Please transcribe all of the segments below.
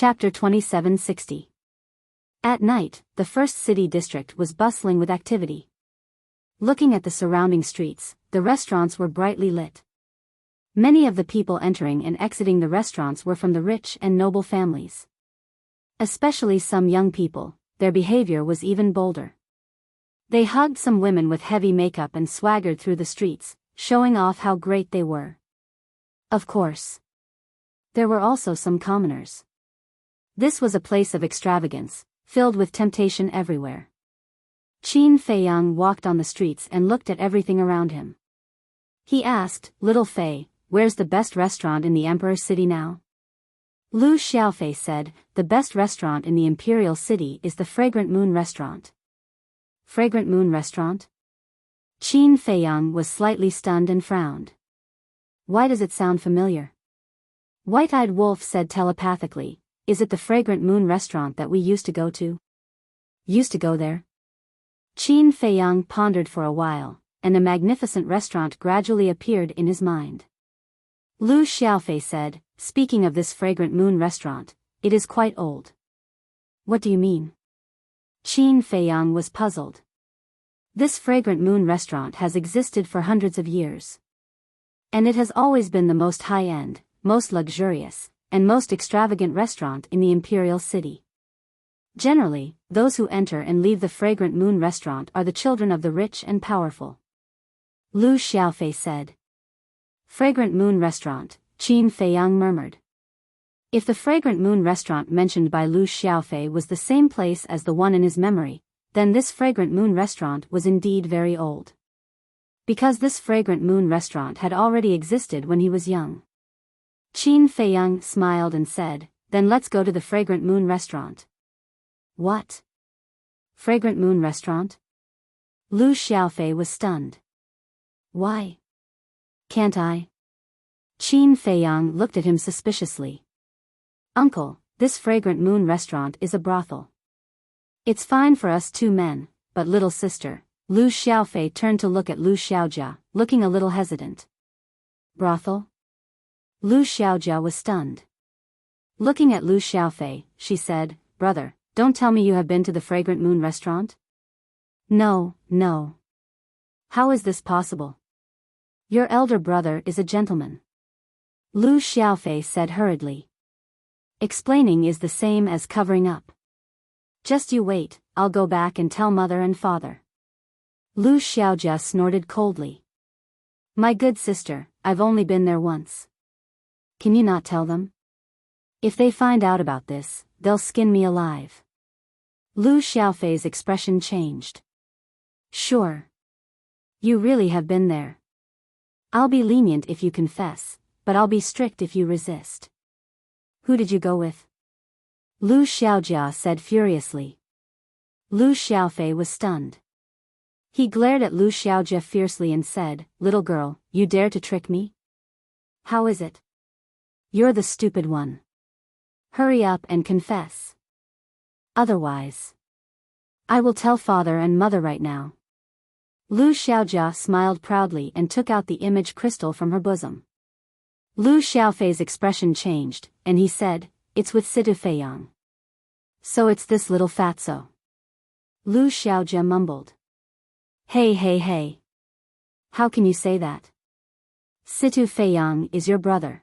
Chapter 2760. At night, the first city district was bustling with activity. Looking at the surrounding streets, the restaurants were brightly lit. Many of the people entering and exiting the restaurants were from the rich and noble families. Especially some young people, their behavior was even bolder. They hugged some women with heavy makeup and swaggered through the streets, showing off how great they were. Of course, there were also some commoners. This was a place of extravagance, filled with temptation everywhere. Qin Feiyang walked on the streets and looked at everything around him. He asked, "Little Fei, where's the best restaurant in the Emperor's city now?" Lu Xiaofei said, "The best restaurant in the Imperial City is the Fragrant Moon Restaurant." Fragrant Moon Restaurant? Qin Feiyang was slightly stunned and frowned. Why does it sound familiar? White-Eyed Wolf said telepathically, "Is it the Fragrant Moon Restaurant that we used to go to?" Used to go there? Qin Feiyang pondered for a while, and a magnificent restaurant gradually appeared in his mind. Lu Xiaofei said, "Speaking of this Fragrant Moon Restaurant, it is quite old." What do you mean? Qin Feiyang was puzzled. This Fragrant Moon Restaurant has existed for hundreds of years. And it has always been the most high-end, most luxurious, and most extravagant restaurant in the Imperial City. Generally, those who enter and leave the Fragrant Moon Restaurant are the children of the rich and powerful. Lu Xiaofei said. Fragrant Moon Restaurant, Qin Feiyang murmured. If the Fragrant Moon Restaurant mentioned by Lu Xiaofei was the same place as the one in his memory, then this Fragrant Moon Restaurant was indeed very old. Because this Fragrant Moon Restaurant had already existed when he was young. Qin Feiyang smiled and said, "Then let's go to the Fragrant Moon Restaurant." What? Fragrant Moon Restaurant? Lu Xiaofei was stunned. Why? Can't I? Qin Feiyang looked at him suspiciously. "Uncle, this Fragrant Moon Restaurant is a brothel. It's fine for us two men, but little sister." Lu Xiaofei turned to look at Lu Xiaojia, looking a little hesitant. Brothel? Lu Xiaojia was stunned. Looking at Lu Xiaofei, she said, "Brother, don't tell me you have been to the Fragrant Moon Restaurant?" No. How is this possible? Your elder brother is a gentleman. Lu Xiaofei said hurriedly. Explaining is the same as covering up. Just you wait, I'll go back and tell mother and father. Lu Xiaojia snorted coldly. My good sister, I've only been there once. Can you not tell them? If they find out about this, they'll skin me alive. Lu Xiaofei's expression changed. Sure. You really have been there. I'll be lenient if you confess, but I'll be strict if you resist. Who did you go with? Lu Xiaojia said furiously. Lu Xiaofei was stunned. He glared at Lu Xiaojia fiercely and said, "Little girl, you dare to trick me? How is it? You're the stupid one. Hurry up and confess. Otherwise, I will tell father and mother right now." Lu Xiaojia smiled proudly and took out the image crystal from her bosom. Lu Xiaofei's expression changed, and he said, "It's with Situ Feiyang." So it's this little fatso. Lu Xiaojia mumbled. Hey. How can you say that? Situ Feiyang is your brother.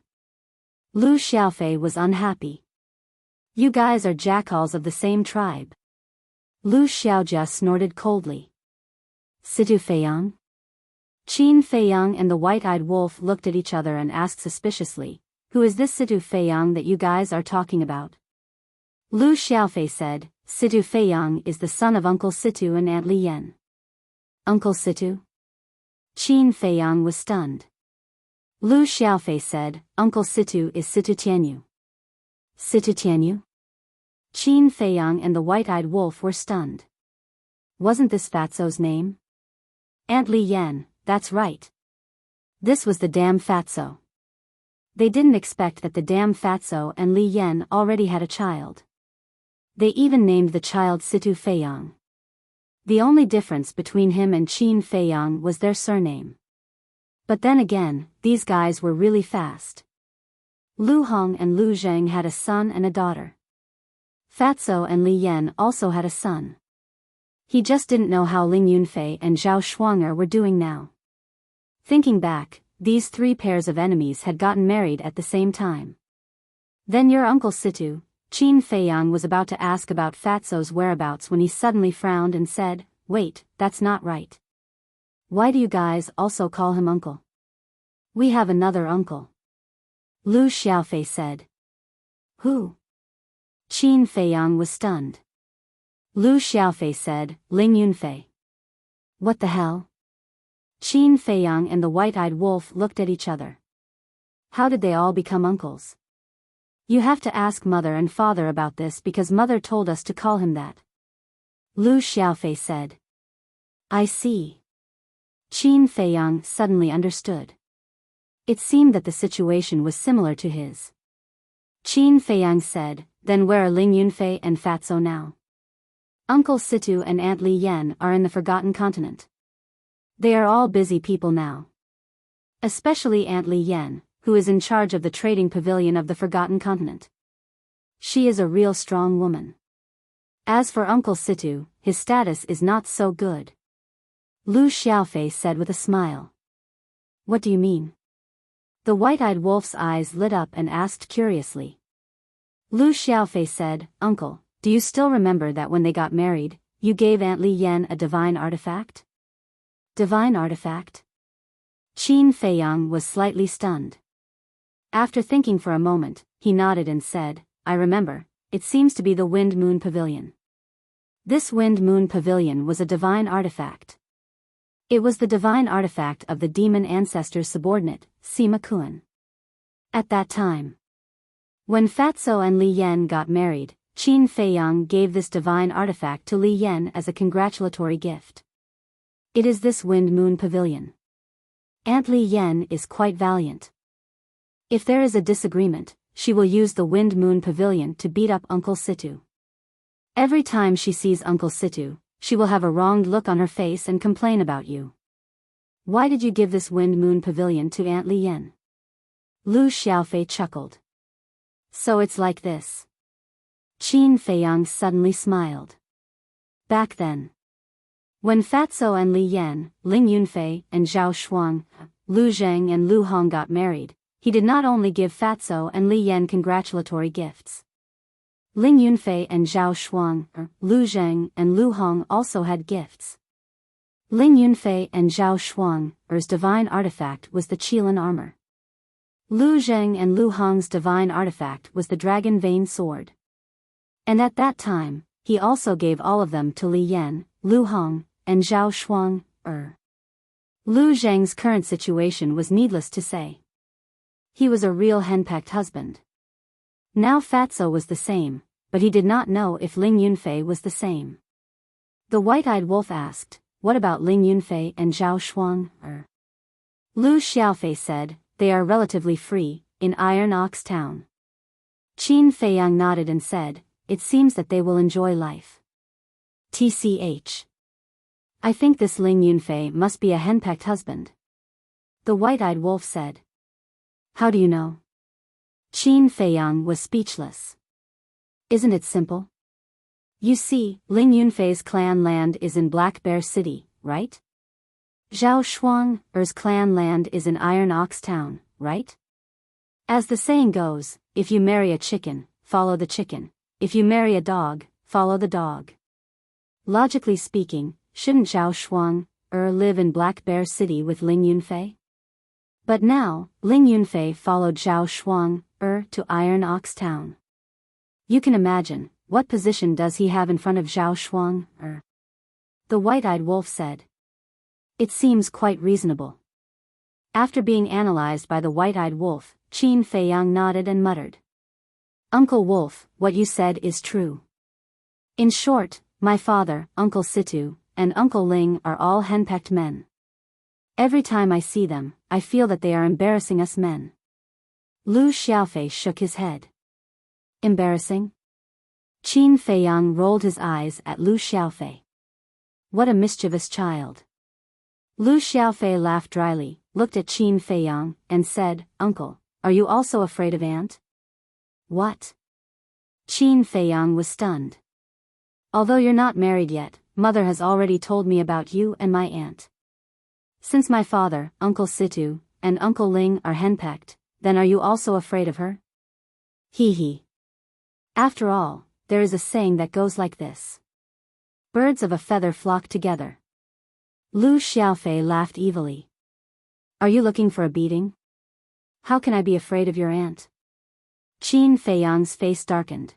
Lu Xiaofei was unhappy. You guys are jackals of the same tribe. Lu Xiaojia snorted coldly. Situ Feiyang? Qin Feiyang and the White-Eyed Wolf looked at each other and asked suspiciously, "Who is this Situ Feiyang that you guys are talking about?" Lu Xiaofei said, "Situ Feiyang is the son of Uncle Situ and Aunt Li Yan." Uncle Situ? Qin Feiyang was stunned. Lu Xiaofei said, "Uncle Situ is Situ Tianyu." Situ Tianyu? Qin Feiyang and the White-Eyed Wolf were stunned. Wasn't this fatso's name? Aunt Li Yan, that's right. This was the damn fatso. They didn't expect that the damn fatso and Li Yan already had a child. They even named the child Situ Feiyang. The only difference between him and Qin Feiyang was their surname. But then again, these guys were really fast. Lu Hong and Lu Zheng had a son and a daughter. Fatso and Li Yan also had a son. He just didn't know how Ling Yunfei and Zhao Shuang'er were doing now. Thinking back, these three pairs of enemies had gotten married at the same time. Then your Uncle Situ, Qin Feiyang, was about to ask about Fatso's whereabouts when he suddenly frowned and said, "Wait, that's not right. Why do you guys also call him uncle? We have another uncle." Lu Xiaofei said. "Who?" Qin Feiyang was stunned. Lu Xiaofei said, "Ling Yunfei." "What the hell?" Qin Feiyang and the white-eyed wolf looked at each other. How did they all become uncles? You have to ask mother and father about this because mother told us to call him that. Lu Xiaofei said. I see. Qin Feiyang suddenly understood. It seemed that the situation was similar to his. Qin Feiyang said, "Then where are Ling Yunfei and Fatso now?" Uncle Situ and Aunt Li Yan are in the Forgotten Continent. They are all busy people now. Especially Aunt Li Yan, who is in charge of the trading pavilion of the Forgotten Continent. She is a real strong woman. As for Uncle Situ, his status is not so good. Lu Xiaofei said with a smile. What do you mean? The white-eyed wolf's eyes lit up and asked curiously. Lu Xiaofei said, Uncle, do you still remember that when they got married, you gave Aunt Li Yan a divine artifact? Divine artifact? Qin Feiyang was slightly stunned. After thinking for a moment, he nodded and said, I remember, it seems to be the Wind Moon Pavilion. This Wind Moon Pavilion was a divine artifact. It was the divine artifact of the demon ancestor's subordinate, Sima Kuan. At that time, when Fatso and Li Yan got married, Qin Feiyang gave this divine artifact to Li Yan as a congratulatory gift. It is this Wind Moon Pavilion. Aunt Li Yan is quite valiant. If there is a disagreement, she will use the Wind Moon Pavilion to beat up Uncle Situ. Every time she sees Uncle Situ, she will have a wronged look on her face and complain about you. Why did you give this Wind Moon Pavilion to Aunt Li Yan? Lu Xiaofei chuckled. So it's like this. Qin Feiyang suddenly smiled. Back then, when Fatso and Li Yan, Ling Yunfei and Zhao Shuang, Lu Zheng and Lu Hong got married, he did not only give Fatso and Li Yan congratulatory gifts. Ling Yunfei and Zhao Shuang, Lu Zheng and Lu Hong also had gifts. Ling Yunfei and Zhao Shuang's divine artifact was the Qilin armor. Lu Zheng and Lu Hong's divine artifact was the dragon vein sword. And at that time, he also gave all of them to Li Yan, Lu Hong, and Zhao Shuang. Lu Zheng's current situation was needless to say. He was a real henpecked husband. Now Fatso was the same, but he did not know if Ling Yunfei was the same. The white-eyed wolf asked, what about Ling Yunfei and Zhao Shuang? Lu Xiaofei said, they are relatively free, in Iron Ox Town. Qin Feiyang nodded and said, it seems that they will enjoy life. TCH. I think this Ling Yunfei must be a henpecked husband. The white-eyed wolf said. How do you know? Qin Feiyang was speechless. Isn't it simple? You see, Ling Yunfei's clan land is in Black Bear City, right? Zhao Shuang's clan land is in Iron Ox Town, right? As the saying goes, if you marry a chicken, follow the chicken. If you marry a dog, follow the dog. Logically speaking, shouldn't Zhao Shuang live in Black Bear City with Ling Yunfei? But now, Ling Yunfei followed Zhao Shuang to Iron Ox Town. You can imagine, what position does he have in front of Zhao Shuang? The white-eyed wolf said. It seems quite reasonable. After being analyzed by the white-eyed wolf, Qin Feiyang nodded and muttered. Uncle Wolf, what you said is true. In short, my father, Uncle Situ, and Uncle Ling are all henpecked men. Every time I see them, I feel that they are embarrassing us men. Lu Xiaofei shook his head. Embarrassing? Qin Feiyang rolled his eyes at Lu Xiaofei. What a mischievous child. Lu Xiaofei laughed dryly, looked at Qin Feiyang, and said, Uncle, are you also afraid of Aunt? What? Qin Feiyang was stunned. Although you're not married yet, Mother has already told me about you and my aunt. Since my father, Uncle Situ, and Uncle Ling are henpecked, then are you also afraid of her? Hee hee. After all, there is a saying that goes like this. Birds of a feather flock together. Lu Xiaofei laughed evilly. Are you looking for a beating? How can I be afraid of your aunt? Qin Feiyang's face darkened.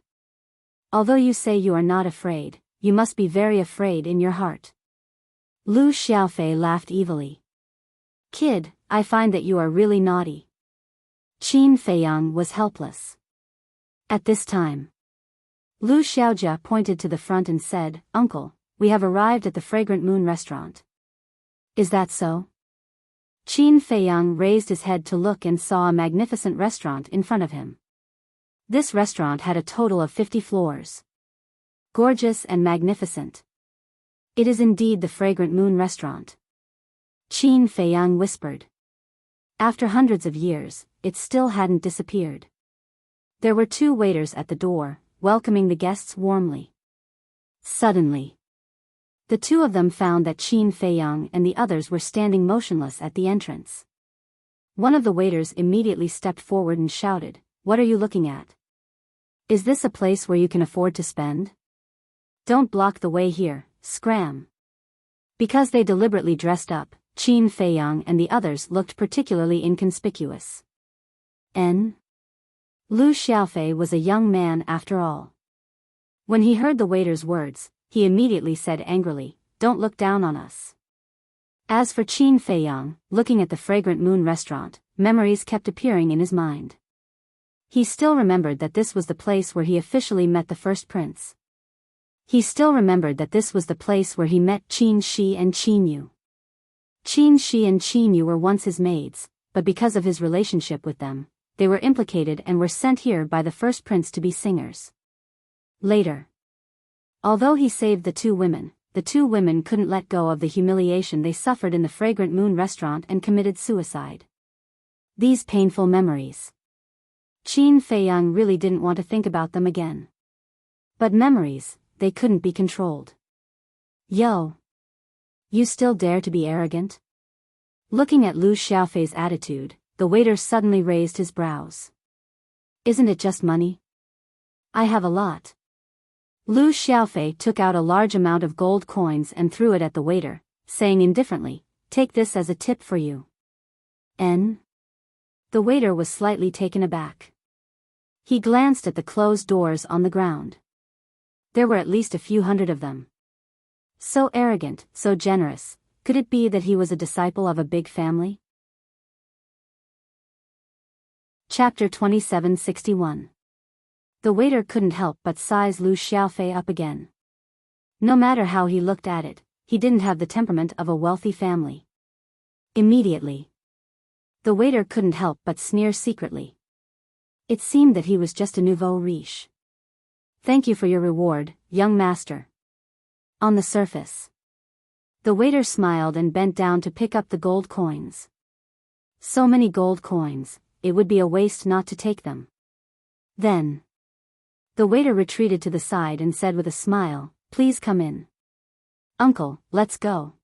Although you say you are not afraid, you must be very afraid in your heart. Lu Xiaofei laughed evilly. Kid, I find that you are really naughty. Qin Feiyang was helpless. At this time, Lu Xiaojia pointed to the front and said, Uncle, we have arrived at the Fragrant Moon restaurant. Is that so? Qin Feiyang raised his head to look and saw a magnificent restaurant in front of him. This restaurant had a total of 50 floors. Gorgeous and magnificent. It is indeed the Fragrant Moon restaurant. Qin Feiyang whispered. After hundreds of years, it still hadn't disappeared. There were 2 waiters at the door, welcoming the guests warmly. Suddenly, the 2 of them found that Qin Feiyang and the others were standing motionless at the entrance. One of the waiters immediately stepped forward and shouted, What are you looking at? Is this a place where you can afford to spend? Don't block the way here, scram. Because they deliberately dressed up, Qin Feiyang and the others looked particularly inconspicuous. Lu Xiaofei was a young man after all. When he heard the waiter's words, he immediately said angrily, Don't look down on us. As for Qin Feiyang, looking at the Fragrant Moon restaurant, memories kept appearing in his mind. He still remembered that this was the place where he officially met the first prince. He still remembered that this was the place where he met Qin Shi and Qin Yu. Qin Shi and Qin Yu were once his maids, but because of his relationship with them, they were implicated and were sent here by the first prince to be singers. Later, although he saved the 2 women couldn't let go of the humiliation they suffered in the Fragrant Moon restaurant and committed suicide. These painful memories. Qin Feiyang really didn't want to think about them again. But memories, they couldn't be controlled. Yo! You still dare to be arrogant? Looking at Lu Xiaofei's attitude, the waiter suddenly raised his brows. Isn't it just money? I have a lot. Lu Xiaofei took out a large amount of gold coins and threw it at the waiter, saying indifferently, Take this as a tip for you. The waiter was slightly taken aback. He glanced at the closed doors on the ground. There were at least a few hundred of them. So arrogant, so generous, could it be that he was a disciple of a big family? Chapter 2761. The waiter couldn't help but size Lu Xiaofei up again. No matter how he looked at it, he didn't have the temperament of a wealthy family. Immediately, the waiter couldn't help but sneer secretly. It seemed that he was just a nouveau riche. Thank you for your reward, young master. On the surface, the waiter smiled and bent down to pick up the gold coins. So many gold coins, it would be a waste not to take them. Then, the waiter retreated to the side and said with a smile, Please come in. Uncle, let's go.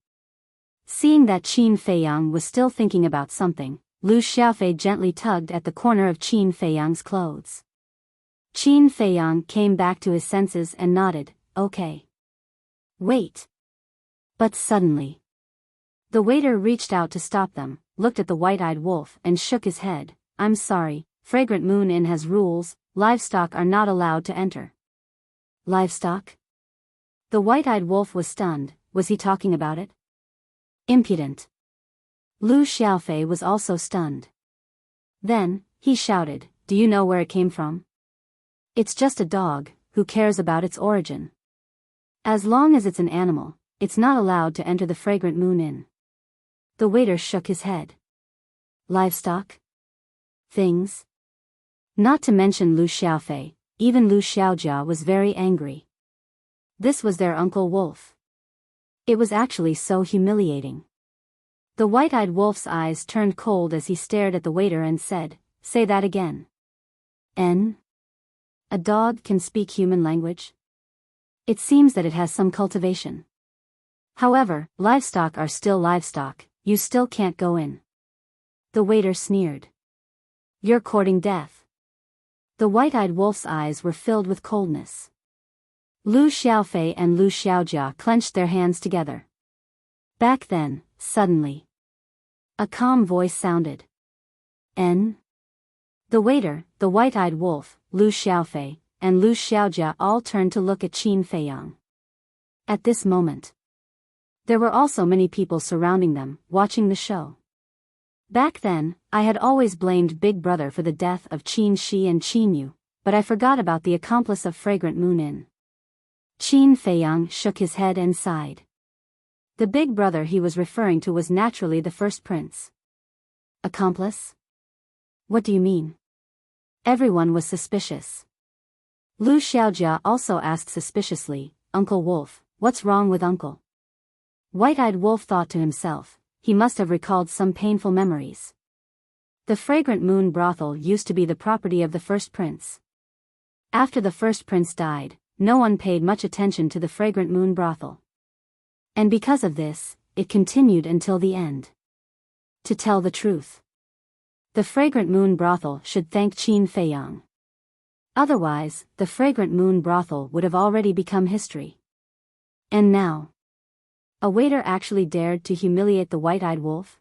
Seeing that Qin Feiyang was still thinking about something, Lu Xiaofei gently tugged at the corner of Qin Feiyang's clothes. Qin Feiyang came back to his senses and nodded, Okay. Wait. But suddenly, the waiter reached out to stop them, looked at the white-eyed wolf and shook his head. I'm sorry, Fragrant Moon Inn has rules, livestock are not allowed to enter. Livestock? The white-eyed wolf was stunned. Was he talking about it? Impudent. Lu Xiaofei was also stunned. Then, he shouted, Do you know where it came from? It's just a dog, who cares about its origin? As long as it's an animal, it's not allowed to enter the Fragrant Moon Inn. The waiter shook his head. Livestock? Things? Not to mention Lu Xiaofei, even Lu Xiaojia was very angry. This was their Uncle Wolf. It was actually so humiliating. The white-eyed wolf's eyes turned cold as he stared at the waiter and said, Say that again. A dog can speak human language? It seems that it has some cultivation. However, livestock are still livestock, you still can't go in. The waiter sneered. You're courting death. The white-eyed wolf's eyes were filled with coldness. Lu Xiaofei and Lu Xiaojia clenched their hands together. Back then, suddenly, a calm voice sounded. N. The waiter, the white-eyed wolf, Lu Xiaofei, and Lu Xiaojia all turned to look at Qin Feiyang. At this moment, there were also many people surrounding them, watching the show. Back then, I had always blamed Big Brother for the death of Qin Shi and Qin Yu, but I forgot about the accomplice of Fragrant Moon Inn. Qin Feiyang shook his head and sighed. The Big Brother he was referring to was naturally the first prince. Accomplice? What do you mean? Everyone was suspicious. Lu Xiaojia also asked suspiciously, Uncle Wolf, what's wrong with Uncle? White-eyed Wolf thought to himself, he must have recalled some painful memories. The Fragrant Moon brothel used to be the property of the first prince. After the first prince died, no one paid much attention to the Fragrant Moon brothel. And because of this, it continued until the end. To tell the truth, the Fragrant Moon brothel should thank Qin Feiyang. Otherwise, the Fragrant Moon brothel would have already become history. And now, a waiter actually dared to humiliate the white-eyed wolf?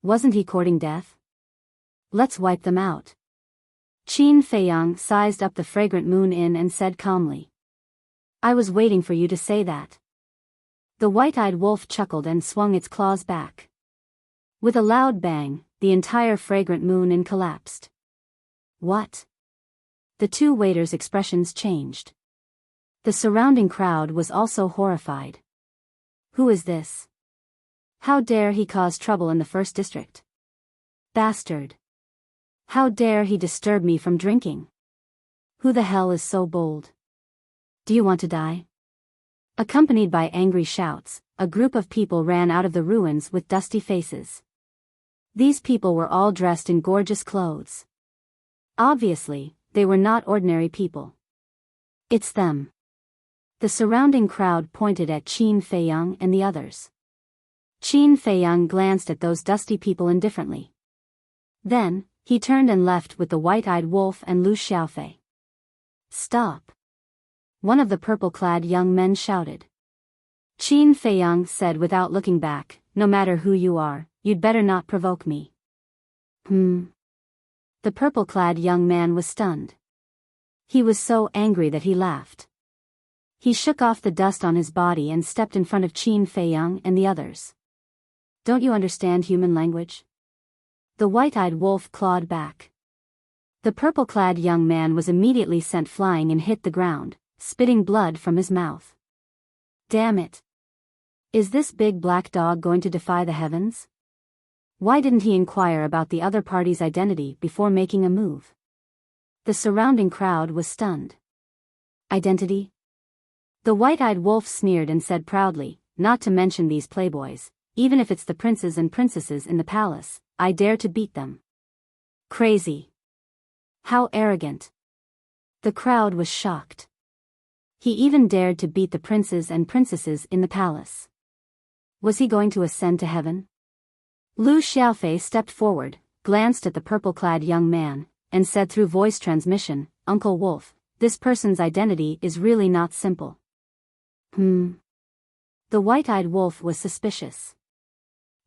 Wasn't he courting death? Let's wipe them out. Qin Feiyang sized up the Fragrant Moon Inn and said calmly. I was waiting for you to say that. The white-eyed wolf chuckled and swung its claws back. With a loud bang, the entire Fragrant Moon Inn collapsed. What? The two waiters' expressions changed. The surrounding crowd was also horrified. Who is this? How dare he cause trouble in the first district? Bastard! How dare he disturb me from drinking? Who the hell is so bold? Do you want to die? Accompanied by angry shouts, a group of people ran out of the ruins with dusty faces. These people were all dressed in gorgeous clothes. Obviously, they were not ordinary people. It's them. The surrounding crowd pointed at Qin Feiyang and the others. Qin Feiyang glanced at those dusty people indifferently. Then, he turned and left with the white-eyed wolf and Lu Xiaofei. Stop! One of the purple-clad young men shouted. Qin Feiyang said without looking back, no matter who you are, you'd better not provoke me. The purple-clad young man was stunned. He was so angry that he laughed. He shook off the dust on his body and stepped in front of Qin Feiyang and the others. Don't you understand human language? The white-eyed wolf clawed back. The purple-clad young man was immediately sent flying and hit the ground, spitting blood from his mouth. Damn it! Is this big black dog going to defy the heavens? Why didn't he inquire about the other party's identity before making a move? The surrounding crowd was stunned. Identity? The white-eyed wolf sneered and said proudly, not to mention these playboys, even if it's the princes and princesses in the palace, I dare to beat them. Crazy. How arrogant. The crowd was shocked. He even dared to beat the princes and princesses in the palace. Was he going to ascend to heaven? Lu Xiaofei stepped forward, glanced at the purple-clad young man, and said through voice transmission, Uncle Wolf, this person's identity is really not simple. The white-eyed wolf was suspicious.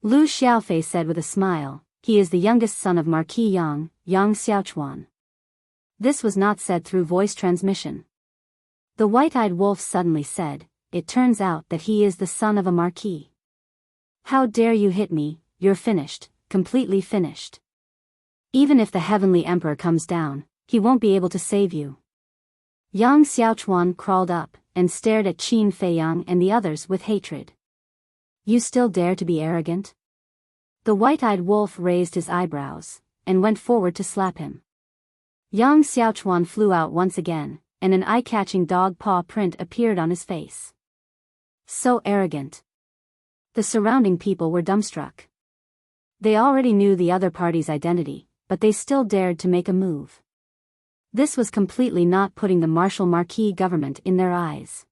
Lu Xiaofei said with a smile, he is the youngest son of Marquis Yang Xiaochuan. This was not said through voice transmission. The white-eyed wolf suddenly said, it turns out that he is the son of a marquis. How dare you hit me, you're finished, completely finished. Even if the heavenly emperor comes down, he won't be able to save you. Yang Xiaochuan crawled up, and stared at Qin Feiyang and the others with hatred. You still dare to be arrogant? The white-eyed wolf raised his eyebrows, and went forward to slap him. Yang Xiaochuan flew out once again, and an eye-catching dog paw print appeared on his face. So arrogant. The surrounding people were dumbstruck. They already knew the other party's identity, but they still dared to make a move. This was completely not putting the martial marquis government in their eyes.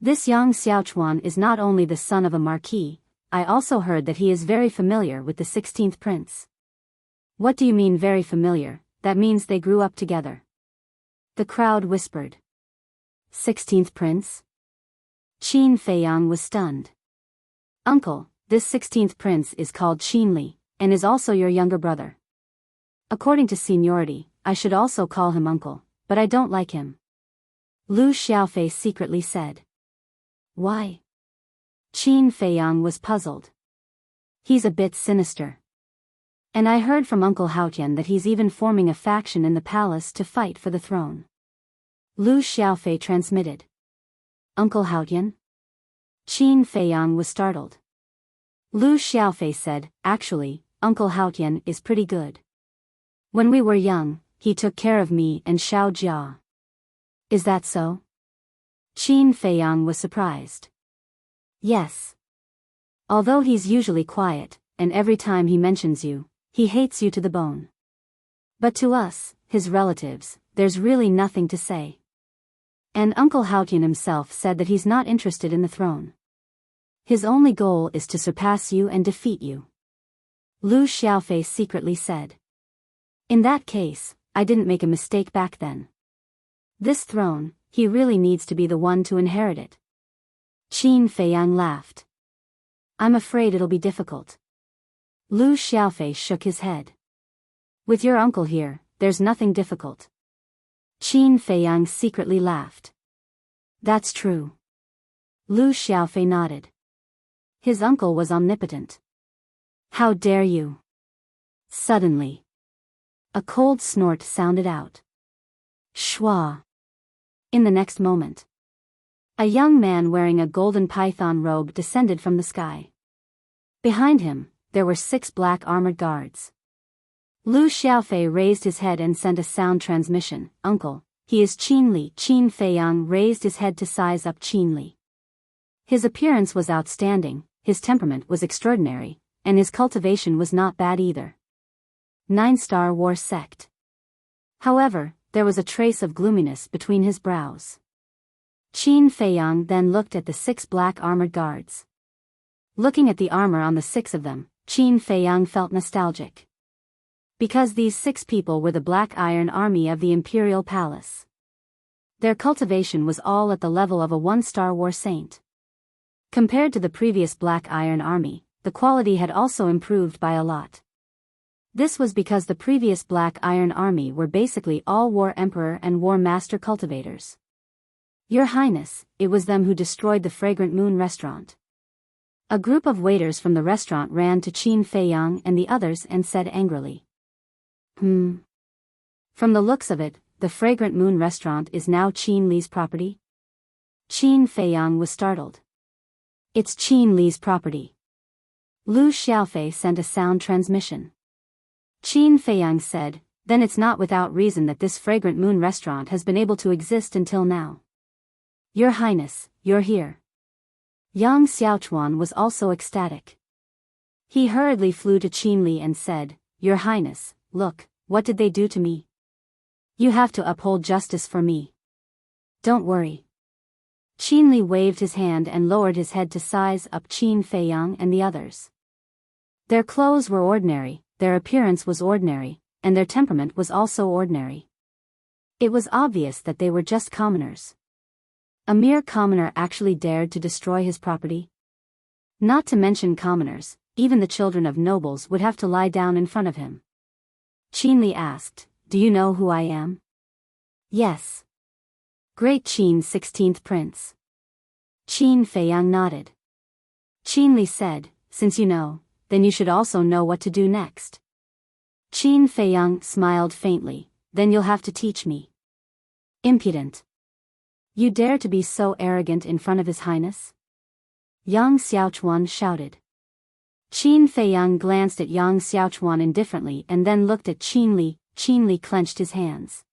This Yang Xiaochuan is not only the son of a marquis, I also heard that he is very familiar with the 16th prince. What do you mean very familiar? That means they grew up together. The crowd whispered. 16th prince? Qin Feiyang was stunned. Uncle, this 16th prince is called Qin Li, and is also your younger brother. According to seniority, I should also call him uncle, but I don't like him. Lu Xiaofei secretly said. Why? Qin Feiyang was puzzled. He's a bit sinister. And I heard from Uncle Haotian that he's even forming a faction in the palace to fight for the throne. Lu Xiaofei transmitted. Uncle Haotian? Qin Feiyang was startled. Lu Xiaofei said, actually, Uncle Haotian is pretty good. When we were young, he took care of me and Xiao Jia. Is that so? Qin Feiyang was surprised. Yes. Although he's usually quiet, and every time he mentions you, he hates you to the bone. But to us, his relatives, there's really nothing to say. And Uncle Haotian himself said that he's not interested in the throne. His only goal is to surpass you and defeat you. Lu Xiaofei secretly said. In that case, I didn't make a mistake back then. This throne, he really needs to be the one to inherit it. Qin Feiyang laughed. I'm afraid it'll be difficult. Lu Xiaofei shook his head. With your uncle here, there's nothing difficult. Qin Feiyang secretly laughed. That's true. Lu Xiaofei nodded. His uncle was omnipotent. How dare you? Suddenly, a cold snort sounded out. Shwa. In the next moment, a young man wearing a golden python robe descended from the sky. Behind him, there were 6 black armored guards. Lu Xiaofei raised his head and sent a sound transmission. Uncle, he is Qin Li. Qin Feiyang raised his head to size up Qin Li. His appearance was outstanding, his temperament was extraordinary, and his cultivation was not bad either. 9-star war sect. However, there was a trace of gloominess between his brows. Qin Feiyang then looked at the 6 black armored guards. Looking at the armor on the 6 of them, Qin Feiyang felt nostalgic. Because these 6 people were the Black Iron Army of the Imperial Palace. Their cultivation was all at the level of a 1-star war saint. Compared to the previous Black Iron Army, the quality had also improved by a lot. This was because the previous Black Iron Army were basically all War Emperor and War Master cultivators. Your Highness, it was them who destroyed the Fragrant Moon restaurant. A group of waiters from the restaurant ran to Qin Feiyang and the others and said angrily. From the looks of it, the Fragrant Moon restaurant is now Qin Li's property? Qin Feiyang was startled. It's Qin Li's property. Lu Xiaofei sent a sound transmission. Qin Feiyang said, then it's not without reason that this Fragrant Moon restaurant has been able to exist until now. Your Highness, you're here. Yang Xiaochuan was also ecstatic. He hurriedly flew to Qin Li and said, Your Highness, look, what did they do to me? You have to uphold justice for me. Don't worry. Qin Li waved his hand and lowered his head to size up Qin Feiyang and the others. Their clothes were ordinary, their appearance was ordinary, and their temperament was also ordinary. It was obvious that they were just commoners. A mere commoner actually dared to destroy his property? Not to mention commoners, even the children of nobles would have to lie down in front of him. Qin Li asked, Do you know who I am? Yes. Great Qin 16th Prince. Qin Feiyang nodded. Qin Li said, Since you know, then you should also know what to do next. Qin Feiyang smiled faintly, Then you'll have to teach me. Impudent. You dare to be so arrogant in front of His Highness? Yang Xiaochuan shouted. Qin Feiyang glanced at Yang Xiaochuan indifferently and then looked at Qin Li. Qin Li clenched his hands.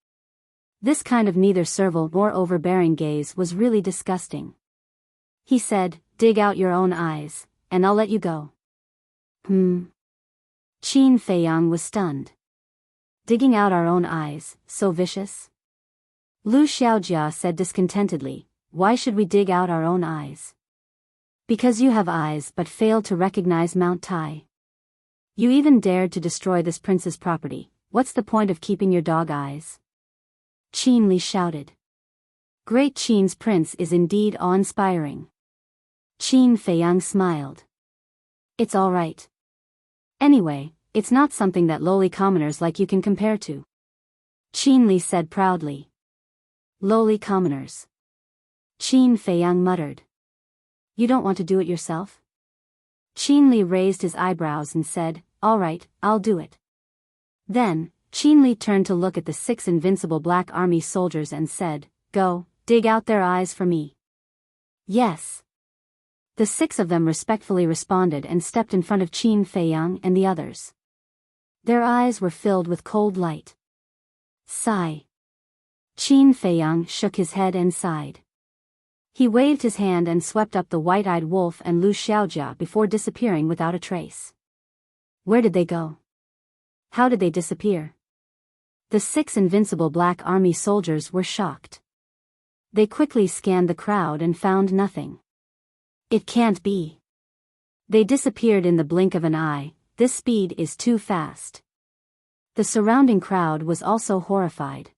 This kind of neither servile nor overbearing gaze was really disgusting. He said, Dig out your own eyes, and I'll let you go. Qin Feiyang was stunned. Digging out our own eyes, so vicious? Lu Xiaojia said discontentedly, why should we dig out our own eyes? Because you have eyes but failed to recognize Mount Tai. You even dared to destroy this prince's property. What's the point of keeping your dog eyes? Qin Li shouted. Great Qin's prince is indeed awe-inspiring. Qin Feiyang smiled. It's all right. Anyway, it's not something that lowly commoners like you can compare to. Qin Li said proudly. Lowly commoners. Qin Feiyang muttered. You don't want to do it yourself? Qin Li raised his eyebrows and said, all right, I'll do it. Then, Qin Li turned to look at the 6 invincible Black Army soldiers and said, go, dig out their eyes for me. Yes. The 6 of them respectfully responded and stepped in front of Qin Feiyang and the others. Their eyes were filled with cold light. Sigh. Qin Feiyang shook his head and sighed. He waved his hand and swept up the white-eyed wolf and Lu Xiaojia before disappearing without a trace. Where did they go? How did they disappear? The 6 invincible Black Army soldiers were shocked. They quickly scanned the crowd and found nothing. It can't be. They disappeared in the blink of an eye. This speed is too fast. The surrounding crowd was also horrified.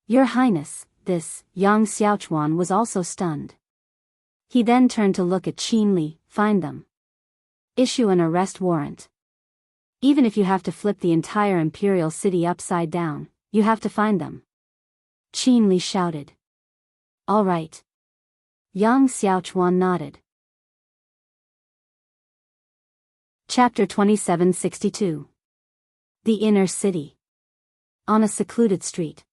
Your Highness, this, Yang Xiaochuan was also stunned. He then turned to look at Qin Li, find them. Issue an arrest warrant. Even if you have to flip the entire imperial city upside down, you have to find them. Qin Li shouted. All right. Yang Xiaochuan nodded. Chapter 2762. The Inner City. On a secluded street.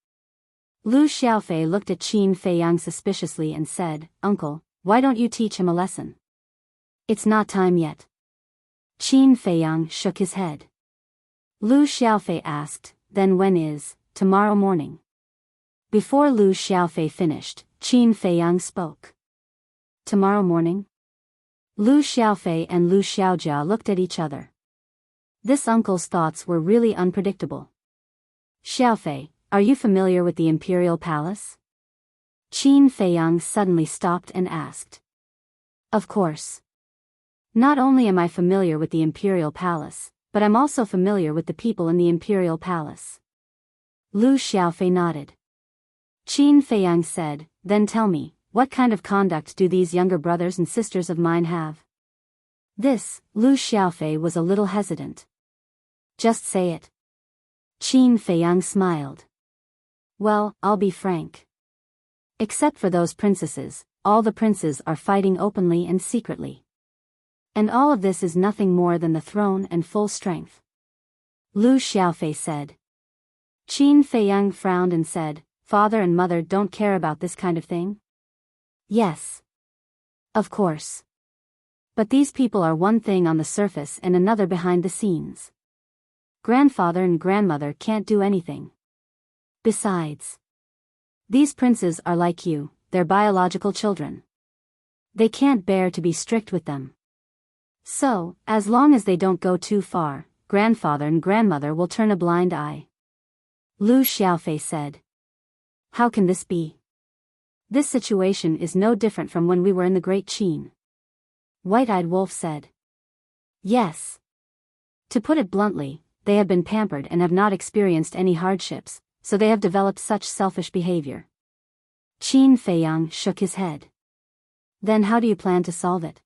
Lu Xiaofei looked at Qin Feiyang suspiciously and said, Uncle, why don't you teach him a lesson? It's not time yet. Qin Feiyang shook his head. Lu Xiaofei asked, then when is, tomorrow morning? Before Lu Xiaofei finished, Qin Feiyang spoke. Tomorrow morning? Lu Xiaofei and Lu Xiaojia looked at each other. This uncle's thoughts were really unpredictable. Xiaofei, are you familiar with the imperial palace? Qin Feiyang suddenly stopped and asked. Of course. Not only am I familiar with the imperial palace, but I'm also familiar with the people in the imperial palace. Lu Xiaofei nodded. Qin Feiyang said, then tell me, what kind of conduct do these younger brothers and sisters of mine have? This, Lu Xiaofei was a little hesitant. Just say it. Qin Feiyang smiled. Well, I'll be frank. Except for those princesses, all the princes are fighting openly and secretly. And all of this is nothing more than the throne and full strength. Lu Xiaofei said. Qin Feiyang frowned and said, Father and mother don't care about this kind of thing? Yes. Of course. But these people are one thing on the surface and another behind the scenes. Grandfather and grandmother can't do anything. Besides, these princes are like you, they're biological children. They can't bear to be strict with them. So, as long as they don't go too far, grandfather and grandmother will turn a blind eye. Lu Xiaofei said. How can this be? This situation is no different from when we were in the Great Qin. White-eyed Wolf said. Yes. To put it bluntly, they have been pampered and have not experienced any hardships, so they have developed such selfish behavior. Qin Feiyang shook his head. Then how do you plan to solve it?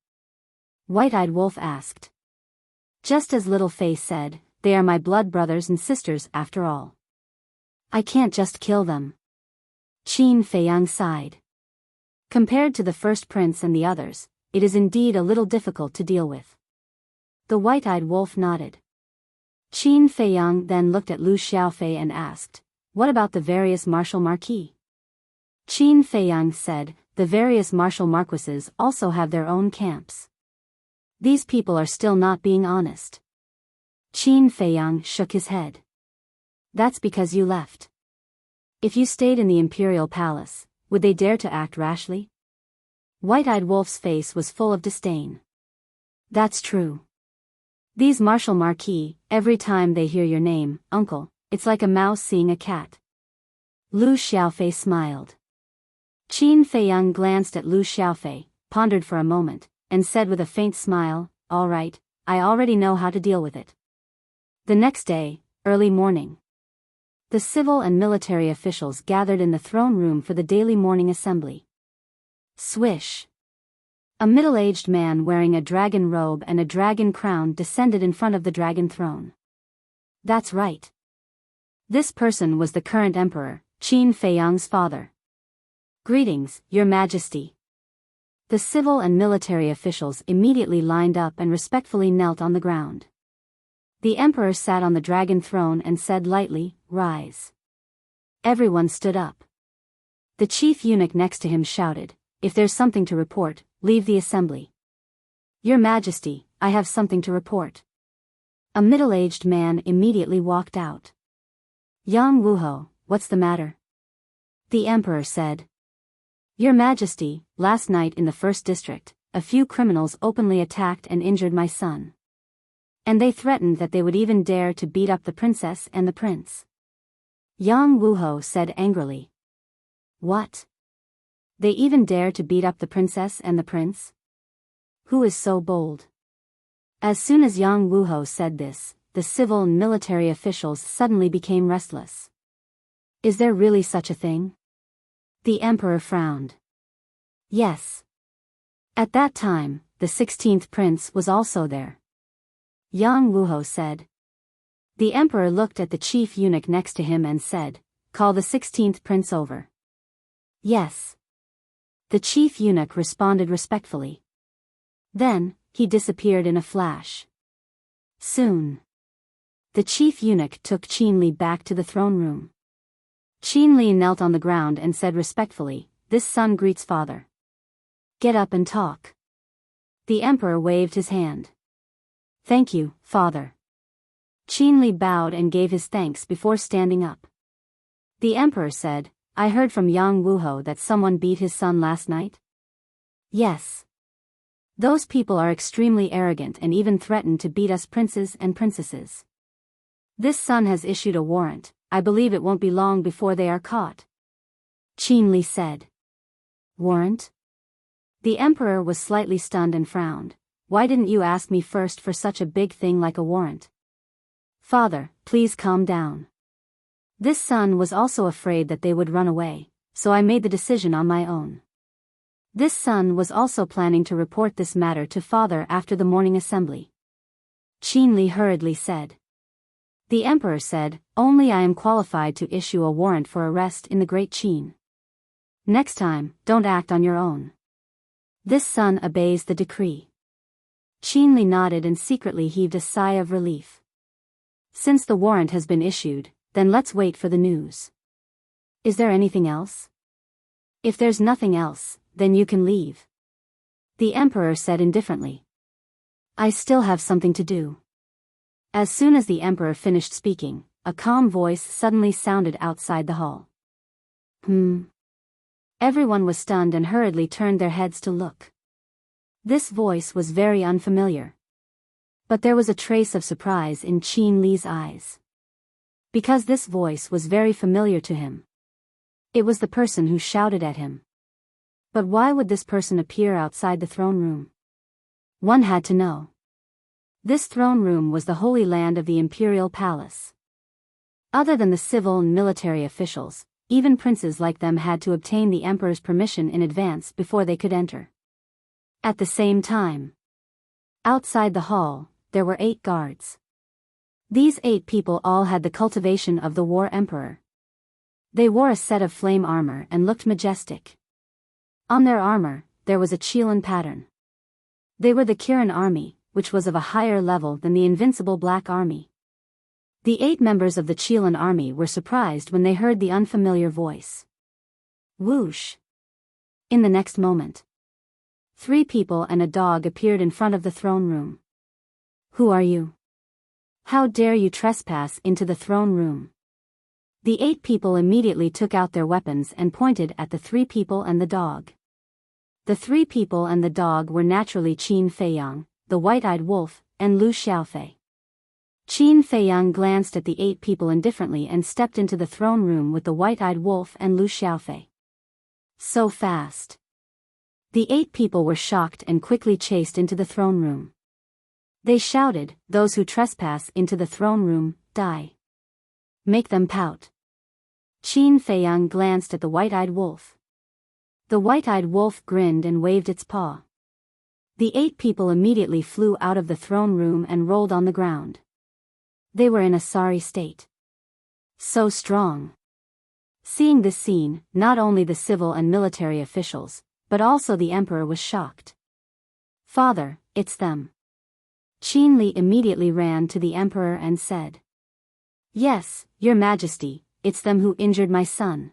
White-eyed Wolf asked. Just as Little Face said, they are my blood brothers and sisters after all. I can't just kill them. Qin Feiyang sighed. Compared to the first prince and the others, it is indeed a little difficult to deal with. The white-eyed wolf nodded. Qin Feiyang then looked at Lu Xiaofei and asked, what about the various martial marquis? Qin Feiyang said, the various martial marquises also have their own camps. These people are still not being honest. Qin Feiyang shook his head. That's because you left. If you stayed in the imperial palace, would they dare to act rashly? White-eyed Wolf's face was full of disdain. That's true. These martial marquis, every time they hear your name, uncle, it's like a mouse seeing a cat. Lu Xiaofei smiled. Qin Feiyang glanced at Lu Xiaofei, pondered for a moment, and said with a faint smile, "All right, I already know how to deal with it." The next day, early morning. The civil and military officials gathered in the throne room for the daily morning assembly. Swish! A middle-aged man wearing a dragon robe and a dragon crown descended in front of the dragon throne. That's right. This person was the current emperor, Qin Feiyang's father. "Greetings, Your Majesty." The civil and military officials immediately lined up and respectfully knelt on the ground. The emperor sat on the dragon throne and said lightly, "Rise." Everyone stood up. The chief eunuch next to him shouted, "If there's something to report, leave the assembly." "Your Majesty, I have something to report." A middle-aged man immediately walked out. "Yang Wuho, what's the matter?" The emperor said. "Your Majesty, last night in the first district, a few criminals openly attacked and injured my son. And they threatened that they would even dare to beat up the princess and the prince." Yang Wuho said angrily. "What? They even dare to beat up the princess and the prince? Who is so bold?" As soon as Yang Wuho said this, the civil and military officials suddenly became restless. Is there really such a thing? The emperor frowned. Yes. At that time, the 16th prince was also there. Yang Wuho said. The emperor looked at the chief eunuch next to him and said, "Call the 16th prince over." Yes. The chief eunuch responded respectfully. Then, he disappeared in a flash. Soon. The chief eunuch took Qin Li back to the throne room. Qin Li knelt on the ground and said respectfully, "This son greets father. Get up and talk." The emperor waved his hand. "Thank you, father." Qin Li bowed and gave his thanks before standing up. The emperor said, "I heard from Yang Wuho that someone beat his son last night?" "Yes. Those people are extremely arrogant and even threaten to beat us princes and princesses. This son has issued a warrant. I believe it won't be long before they are caught." Qin Li said. "Warrant?" The emperor was slightly stunned and frowned. "Why didn't you ask me first for such a big thing like a warrant?" "Father, please calm down. This son was also afraid that they would run away, so I made the decision on my own. This son was also planning to report this matter to father after the morning assembly." Qin Li hurriedly said. The emperor said, "Only I am qualified to issue a warrant for arrest in the Great Qin. Next time, don't act on your own. This son obeys the decree." Qin Li nodded and secretly heaved a sigh of relief. "Since the warrant has been issued, then let's wait for the news. Is there anything else?" "If there's nothing else, then you can leave," the emperor said indifferently. "I still have something to do." As soon as the emperor finished speaking, a calm voice suddenly sounded outside the hall. Everyone was stunned and hurriedly turned their heads to look. This voice was very unfamiliar. But there was a trace of surprise in Qin Li's eyes. Because this voice was very familiar to him. It was the person who shouted at him. But why would this person appear outside the throne room? One had to know. This throne room was the holy land of the imperial palace. Other than the civil and military officials, even princes like them had to obtain the emperor's permission in advance before they could enter. At the same time, outside the hall, there were 8 guards. These 8 people all had the cultivation of the war emperor. They wore a set of flame armor and looked majestic. On their armor, there was a Qilin pattern. They were the Kirin army, which was of a higher level than the invincible Black Army. The 8 members of the Qilin army were surprised when they heard the unfamiliar voice. Whoosh! In the next moment, 3 people and a dog appeared in front of the throne room. "Who are you? How dare you trespass into the throne room?" The 8 people immediately took out their weapons and pointed at the 3 people and the dog. The 3 people and the dog were naturally Qin Feiyang, the white-eyed wolf, and Lu Xiaofei. Qin Feiyang glanced at the 8 people indifferently and stepped into the throne room with the white-eyed wolf and Lu Xiaofei. So fast. The 8 people were shocked and quickly chased into the throne room. They shouted, "Those who trespass into the throne room, die. Make them pout." Qin Feiyang glanced at the white-eyed wolf. The white-eyed wolf grinned and waved its paw. The 8 people immediately flew out of the throne room and rolled on the ground. They were in a sorry state. So strong. Seeing this scene, not only the civil and military officials, but also the emperor was shocked. "Father, it's them." Qin Li immediately ran to the emperor and said, "Yes, your majesty, it's them who injured my son."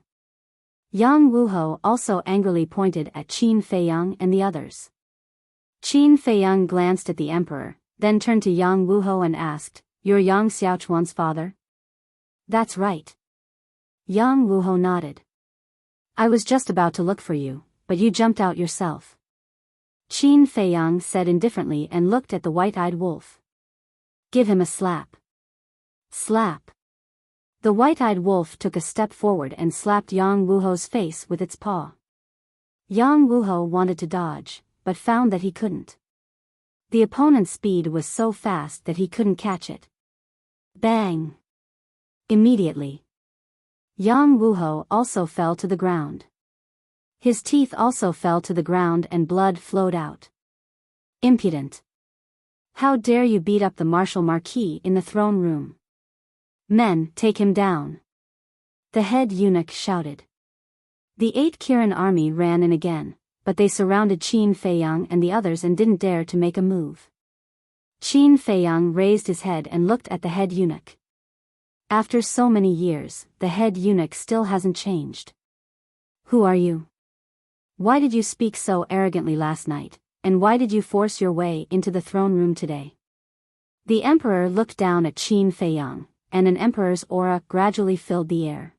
Yang Wuho also angrily pointed at Qin Feiyang and the others. Qin Feiyang glanced at the emperor, then turned to Yang Wuho and asked, "You're Yang Xiaochuan's father?" "That's right." Yang Wuho nodded. "I was just about to look for you, but you jumped out yourself." Qin Feiyang said indifferently and looked at the white-eyed wolf. "Give him a slap." Slap. The white-eyed wolf took a step forward and slapped Yang Wuho's face with its paw. Yang Wuho wanted to dodge, but found that he couldn't. The opponent's speed was so fast that he couldn't catch it. Bang! Immediately, Yang Wuho also fell to the ground. His teeth also fell to the ground and blood flowed out. Impudent! How dare you beat up the martial marquis in the throne room? Men, take him down. The head eunuch shouted. The 8 Kirin army ran in again, but they surrounded Qin Feiyang and the others and didn't dare to make a move. Qin Feiyang raised his head and looked at the head eunuch. After so many years, the head eunuch still hasn't changed. "Who are you? Why did you speak so arrogantly last night, and why did you force your way into the throne room today?" The emperor looked down at Qin Feiyang, and an emperor's aura gradually filled the air.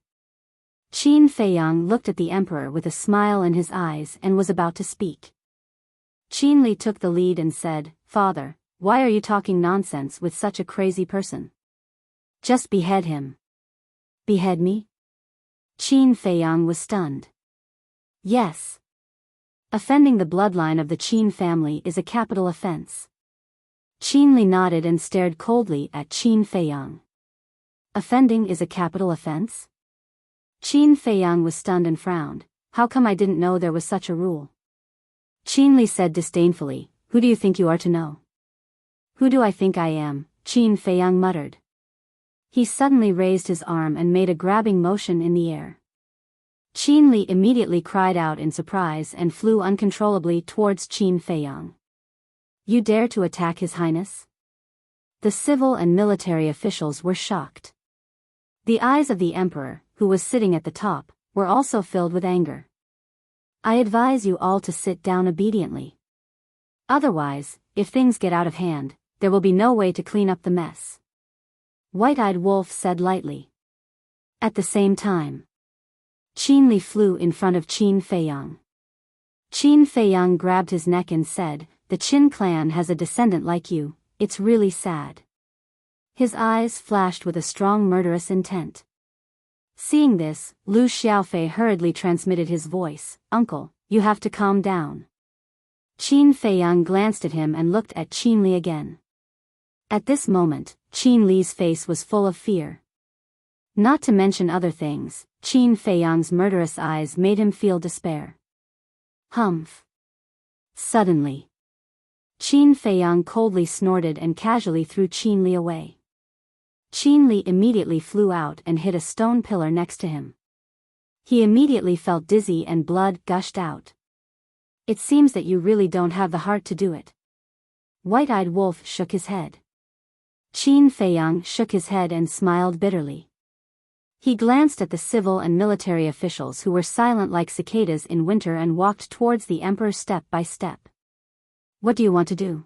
Qin Feiyang looked at the emperor with a smile in his eyes and was about to speak. Qin Li took the lead and said, "Father, why are you talking nonsense with such a crazy person? Just behead him." "Behead me?" Qin Feiyang was stunned. "Yes. Offending the bloodline of the Qin family is a capital offense." Qin Li nodded and stared coldly at Qin Feiyang. "Offending is a capital offense?" Qin Feiyang was stunned and frowned. "How come I didn't know there was such a rule?" Qin Li said disdainfully, "Who do you think you are to know?" "Who do I think I am?" Qin Feiyang muttered. He suddenly raised his arm and made a grabbing motion in the air. Qin Li immediately cried out in surprise and flew uncontrollably towards Qin Feiyang. "You dare to attack His Highness?" The civil and military officials were shocked. The eyes of the emperor, who was sitting at the top, were also filled with anger. "I advise you all to sit down obediently. Otherwise, if things get out of hand, there will be no way to clean up the mess," White-Eyed Wolf said lightly. At the same time, Qin Li flew in front of Qin Feiyang. Qin Feiyang grabbed his neck and said, "The Qin clan has a descendant like you, it's really sad." His eyes flashed with a strong murderous intent. Seeing this, Lu Xiaofei hurriedly transmitted his voice, "Uncle, you have to calm down." Qin Feiyang glanced at him and looked at Qin Li again. At this moment, Qin Li's face was full of fear. Not to mention other things, Qin Feiyang's murderous eyes made him feel despair. Humph. Suddenly, Qin Feiyang coldly snorted and casually threw Qin Li away. Qin Li immediately flew out and hit a stone pillar next to him. He immediately felt dizzy and blood gushed out. "It seems that you really don't have the heart to do it." White-Eyed Wolf shook his head. Qin Feiyang shook his head and smiled bitterly. He glanced at the civil and military officials who were silent like cicadas in winter and walked towards the emperor step by step. "What do you want to do?"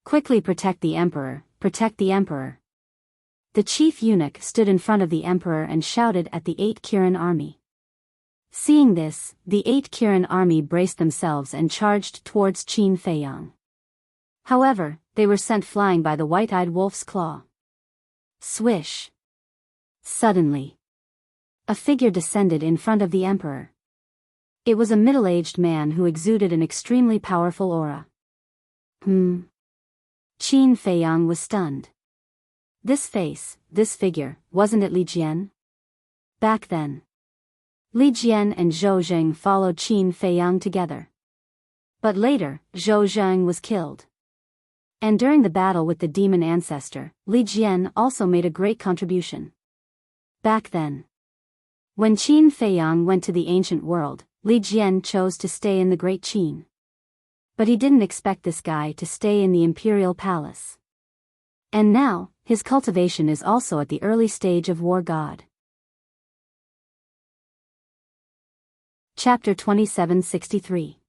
"Quickly protect the emperor, protect the emperor." The chief eunuch stood in front of the emperor and shouted at the 8 Kirin army. Seeing this, the 8 Kirin army braced themselves and charged towards Qin Feiyang. However, they were sent flying by the White-Eyed Wolf's claw. Swish. Suddenly, a figure descended in front of the emperor. It was a middle-aged man who exuded an extremely powerful aura. Qin Feiyang was stunned. This face, this figure, wasn't it Li Jian? Back then, Li Jian and Zhou Zheng followed Qin Feiyang together. But later, Zhou Zheng was killed. And during the battle with the demon ancestor, Li Jian also made a great contribution. Back then, when Qin Feiyang went to the ancient world, Li Jian chose to stay in the Great Qin. But he didn't expect this guy to stay in the imperial palace. And now, his cultivation is also at the early stage of war god. Chapter 2763.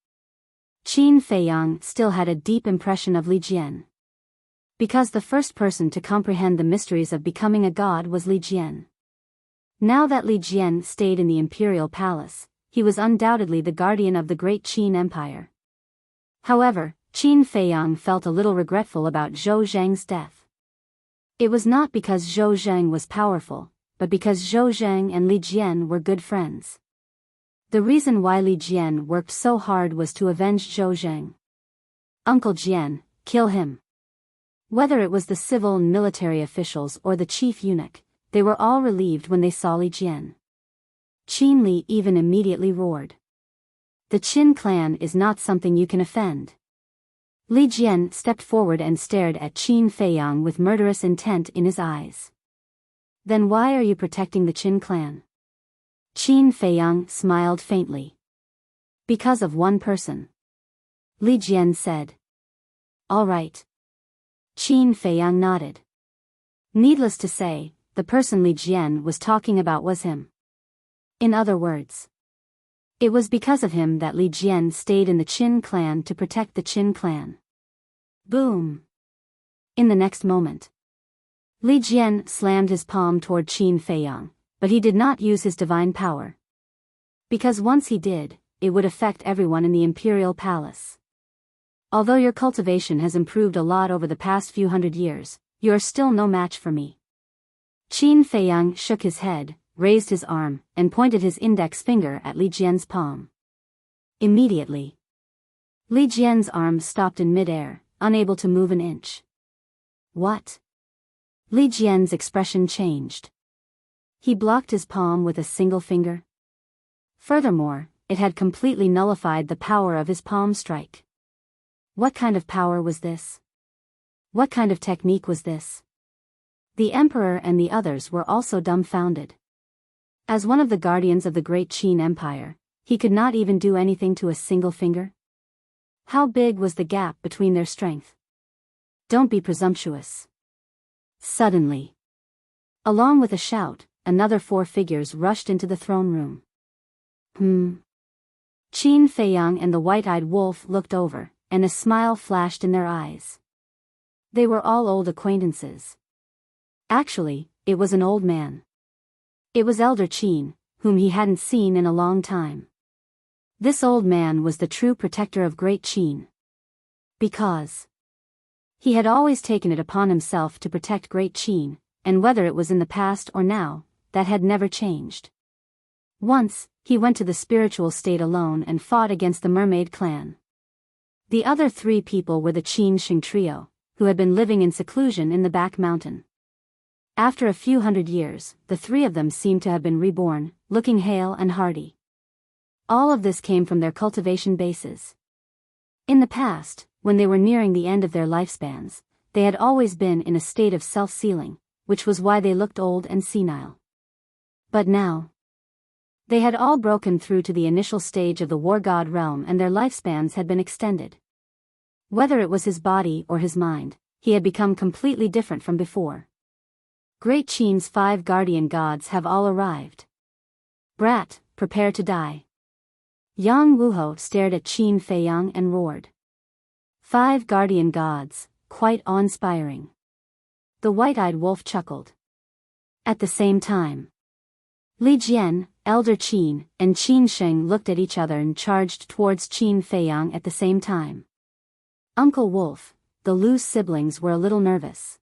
Qin Feiyang still had a deep impression of Li Jian. Because the first person to comprehend the mysteries of becoming a god was Li Jian. Now that Li Jian stayed in the imperial palace, he was undoubtedly the guardian of the great Qin Empire. However, Qin Feiyang felt a little regretful about Zhou Zheng's death. It was not because Zhou Zheng was powerful, but because Zhou Zheng and Li Jian were good friends. The reason why Li Jian worked so hard was to avenge Zhou Zheng. Uncle Jian, kill him. Whether it was the civil and military officials or the chief eunuch, they were all relieved when they saw Li Jian. Qin Li even immediately roared. The Qin clan is not something you can offend. Li Jian stepped forward and stared at Qin Feiyang with murderous intent in his eyes. Then why are you protecting the Qin clan? Qin Feiyang smiled faintly. Because of one person. Li Jian said. All right. Qin Feiyang nodded. Needless to say, the person Li Jian was talking about was him. In other words, it was because of him that Li Jian stayed in the Qin clan to protect the Qin clan. Boom! In the next moment, Li Jian slammed his palm toward Qin Feiyang, but he did not use his divine power. Because once he did, it would affect everyone in the imperial palace. Although your cultivation has improved a lot over the past few hundred years, you are still no match for me. Qin Feiyang shook his head, raised his arm, and pointed his index finger at Li Jian's palm. Immediately, Li Jian's arm stopped in midair, unable to move an inch. What? Li Jian's expression changed. He blocked his palm with a single finger. Furthermore, it had completely nullified the power of his palm strike. What kind of power was this? What kind of technique was this? The emperor and the others were also dumbfounded. As one of the guardians of the great Qin Empire, he could not even do anything to a single finger? How big was the gap between their strength? Don't be presumptuous. Suddenly, along with a shout, another 4 figures rushed into the throne room. Qin Feiyang and the white-eyed wolf looked over, and a smile flashed in their eyes. They were all old acquaintances. Actually, it was an old man. It was Elder Qin, whom he hadn't seen in a long time. This old man was the true protector of Great Qin. Because he had always taken it upon himself to protect Great Qin, and whether it was in the past or now, that had never changed. Once, he went to the spiritual state alone and fought against the mermaid clan. The other 3 people were the Qin Sheng trio, who had been living in seclusion in the back mountain. After a few hundred years, the 3 of them seemed to have been reborn, looking hale and hearty. All of this came from their cultivation bases. In the past, when they were nearing the end of their lifespans, they had always been in a state of self-sealing, which was why they looked old and senile. But now, they had all broken through to the initial stage of the war god realm and their lifespans had been extended. Whether it was his body or his mind, he had become completely different from before. Great Qin's 5 guardian gods have all arrived. Brat, prepare to die. Yang Wuho stared at Qin Feiyang and roared. 5 guardian gods, quite awe-inspiring. The white-eyed wolf chuckled. At the same time, Li Jian, Elder Qin, and Qin Sheng looked at each other and charged towards Qin Feiyang at the same time. Uncle Wolf, the Lu's siblings were a little nervous.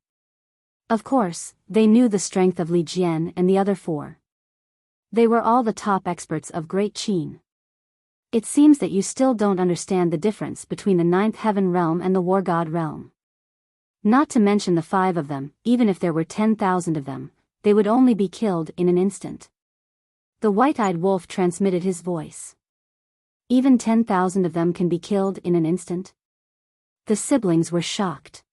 Of course, they knew the strength of Li Jian and the other four. They were all the top experts of Great Qin. It seems that you still don't understand the difference between the ninth heaven realm and the war god realm. Not to mention the 5 of them, even if there were 10,000 of them, they would only be killed in an instant. The white-eyed wolf transmitted his voice. Even 10,000 of them can be killed in an instant? The siblings were shocked.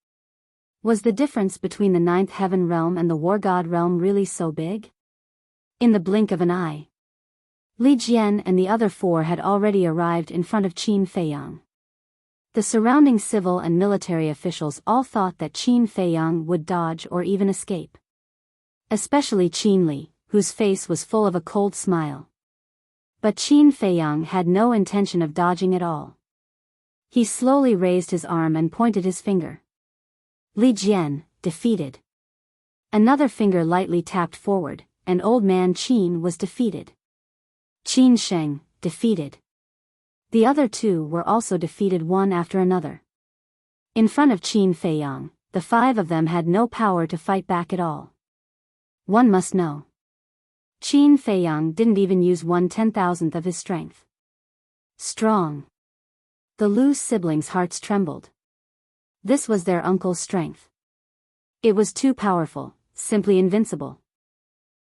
Was the difference between the ninth heaven realm and the war god realm really so big? In the blink of an eye, Li Jian and the other 4 had already arrived in front of Qin Feiyang. The surrounding civil and military officials all thought that Qin Feiyang would dodge or even escape. Especially Qin Li, whose face was full of a cold smile. But Qin Feiyang had no intention of dodging at all. He slowly raised his arm and pointed his finger. Li Jian, defeated. Another finger lightly tapped forward, and old man Qin was defeated. Qin Sheng, defeated. The other 2 were also defeated one after another. In front of Qin Feiyang, the 5 of them had no power to fight back at all. One must know. Qin Feiyang didn't even use 1/10,000th of his strength. Strong. The Lu siblings' hearts trembled. This was their uncle's strength. It was too powerful, simply invincible.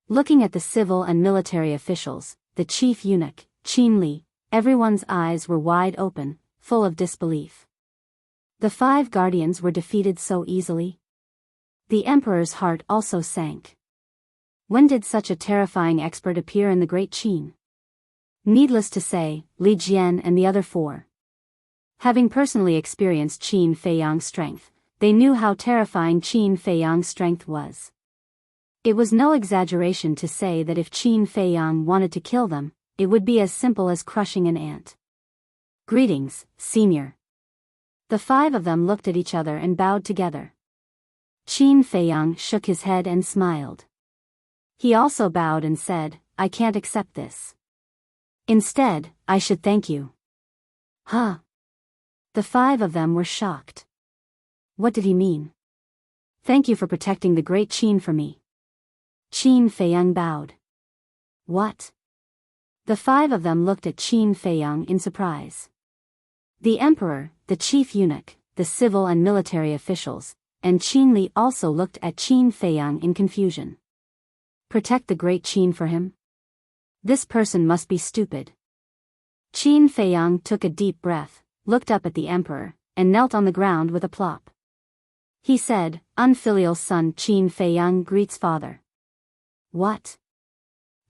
Looking at the civil and military officials, the chief eunuch, Qin Li, everyone's eyes were wide open, full of disbelief. The 5 guardians were defeated so easily. The emperor's heart also sank. When did such a terrifying expert appear in the Great Qin? Needless to say, Li Jian and the other 4. Having personally experienced Qin Feiyang's strength, they knew how terrifying Qin Feiyang's strength was. It was no exaggeration to say that if Qin Feiyang wanted to kill them, it would be as simple as crushing an ant. Greetings, senior. The 5 of them looked at each other and bowed together. Qin Feiyang shook his head and smiled. He also bowed and said, I can't accept this. Instead, I should thank you. Huh? The 5 of them were shocked. What did he mean? Thank you for protecting the Great Qin for me. Qin Feiyang bowed. What? The 5 of them looked at Qin Feiyang in surprise. The emperor, the chief eunuch, the civil and military officials, and Qin Li also looked at Qin Feiyang in confusion. Protect the Great Qin for him? This person must be stupid. Qin Feiyang took a deep breath, looked up at the emperor, and knelt on the ground with a plop. He said, Unfilial son Qin Feiyang greets father. What?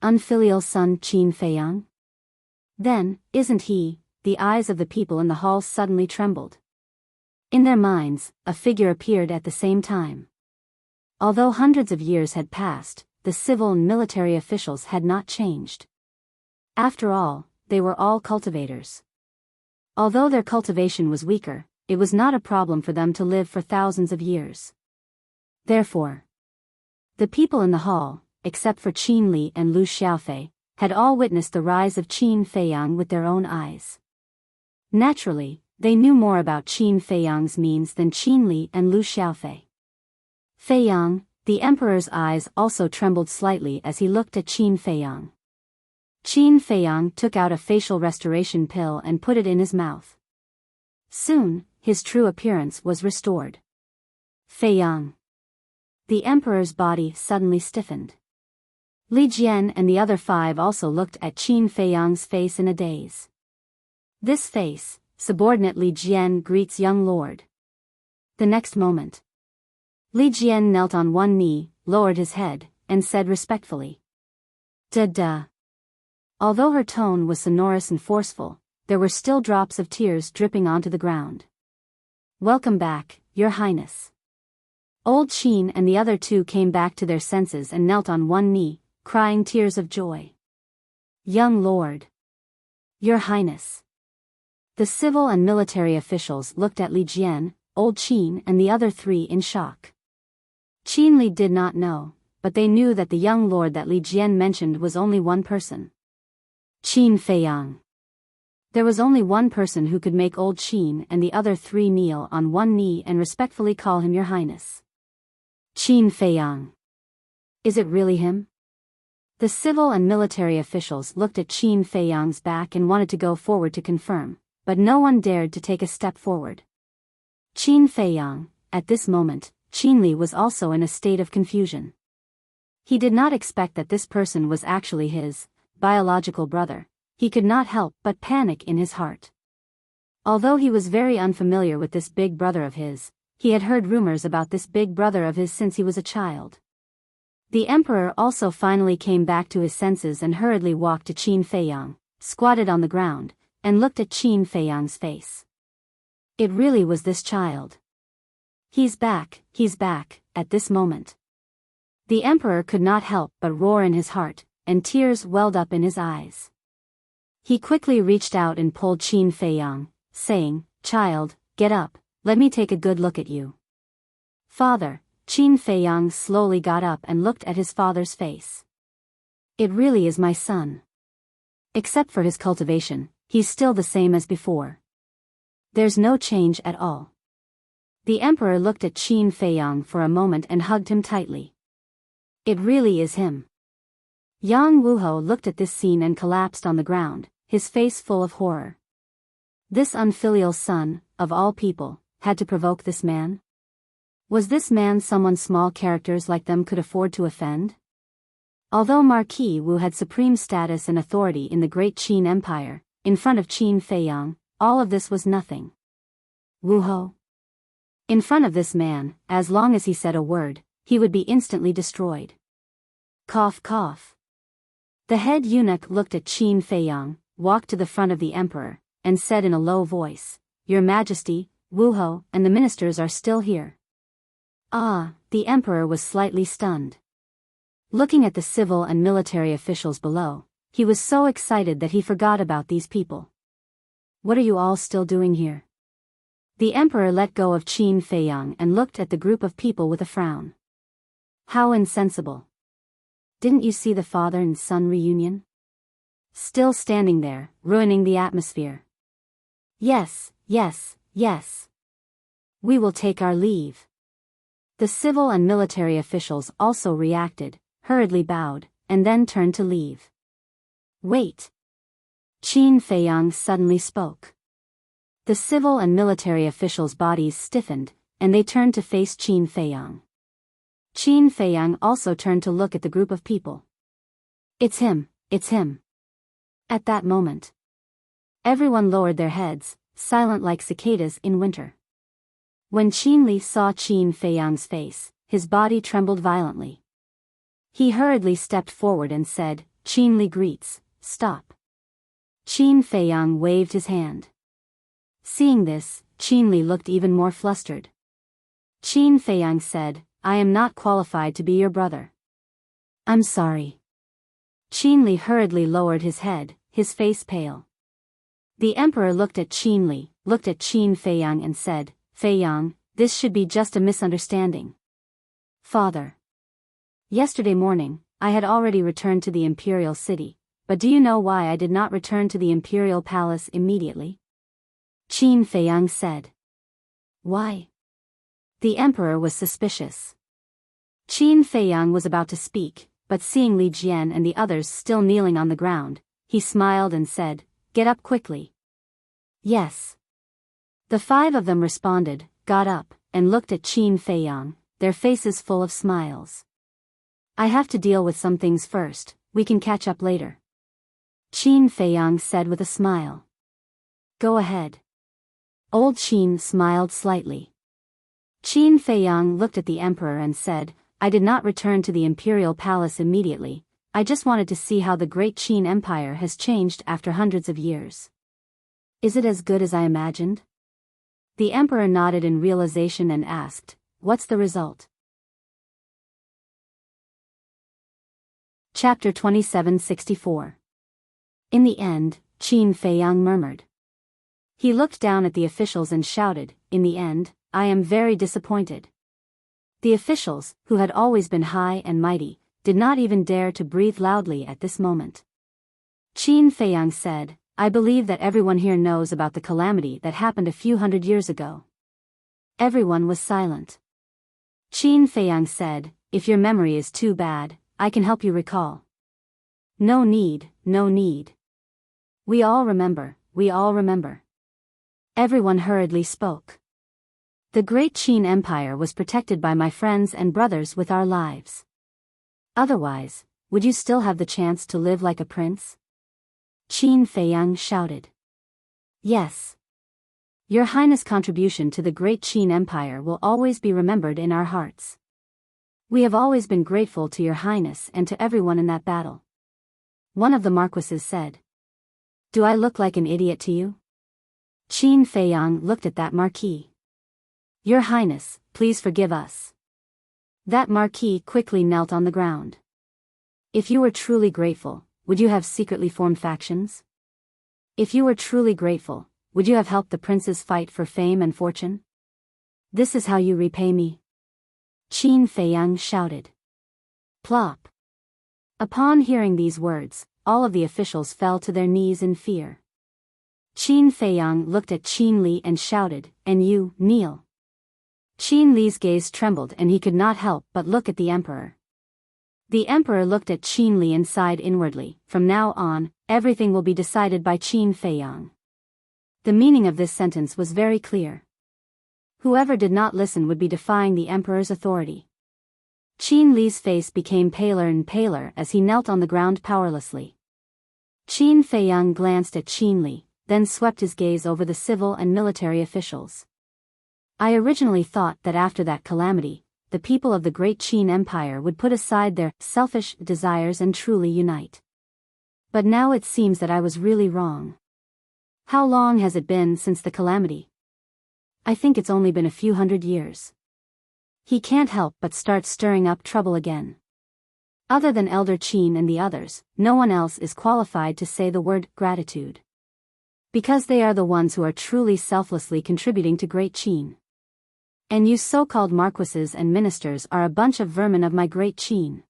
Unfilial son Qin Feiyang? Then, isn't he? The eyes of the people in the hall suddenly trembled. In their minds, a figure appeared at the same time. Although hundreds of years had passed, the civil and military officials had not changed. After all, they were all cultivators. Although their cultivation was weaker, it was not a problem for them to live for thousands of years. Therefore, the people in the hall, except for Qin Li and Lu Xiaofei, had all witnessed the rise of Qin Feiyang with their own eyes. Naturally, they knew more about Qin Feiyang's means than Qin Li and Lu Xiaofei. Feiyang, the emperor's eyes also trembled slightly as he looked at Qin Feiyang. Qin Feiyang took out a facial restoration pill and put it in his mouth. Soon, his true appearance was restored. Feiyang. The emperor's body suddenly stiffened. Li Jian and the other 5 also looked at Qin Feiyang's face in a daze. This face, subordinate Li Jian greets young lord. The next moment, Li Jian knelt on one knee, lowered his head, and said respectfully, Da. Although her tone was sonorous and forceful, there were still drops of tears dripping onto the ground. Welcome back, Your Highness. Old Qin and the other 2 came back to their senses and knelt on one knee, crying tears of joy. Young lord. Your Highness. The civil and military officials looked at Li Jian, Old Qin and the other 3 in shock. Qin Li did not know, but they knew that the young lord that Li Jian mentioned was only one person. Qin Feiyang. There was only one person who could make Old Qin and the other 3 kneel on one knee and respectfully call him Your Highness. Qin Feiyang. Is it really him? The civil and military officials looked at Qin Feiyang's back and wanted to go forward to confirm, but no one dared to take a step forward. Qin Feiyang, at this moment, Qinli was also in a state of confusion. He did not expect that this person was actually his biological brother. He could not help but panic in his heart. Although he was very unfamiliar with this big brother of his, he had heard rumors about this big brother of his since he was a child. The emperor also finally came back to his senses and hurriedly walked to Qin Feiyang, squatted on the ground, and looked at Qin Feiyang's face. It really was this child. He's back, at this moment. The emperor could not help but roar in his heart, and tears welled up in his eyes. He quickly reached out and pulled Qin Feiyang, saying, "Child, get up, let me take a good look at you." "Father." Qin Feiyang slowly got up and looked at his father's face. "It really is my son. Except for his cultivation, he's still the same as before. There's no change at all." The emperor looked at Qin Feiyang for a moment and hugged him tightly. "It really is him." Yang Wuho looked at this scene and collapsed on the ground, his face full of horror. This unfilial son, of all people, had to provoke this man? Was this man someone small characters like them could afford to offend? Although Marquis Wu had supreme status and authority in the great Qin Empire, in front of Qin Feiyang, all of this was nothing. Wuho. In front of this man, as long as he said a word, he would be instantly destroyed. Cough cough. The head eunuch looked at Qin Feiyang, walked to the front of the emperor, and said in a low voice, "Your Majesty, Wuho and the ministers are still here." Ah, the emperor was slightly stunned. Looking at the civil and military officials below, he was so excited that he forgot about these people. "What are you all still doing here?" The emperor let go of Qin Feiyang and looked at the group of people with a frown. How insensible. Didn't you see the father and son reunion? Still standing there, ruining the atmosphere. Yes. We will take our leave. The civil and military officials also reacted, hurriedly bowed, and then turned to leave. Wait. Qin Feiyang suddenly spoke. The civil and military officials' bodies stiffened, and they turned to face Qin Feiyang. Qin Feiyang also turned to look at the group of people. It's him. At that moment, everyone lowered their heads, silent like cicadas in winter. When Qinli saw Qin Feiyang's face, his body trembled violently. He hurriedly stepped forward and said, "Qinli greets, stop." Qin Feiyang waved his hand. Seeing this, Qinli looked even more flustered. Qin Feiyang said, "I am not qualified to be your brother." "I'm sorry." Qinli hurriedly lowered his head, his face pale. The emperor looked at Qinli, looked at Qin Feiyang and said, "Feiyang, this should be just a misunderstanding." "Father. Yesterday morning, I had already returned to the imperial city, but do you know why I did not return to the imperial palace immediately?" Qin Feiyang said. "Why?" The emperor was suspicious. Qin Feiyang was about to speak, but seeing Li Jian and the others still kneeling on the ground, he smiled and said, "Get up quickly." "Yes." The 5 of them responded, got up, and looked at Qin Feiyang, their faces full of smiles. "I have to deal with some things first, we can catch up later." Qin Feiyang said with a smile. "Go ahead." Old Qin smiled slightly. Qin Feiyang looked at the emperor and said, "I did not return to the imperial palace immediately, I just wanted to see how the great Qin Empire has changed after hundreds of years." "Is it as good as I imagined?" The emperor nodded in realization and asked, "What's the result?" Chapter 2764. In the end, Qin Feiyang murmured. He looked down at the officials and shouted, "In the end, I am very disappointed." The officials, who had always been high and mighty, did not even dare to breathe loudly at this moment. Qin Feiyang said, "I believe that everyone here knows about the calamity that happened a few hundred years ago." Everyone was silent. Qin Feiyang said, if your memory is too bad, I can help you recall. No need, no need. We all remember, we all remember. Everyone hurriedly spoke. The great Qin Empire was protected by my friends and brothers with our lives. Otherwise, would you still have the chance to live like a prince? Qin Feiyang shouted. Yes. Your Highness' contribution to the great Qin Empire will always be remembered in our hearts. We have always been grateful to your Highness and to everyone in that battle. One of the marquises said. Do I look like an idiot to you? Qin Feiyang looked at that marquis. Your Highness, please forgive us. That marquis quickly knelt on the ground. If you were truly grateful, would you have secretly formed factions? If you were truly grateful, would you have helped the princes fight for fame and fortune? This is how you repay me. Qin Feiyang shouted. Plop. Upon hearing these words, all of the officials fell to their knees in fear. Qin Feiyang looked at Qin Li and shouted, and you, kneel. Qin Li's gaze trembled and he could not help but look at the emperor. The emperor looked at Qin Li and sighed inwardly, from now on, everything will be decided by Qin Feiyang. The meaning of this sentence was very clear. Whoever did not listen would be defying the emperor's authority. Qin Li's face became paler and paler as he knelt on the ground powerlessly. Qin Feiyang glanced at Qin Li, then swept his gaze over the civil and military officials. I originally thought that after that calamity, the people of the great Qin Empire would put aside their selfish desires and truly unite. But now it seems that I was really wrong. How long has it been since the calamity? I think it's only been a few hundred years. He can't help but start stirring up trouble again. Other than Elder Qin and the others, no one else is qualified to say the word gratitude. Because they are the ones who are truly selflessly contributing to great Qin. And you so-called marquises and ministers are a bunch of vermin of my great Qin.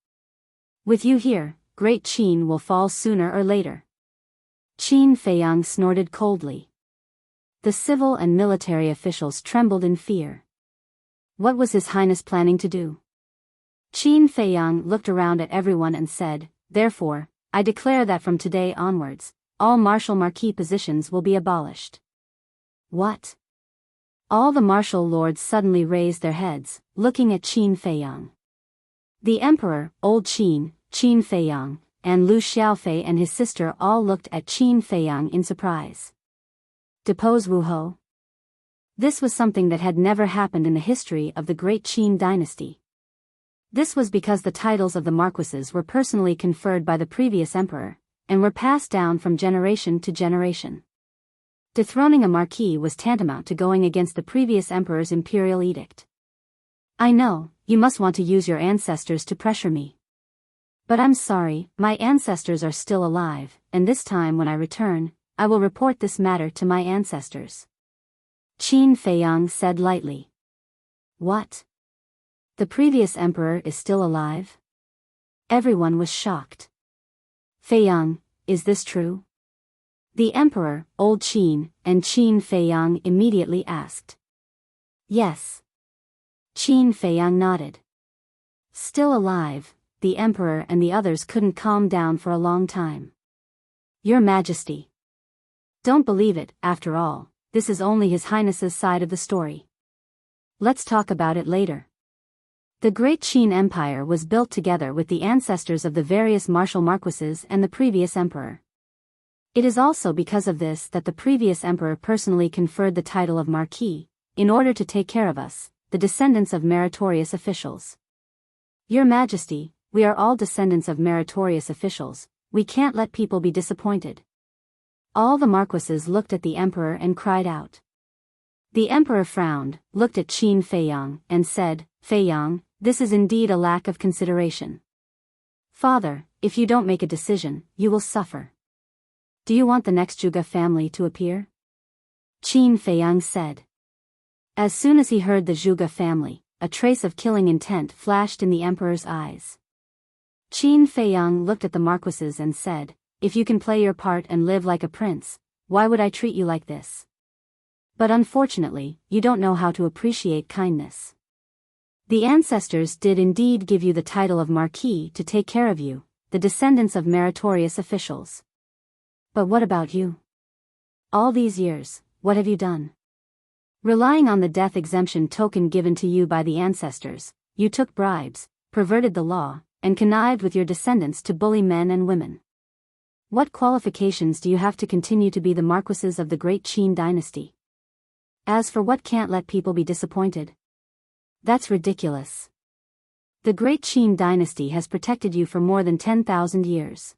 With you here, great Qin will fall sooner or later. Qin Feiyang snorted coldly. The civil and military officials trembled in fear. What was His Highness planning to do? Qin Feiyang looked around at everyone and said, therefore, I declare that from today onwards, all martial marquis positions will be abolished. What? All the martial lords suddenly raised their heads, looking at Qin Feiyang. The emperor, old Qin, Qin Feiyang, and Lu Xiaofei and his sister all looked at Qin Feiyang in surprise. Depose Wu Ho? This was something that had never happened in the history of the great Qin dynasty. This was because the titles of the marquises were personally conferred by the previous emperor, and were passed down from generation to generation. Dethroning a marquis was tantamount to going against the previous emperor's imperial edict. I know, you must want to use your ancestors to pressure me. But I'm sorry, my ancestors are still alive, and this time when I return, I will report this matter to my ancestors. Qin Feiyang said lightly. What? The previous emperor is still alive? Everyone was shocked. Feiyang, is this true? The emperor, old Qin, and Qin Feiyang immediately asked. Yes. Qin Feiyang nodded. Still alive, the emperor and the others couldn't calm down for a long time. Your Majesty. Don't believe it, after all, this is only His Highness's side of the story. Let's talk about it later. The great Qin Empire was built together with the ancestors of the various martial marquises and the previous emperor. It is also because of this that the previous emperor personally conferred the title of Marquis, in order to take care of us, the descendants of meritorious officials. Your Majesty, we are all descendants of meritorious officials, we can't let people be disappointed. All the marquises looked at the emperor and cried out. The emperor frowned, looked at Qin Feiyang, and said, Feiyang, this is indeed a lack of consideration. Father, if you don't make a decision, you will suffer. Do you want the next Zhuge family to appear? Qin Feiyang said. As soon as he heard the Zhuge family, a trace of killing intent flashed in the emperor's eyes. Qin Feiyang looked at the marquises and said, if you can play your part and live like a prince, why would I treat you like this? But unfortunately, you don't know how to appreciate kindness. The ancestors did indeed give you the title of Marquis to take care of you, the descendants of meritorious officials. But what about you? All these years, what have you done? Relying on the death exemption token given to you by the ancestors, you took bribes, perverted the law, and connived with your descendants to bully men and women. What qualifications do you have to continue to be the marquises of the great Qin dynasty? As for what can't let people be disappointed? That's ridiculous. The great Qin dynasty has protected you for more than 10,000 years.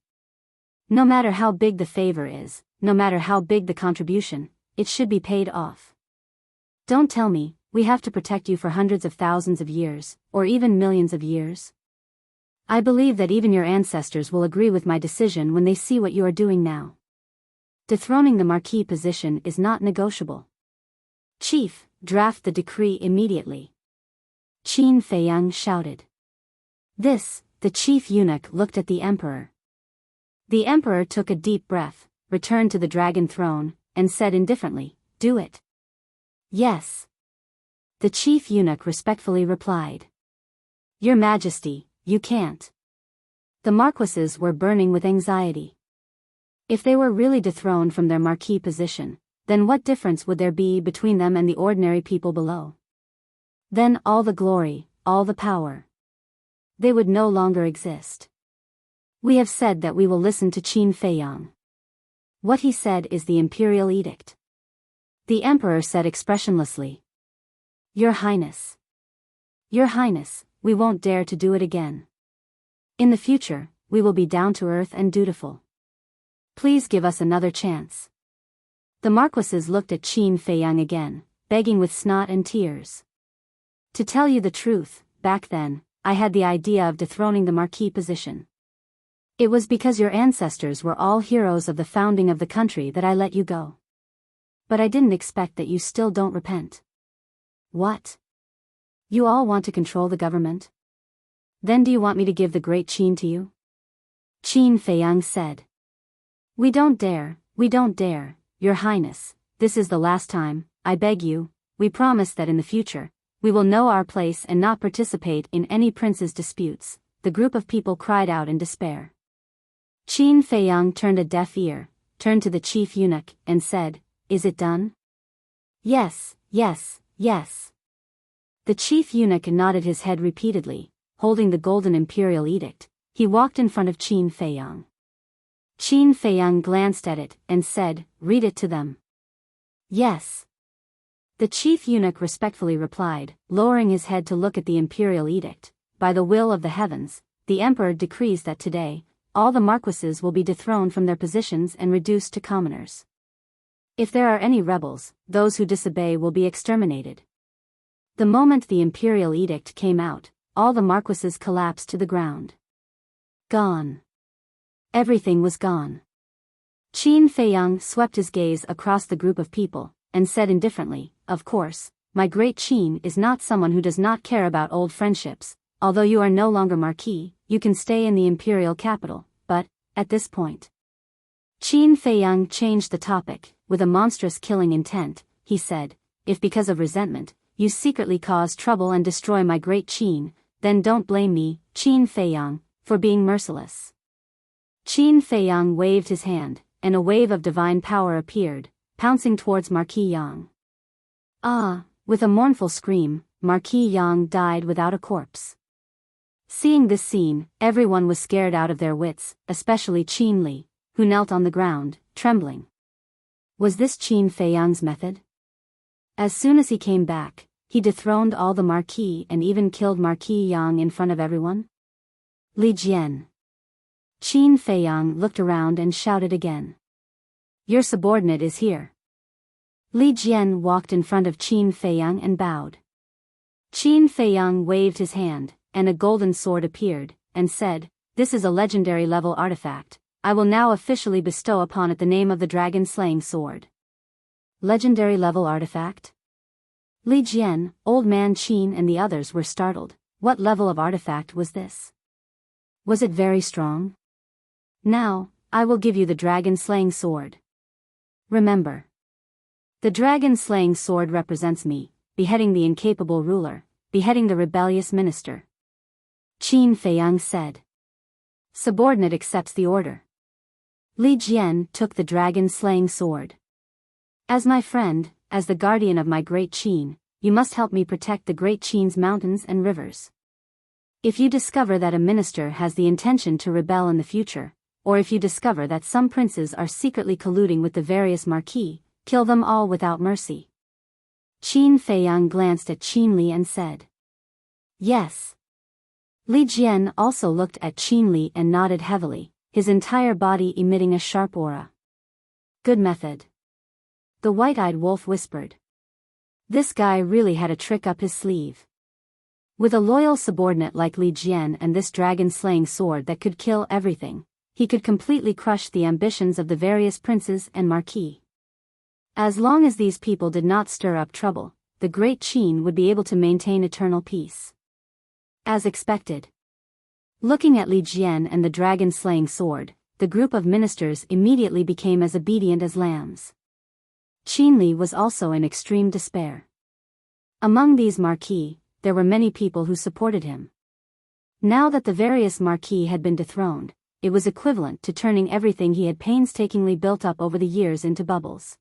No matter how big the favor is, no matter how big the contribution, it should be paid off. Don't tell me, we have to protect you for hundreds of thousands of years, or even millions of years. I believe that even your ancestors will agree with my decision when they see what you are doing now. Dethroning the Marquis position is not negotiable. Chief, draft the decree immediately. Qin Feiyang shouted. This, the chief eunuch looked at the emperor. The emperor took a deep breath, returned to the dragon throne, and said indifferently, "Do it." "Yes." The chief eunuch respectfully replied. "Your Majesty, you can't." The marquises were burning with anxiety. If they were really dethroned from their marquis position, then what difference would there be between them and the ordinary people below? Then all the glory, all the power. They would no longer exist. We have said that we will listen to Qin Feiyang. What he said is the imperial edict. The emperor said expressionlessly. Your Highness. Your Highness, we won't dare to do it again. In the future, we will be down to earth and dutiful. Please give us another chance. The marquises looked at Qin Feiyang again, begging with snot and tears. To tell you the truth, back then, I had the idea of dethroning the marquis position. It was because your ancestors were all heroes of the founding of the country that I let you go. But I didn't expect that you still don't repent. What? You all want to control the government? Then do you want me to give the great Qin to you? Qin Feiyang said. We don't dare, Your Highness, this is the last time, I beg you, we promise that in the future, we will know our place and not participate in any prince's disputes, the group of people cried out in despair. Qin Feiyang turned a deaf ear, turned to the chief eunuch, and said, Is it done? Yes. The chief eunuch nodded his head repeatedly, holding the golden imperial edict. He walked in front of Qin Feiyang. Qin Feiyang glanced at it and said, Read it to them. Yes. The chief eunuch respectfully replied, lowering his head to look at the imperial edict. By the will of the heavens, the emperor decrees that today, all the marquises will be dethroned from their positions and reduced to commoners. If there are any rebels, those who disobey will be exterminated. The moment the imperial edict came out, all the marquises collapsed to the ground. Gone. Everything was gone. Qin Feiyang swept his gaze across the group of people, and said indifferently, Of course, my great Qin is not someone who does not care about old friendships. Although you are no longer marquis, you can stay in the imperial capital, but, at this point. Qin Feiyang changed the topic. With a monstrous killing intent, he said, If because of resentment, you secretly cause trouble and destroy my great Qin, then don't blame me, Qin Feiyang, for being merciless. Qin Feiyang waved his hand, and a wave of divine power appeared, pouncing towards Marquis Yang. Ah! With a mournful scream, Marquis Yang died without a corpse. Seeing this scene, everyone was scared out of their wits, especially Qin Li, who knelt on the ground, trembling. Was this Qin Feiyang's method? As soon as he came back, he dethroned all the marquis and even killed Marquis Yang in front of everyone? Li Jian. Qin Feiyang looked around and shouted again. Your subordinate is here. Li Jian walked in front of Qin Feiyang and bowed. Qin Feiyang waved his hand, and a golden sword appeared, and said, This is a legendary level artifact. I will now officially bestow upon it the name of the dragon-slaying sword. Legendary level artifact? Li Jian, Old Man Qin and the others were startled. What level of artifact was this? Was it very strong? Now, I will give you the dragon-slaying sword. Remember. The dragon-slaying sword represents me, beheading the incapable ruler, beheading the rebellious minister. Qin Feiyang said. Subordinate accepts the order. Li Jian took the dragon-slaying sword. As my friend, as the guardian of my great Qin, you must help me protect the great Qin's mountains and rivers. If you discover that a minister has the intention to rebel in the future, or if you discover that some princes are secretly colluding with the various marquis, kill them all without mercy. Qin Feiyang glanced at Qin Li and said. Yes. Li Jian also looked at Qin Li and nodded heavily, his entire body emitting a sharp aura. Good method. The white-eyed wolf whispered. This guy really had a trick up his sleeve. With a loyal subordinate like Li Jian and this dragon-slaying sword that could kill everything, he could completely crush the ambitions of the various princes and marquis. As long as these people did not stir up trouble, the great Qin would be able to maintain eternal peace. As expected. Looking at Li Jian and the dragon-slaying sword, the group of ministers immediately became as obedient as lambs. Qin Li was also in extreme despair. Among these marquis, there were many people who supported him. Now that the various marquis had been dethroned, it was equivalent to turning everything he had painstakingly built up over the years into bubbles.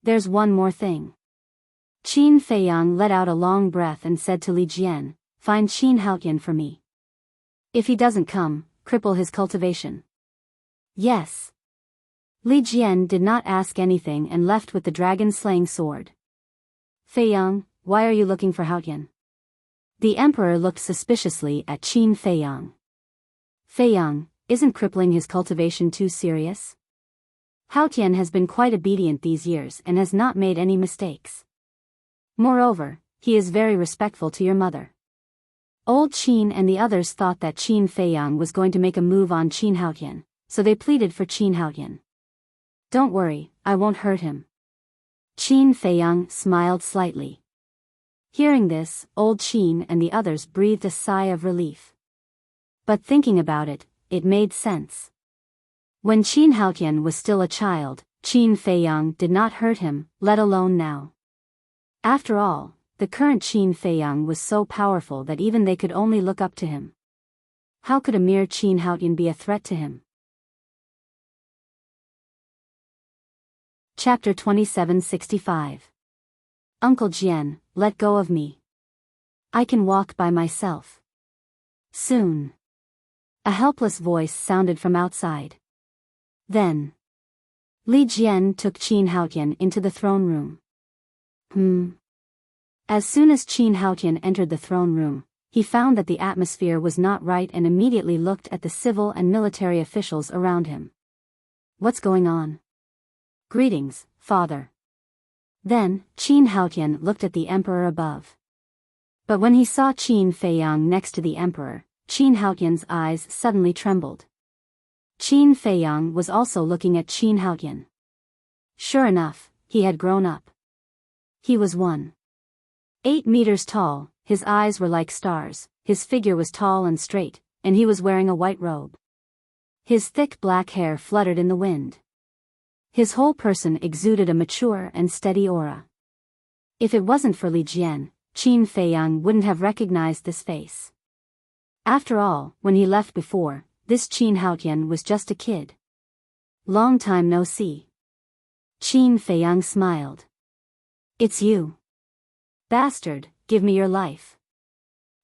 There's one more thing. Qin Feiyang let out a long breath and said to Li Jian, find Qin Haotian for me. If he doesn't come, cripple his cultivation. Yes. Li Jian did not ask anything and left with the dragon-slaying sword. Feiyang, why are you looking for Haotian? The emperor looked suspiciously at Qin Feiyang. Feiyang, isn't crippling his cultivation too serious? Haotian has been quite obedient these years and has not made any mistakes. Moreover, he is very respectful to your mother. Old Qin and the others thought that Qin Feiyang was going to make a move on Qin Haotian, so they pleaded for Qin Haotian. Don't worry, I won't hurt him. Qin Feiyang smiled slightly. Hearing this, old Qin and the others breathed a sigh of relief. But thinking about it, it made sense. When Qin Haotian was still a child, Qin Feiyang did not hurt him, let alone now. After all, the current Qin Feiyang was so powerful that even they could only look up to him. How could a mere Qin Haotian be a threat to him? Chapter 2765. Uncle Jian, let go of me. I can walk by myself. Soon. A helpless voice sounded from outside. Then. Li Jian took Qin Haotian into the throne room. As soon as Qin Haotian entered the throne room, he found that the atmosphere was not right and immediately looked at the civil and military officials around him. What's going on? Greetings, father. Then, Qin Haotian looked at the emperor above. But when he saw Qin Feiyang next to the emperor, Qin Haotian's eyes suddenly trembled. Qin Feiyang was also looking at Qin Haotian. Sure enough, he had grown up. He was 1.8 meters tall, his eyes were like stars, his figure was tall and straight, and he was wearing a white robe. His thick black hair fluttered in the wind. His whole person exuded a mature and steady aura. If it wasn't for Li Jian, Qin Feiyang wouldn't have recognized this face. After all, when he left before, this Qin Haotian was just a kid. Long time no see. Qin Feiyang smiled. It's you. Bastard, give me your life.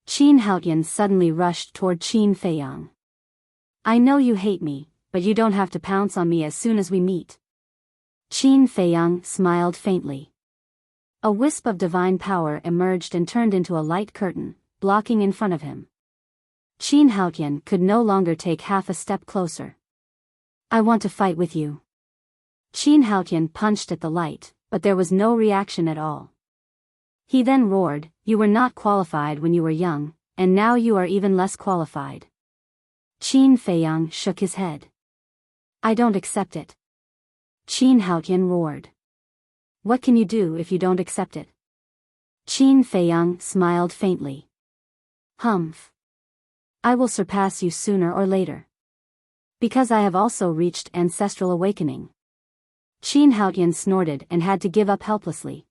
Qin Haotian suddenly rushed toward Qin Feiyang. I know you hate me, but you don't have to pounce on me as soon as we meet. Qin Feiyang smiled faintly. A wisp of divine power emerged and turned into a light curtain, blocking in front of him. Qin Haotian could no longer take half a step closer. I want to fight with you. Qin Haotian punched at the light, but there was no reaction at all. He then roared, you were not qualified when you were young, and now you are even less qualified. Qin Feiyang shook his head. I don't accept it. Qin Haotian roared. What can you do if you don't accept it? Qin Feiyang smiled faintly. Humph. I will surpass you sooner or later. Because I have also reached ancestral awakening. Qin Haotian snorted and had to give up helplessly.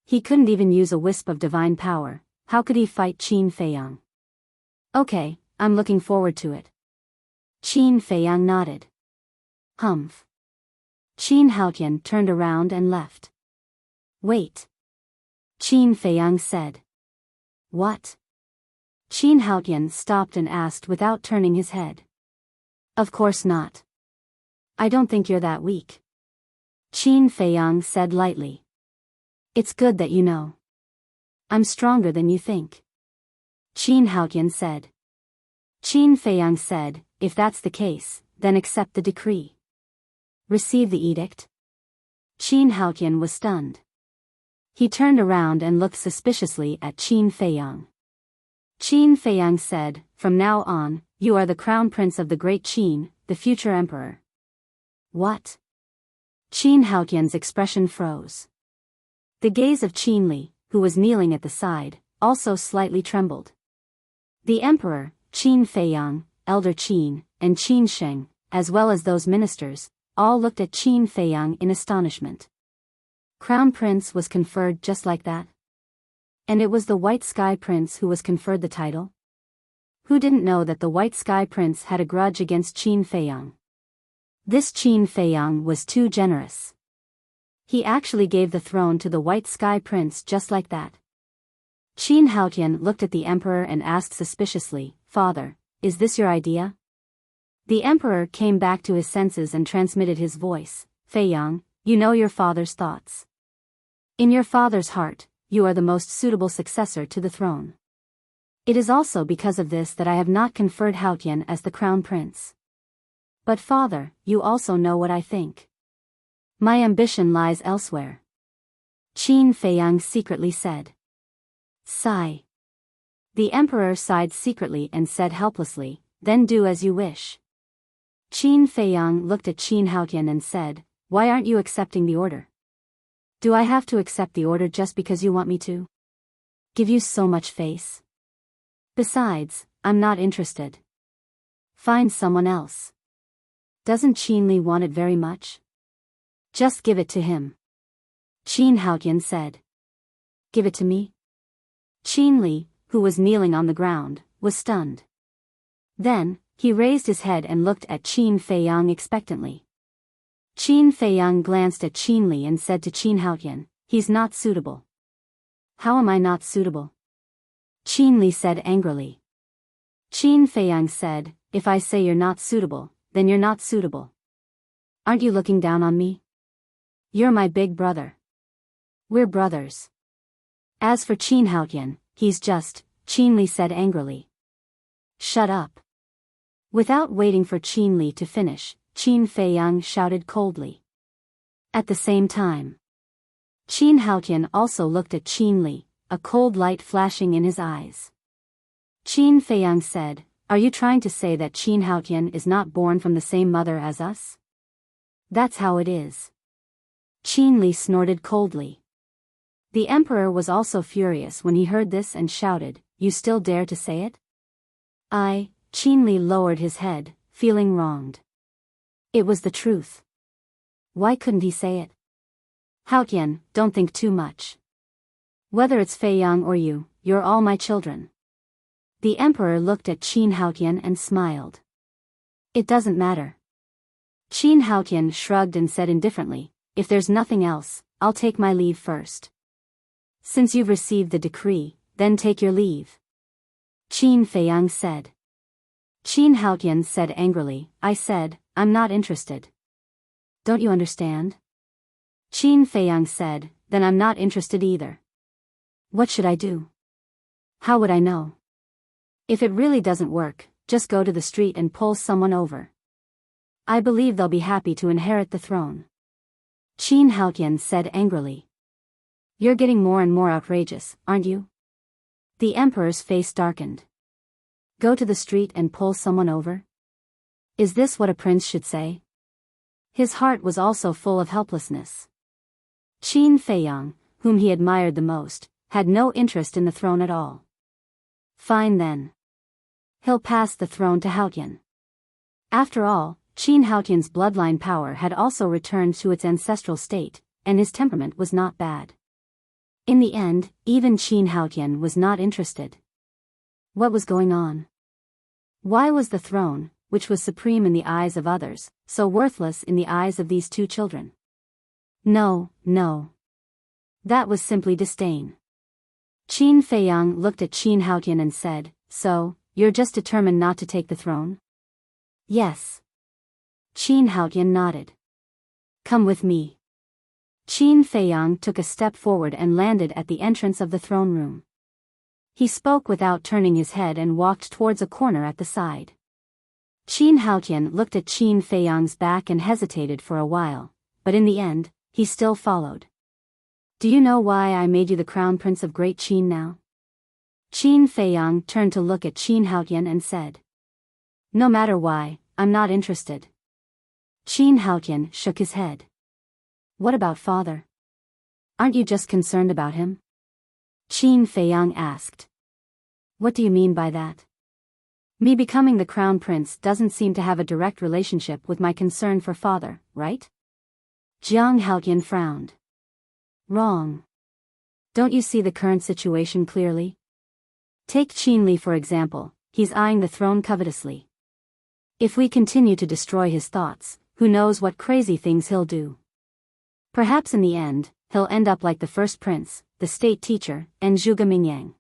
He couldn't even use a wisp of divine power, how could he fight Qin Feiyang? Okay, I'm looking forward to it. Qin Feiyang nodded. Humph. Qin Haotian turned around and left. Wait. Qin Feiyang said. What? Qin Haotian stopped and asked without turning his head. Of course not. I don't think you're that weak. Qin Feiyang said lightly. It's good that you know. I'm stronger than you think. Qin Haotian said. Qin Feiyang said, if that's the case, then accept the decree. Receive the edict? Qin Haotian was stunned. He turned around and looked suspiciously at Qin Feiyang. Qin Feiyang said, from now on, you are the crown prince of the great Qin, the future emperor. What? Qin Haotian's expression froze. The gaze of Qin Li, who was kneeling at the side, also slightly trembled. The emperor, Qin Feiyang, elder Qin, and Qin Sheng, as well as those ministers, all looked at Qin Feiyang in astonishment. Crown Prince was conferred just like that? And it was the White Sky Prince who was conferred the title? Who didn't know that the White Sky Prince had a grudge against Qin Feiyang? This Qin Feiyang was too generous. He actually gave the throne to the White Sky Prince just like that. Qin Haotian looked at the emperor and asked suspiciously, Father, is this your idea? The emperor came back to his senses and transmitted his voice, Feiyang, you know your father's thoughts. In your father's heart, you are the most suitable successor to the throne. It is also because of this that I have not conferred Haotian as the crown prince. But father, you also know what I think. My ambition lies elsewhere. Qin Feiyang secretly said. Sigh. The emperor sighed secretly and said helplessly, then do as you wish. Qin Feiyang looked at Qin Haotian and said, why aren't you accepting the order? Do I have to accept the order just because you want me to? Give you so much face? Besides, I'm not interested. Find someone else. Doesn't Qin Li want it very much? Just give it to him. Qin Haotian said. Give it to me? Qin Li, who was kneeling on the ground, was stunned. Then, he raised his head and looked at Qin Feiyang expectantly. Qin Feiyang glanced at Qin Li and said to Qin Haotian, he's not suitable. How am I not suitable? Qin Li said angrily. Qin Feiyang said, if I say you're not suitable, then you're not suitable. Aren't you looking down on me? You're my big brother. We're brothers. As for Qin Haotian, he's just, Qin Li said angrily. Shut up. Without waiting for Qin Li to finish, Qin Feiyang shouted coldly. At the same time, Qin Haotian also looked at Qin Li, a cold light flashing in his eyes. Qin Feiyang said, are you trying to say that Qin Haotian is not born from the same mother as us? That's how it is. Qin Li snorted coldly. The emperor was also furious when he heard this and shouted, you still dare to say it? Qin Li lowered his head, feeling wronged. It was the truth. Why couldn't he say it? Haotian, don't think too much. Whether it's Feiyang or you, you're all my children. The emperor looked at Qin Haotian and smiled. It doesn't matter. Qin Haotian shrugged and said indifferently, if there's nothing else, I'll take my leave first. Since you've received the decree, then take your leave. Qin Feiyang said. Qin Haotian said angrily, I said, I'm not interested. Don't you understand? Qin Feiyang said, then I'm not interested either. What should I do? How would I know? If it really doesn't work, just go to the street and pull someone over. I believe they'll be happy to inherit the throne. Qin Haotian said angrily. You're getting more and more outrageous, aren't you? The emperor's face darkened. Go to the street and pull someone over? Is this what a prince should say? His heart was also full of helplessness. Qin Feiyang, whom he admired the most, had no interest in the throne at all. Fine then. He'll pass the throne to Haotian. After all, Qin Haotian's bloodline power had also returned to its ancestral state, and his temperament was not bad. In the end, even Qin Haotian was not interested. What was going on? Why was the throne, which was supreme in the eyes of others, so worthless in the eyes of these two children? No, no. That was simply disdain. Qin Feiyang looked at Qin Haotian and said, "So, you're just determined not to take the throne?" "Yes." Qin Haotian nodded. "Come with me." Qin Feiyang took a step forward and landed at the entrance of the throne room. He spoke without turning his head and walked towards a corner at the side. Qin Haotian looked at Qin Feiyang's back and hesitated for a while, but in the end, he still followed. "Do you know why I made you the crown prince of Great Qin now?" Qin Feiyang turned to look at Qin Haotian and said. "No matter why, I'm not interested." Qin Haotian shook his head. "What about father? Aren't you just concerned about him?" Qin Feiyang asked. "What do you mean by that?" "Me becoming the crown prince doesn't seem to have a direct relationship with my concern for father, right?" Jiang Haotian frowned. "Wrong. Don't you see the current situation clearly? Take Qin Li for example, he's eyeing the throne covetously. If we continue to destroy his thoughts, who knows what crazy things he'll do. Perhaps in the end, he'll end up like the first prince, the state teacher, and Zhuge Mingyang.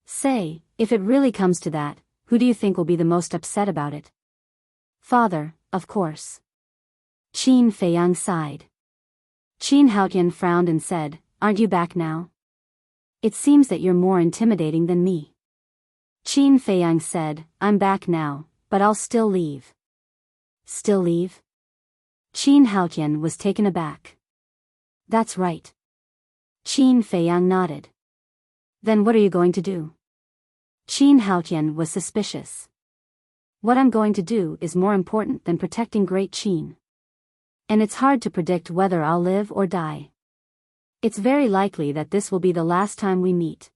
Say, if it really comes to that, who do you think will be the most upset about it?" "Father, of course." Qin Feiyang sighed. Qin Haotian frowned and said, "Aren't you back now? It seems that you're more intimidating than me." Qin Feiyang said, "I'm back now, but I'll still leave." "Still leave?" Qin Haotian was taken aback. "That's right." Qin Feiyang nodded. "Then what are you going to do?" Qin Haotian was suspicious. "What I'm going to do is more important than protecting Great Qin. And it's hard to predict whether I'll live or die. It's very likely that this will be the last time we meet."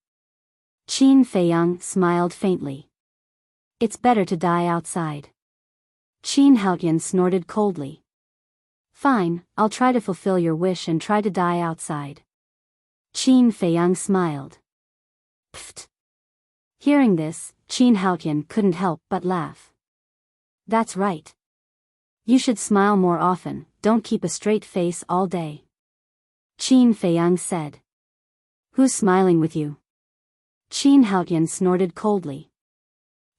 Qin Feiyang smiled faintly. "It's better to die outside." Qin Haotian snorted coldly. "Fine, I'll try to fulfill your wish and try to die outside." Qin Feiyang smiled. Pfft. Hearing this, Qin Haotian couldn't help but laugh. "That's right. You should smile more often, don't keep a straight face all day." Qin Feiyang said. "Who's smiling with you?" Qin Haotian snorted coldly.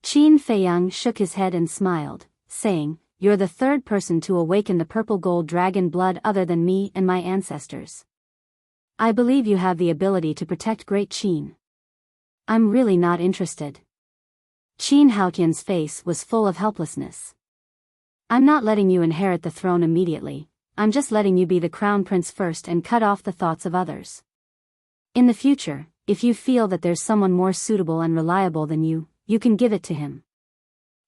Qin Feiyang shook his head and smiled, saying, "You're the third person to awaken the purple gold dragon blood other than me and my ancestors. I believe you have the ability to protect Great Qin. I'm really not interested." Qin Haotian's face was full of helplessness. "I'm not letting you inherit the throne immediately, I'm just letting you be the crown prince first and cut off the thoughts of others. In the future, if you feel that there's someone more suitable and reliable than you, you can give it to him.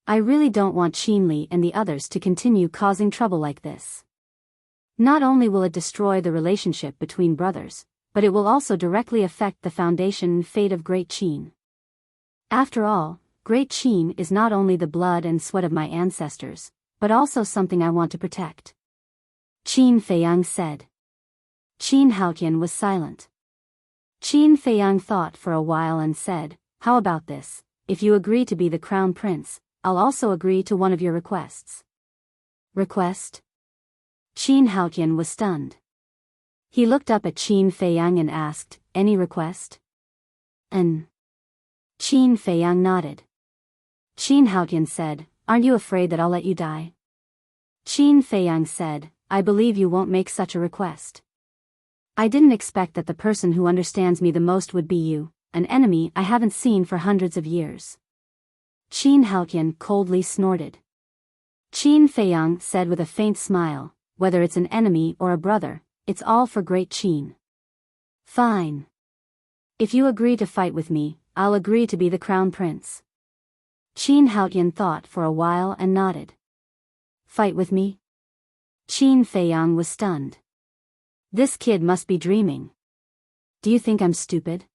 I really don't want Qin Li and the others to continue causing trouble like this. Not only will it destroy the relationship between brothers, but it will also directly affect the foundation and fate of Great Qin. After all, Great Qin is not only the blood and sweat of my ancestors, but also something I want to protect." Qin Feiyang said. Qin Haotian was silent. Qin Feiyang thought for a while and said, "How about this? If you agree to be the crown prince, I'll also agree to one of your requests." "Request?" Qin Haotian was stunned. He looked up at Qin Feiyang and asked, "Any request?" "An." Qin Feiyang nodded. Qin Haotian said, "Aren't you afraid that I'll let you die?" Qin Feiyang said, "I believe you won't make such a request. I didn't expect that the person who understands me the most would be you, an enemy I haven't seen for hundreds of years." Qin Haotian coldly snorted. Qin Feiyang said with a faint smile, "Whether it's an enemy or a brother, it's all for Great Qin." "Fine. If you agree to fight with me, I'll agree to be the crown prince." Qin Haotian thought for a while and nodded. "Fight with me?" Qin Feiyang was stunned. This kid must be dreaming. "Do you think I'm stupid?"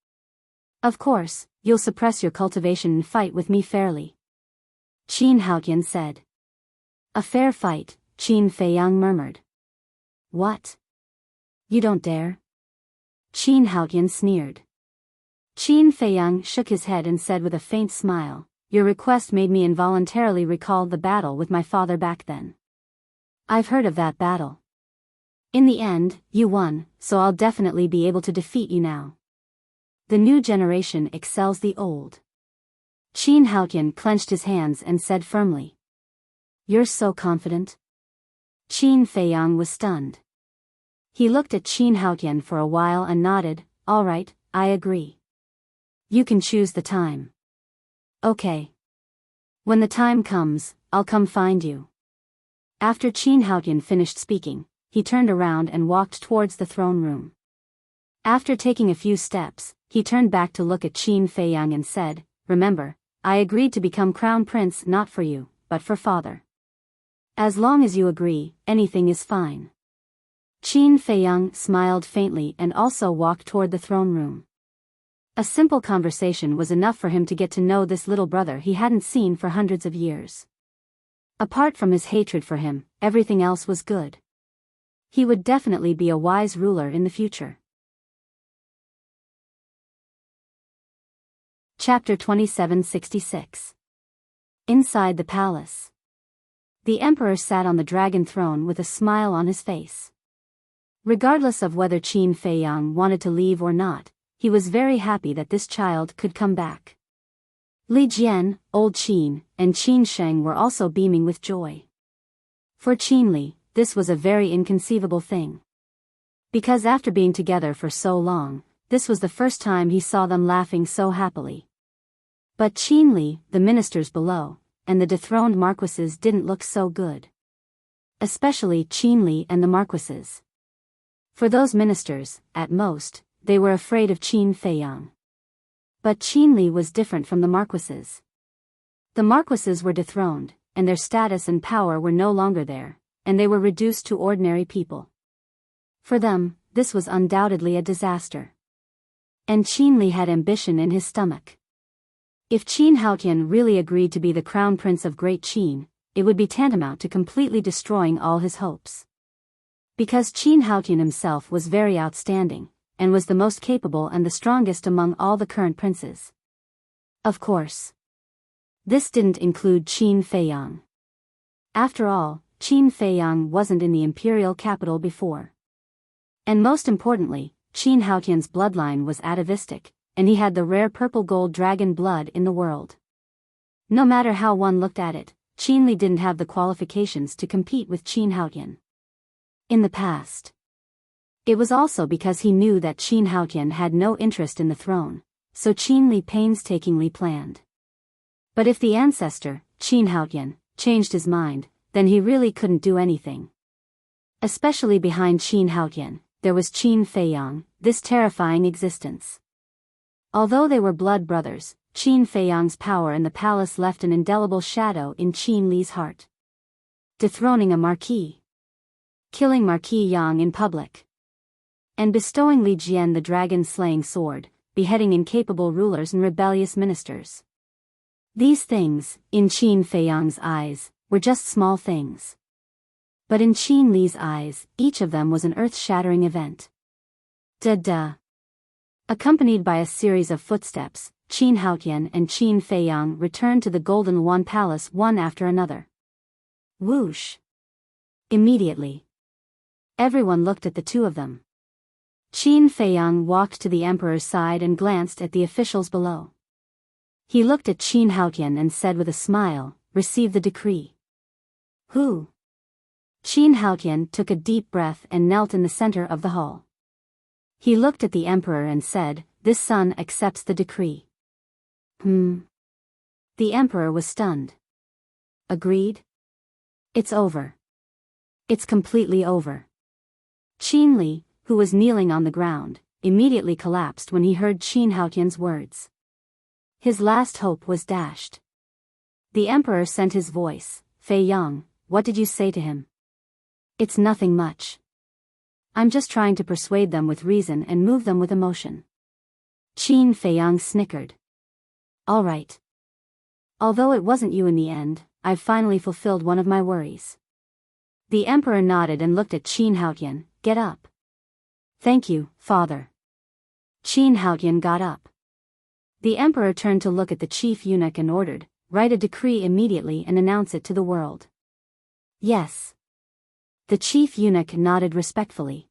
"Of course, you'll suppress your cultivation and fight with me fairly." Qin Haotian said. "A fair fight," Qin Feiyang murmured. "What? You don't dare?" Qin Haotian sneered. Qin Feiyang shook his head and said with a faint smile, "Your request made me involuntarily recall the battle with my father back then. I've heard of that battle. In the end, you won, so I'll definitely be able to defeat you now. The new generation excels the old." Qin Haotian clenched his hands and said firmly. "You're so confident?" Qin Feiyang was stunned. He looked at Qin Haotian for a while and nodded. "All right, I agree. You can choose the time." "Okay. When the time comes, I'll come find you." After Qin Haotian finished speaking, he turned around and walked towards the throne room. After taking a few steps, he turned back to look at Qin Feiyang and said, "Remember, I agreed to become crown prince not for you, but for father. As long as you agree, anything is fine." Qin Feiyang smiled faintly and also walked toward the throne room. A simple conversation was enough for him to get to know this little brother he hadn't seen for hundreds of years. Apart from his hatred for him, everything else was good. He would definitely be a wise ruler in the future. Chapter 2766. Inside the palace. The emperor sat on the dragon throne with a smile on his face. Regardless of whether Qin Feiyang wanted to leave or not, he was very happy that this child could come back. Li Jian, old Qin, and Qin Sheng were also beaming with joy. For Qin Li, this was a very inconceivable thing. Because after being together for so long, this was the first time he saw them laughing so happily. But Qin Li, the ministers below, and the dethroned marquises didn't look so good. Especially Qin Li and the marquises. For those ministers, at most, they were afraid of Qin Feiyang. But Qin Li was different from the marquises. The marquises were dethroned, and their status and power were no longer there, and they were reduced to ordinary people. For them, this was undoubtedly a disaster. And Qin Li had ambition in his stomach. If Qin Haotian really agreed to be the crown prince of Great Qin, it would be tantamount to completely destroying all his hopes. Because Qin Haotian himself was very outstanding, and was the most capable and the strongest among all the current princes. Of course. This didn't include Qin Feiyang. After all, Qin Feiyang wasn't in the imperial capital before. And most importantly, Qin Haotian's bloodline was atavistic, and he had the rare purple-gold dragon blood in the world. No matter how one looked at it, Qin Li didn't have the qualifications to compete with Qin Haotian. In the past. It was also because he knew that Qin Haotian had no interest in the throne, so Qin Li painstakingly planned. But if the ancestor, Qin Haotian, changed his mind, then he really couldn't do anything. Especially behind Qin Haotian, there was Qin Feiyang, this terrifying existence. Although they were blood brothers, Qin Feiyang's power in the palace left an indelible shadow in Qin Li's heart. Dethroning a marquis. Killing Marquis Yang in public. And bestowing Li Jian the dragon-slaying sword, beheading incapable rulers and rebellious ministers. These things, in Qin Feiyang's eyes, were just small things. But in Qin Li's eyes, each of them was an earth-shattering event. Da-da. Accompanied by a series of footsteps, Qin Haotian and Qin Feiyang returned to the Golden Yuan Palace one after another. Whoosh. Immediately. Everyone looked at the two of them. Qin Feiyang walked to the emperor's side and glanced at the officials below. He looked at Qin Haotian and said with a smile, "Receive the decree." "Who?" Qin Haotian took a deep breath and knelt in the center of the hall. He looked at the emperor and said, "This son accepts the decree." The emperor was stunned. Agreed? It's over. It's completely over. Qin Li, who was kneeling on the ground, immediately collapsed when he heard Qin Haotian's words. His last hope was dashed. The emperor sent his voice, "Feiyang, what did you say to him?" "It's nothing much. I'm just trying to persuade them with reason and move them with emotion." Qin Feiyang snickered. "All right. Although it wasn't you in the end, I've finally fulfilled one of my worries." The emperor nodded and looked at Qin Haotian. "Get up." "Thank you, father." Qin Haotian got up. The emperor turned to look at the chief eunuch and ordered, "Write a decree immediately and announce it to the world." "Yes." The chief eunuch nodded respectfully.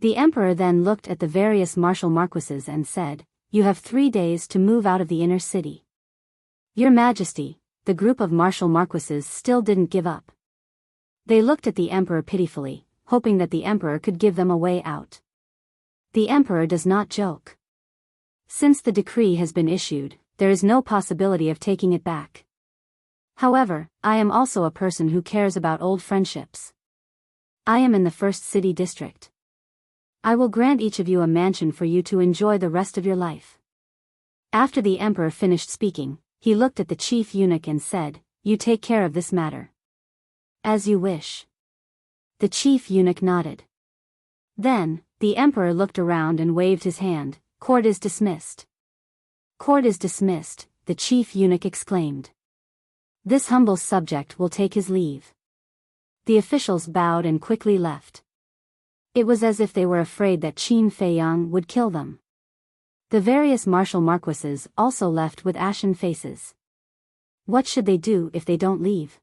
The emperor then looked at the various martial marquises and said, "You have 3 days to move out of the inner city." "Your Majesty," the group of martial marquises still didn't give up. They looked at the emperor pitifully, hoping that the emperor could give them a way out. The emperor does not joke. Since the decree has been issued, there is no possibility of taking it back. However, I am also a person who cares about old friendships. I am in the first city district. I will grant each of you a mansion for you to enjoy the rest of your life. After the emperor finished speaking, he looked at the chief eunuch and said, "You take care of this matter." "As you wish." The chief eunuch nodded. Then, the emperor looked around and waved his hand. "Court is dismissed." "Court is dismissed," the chief eunuch exclaimed. "This humble subject will take his leave." The officials bowed and quickly left. It was as if they were afraid that Qin Feiyang would kill them. The various martial marquises also left with ashen faces. What should they do if they don't leave?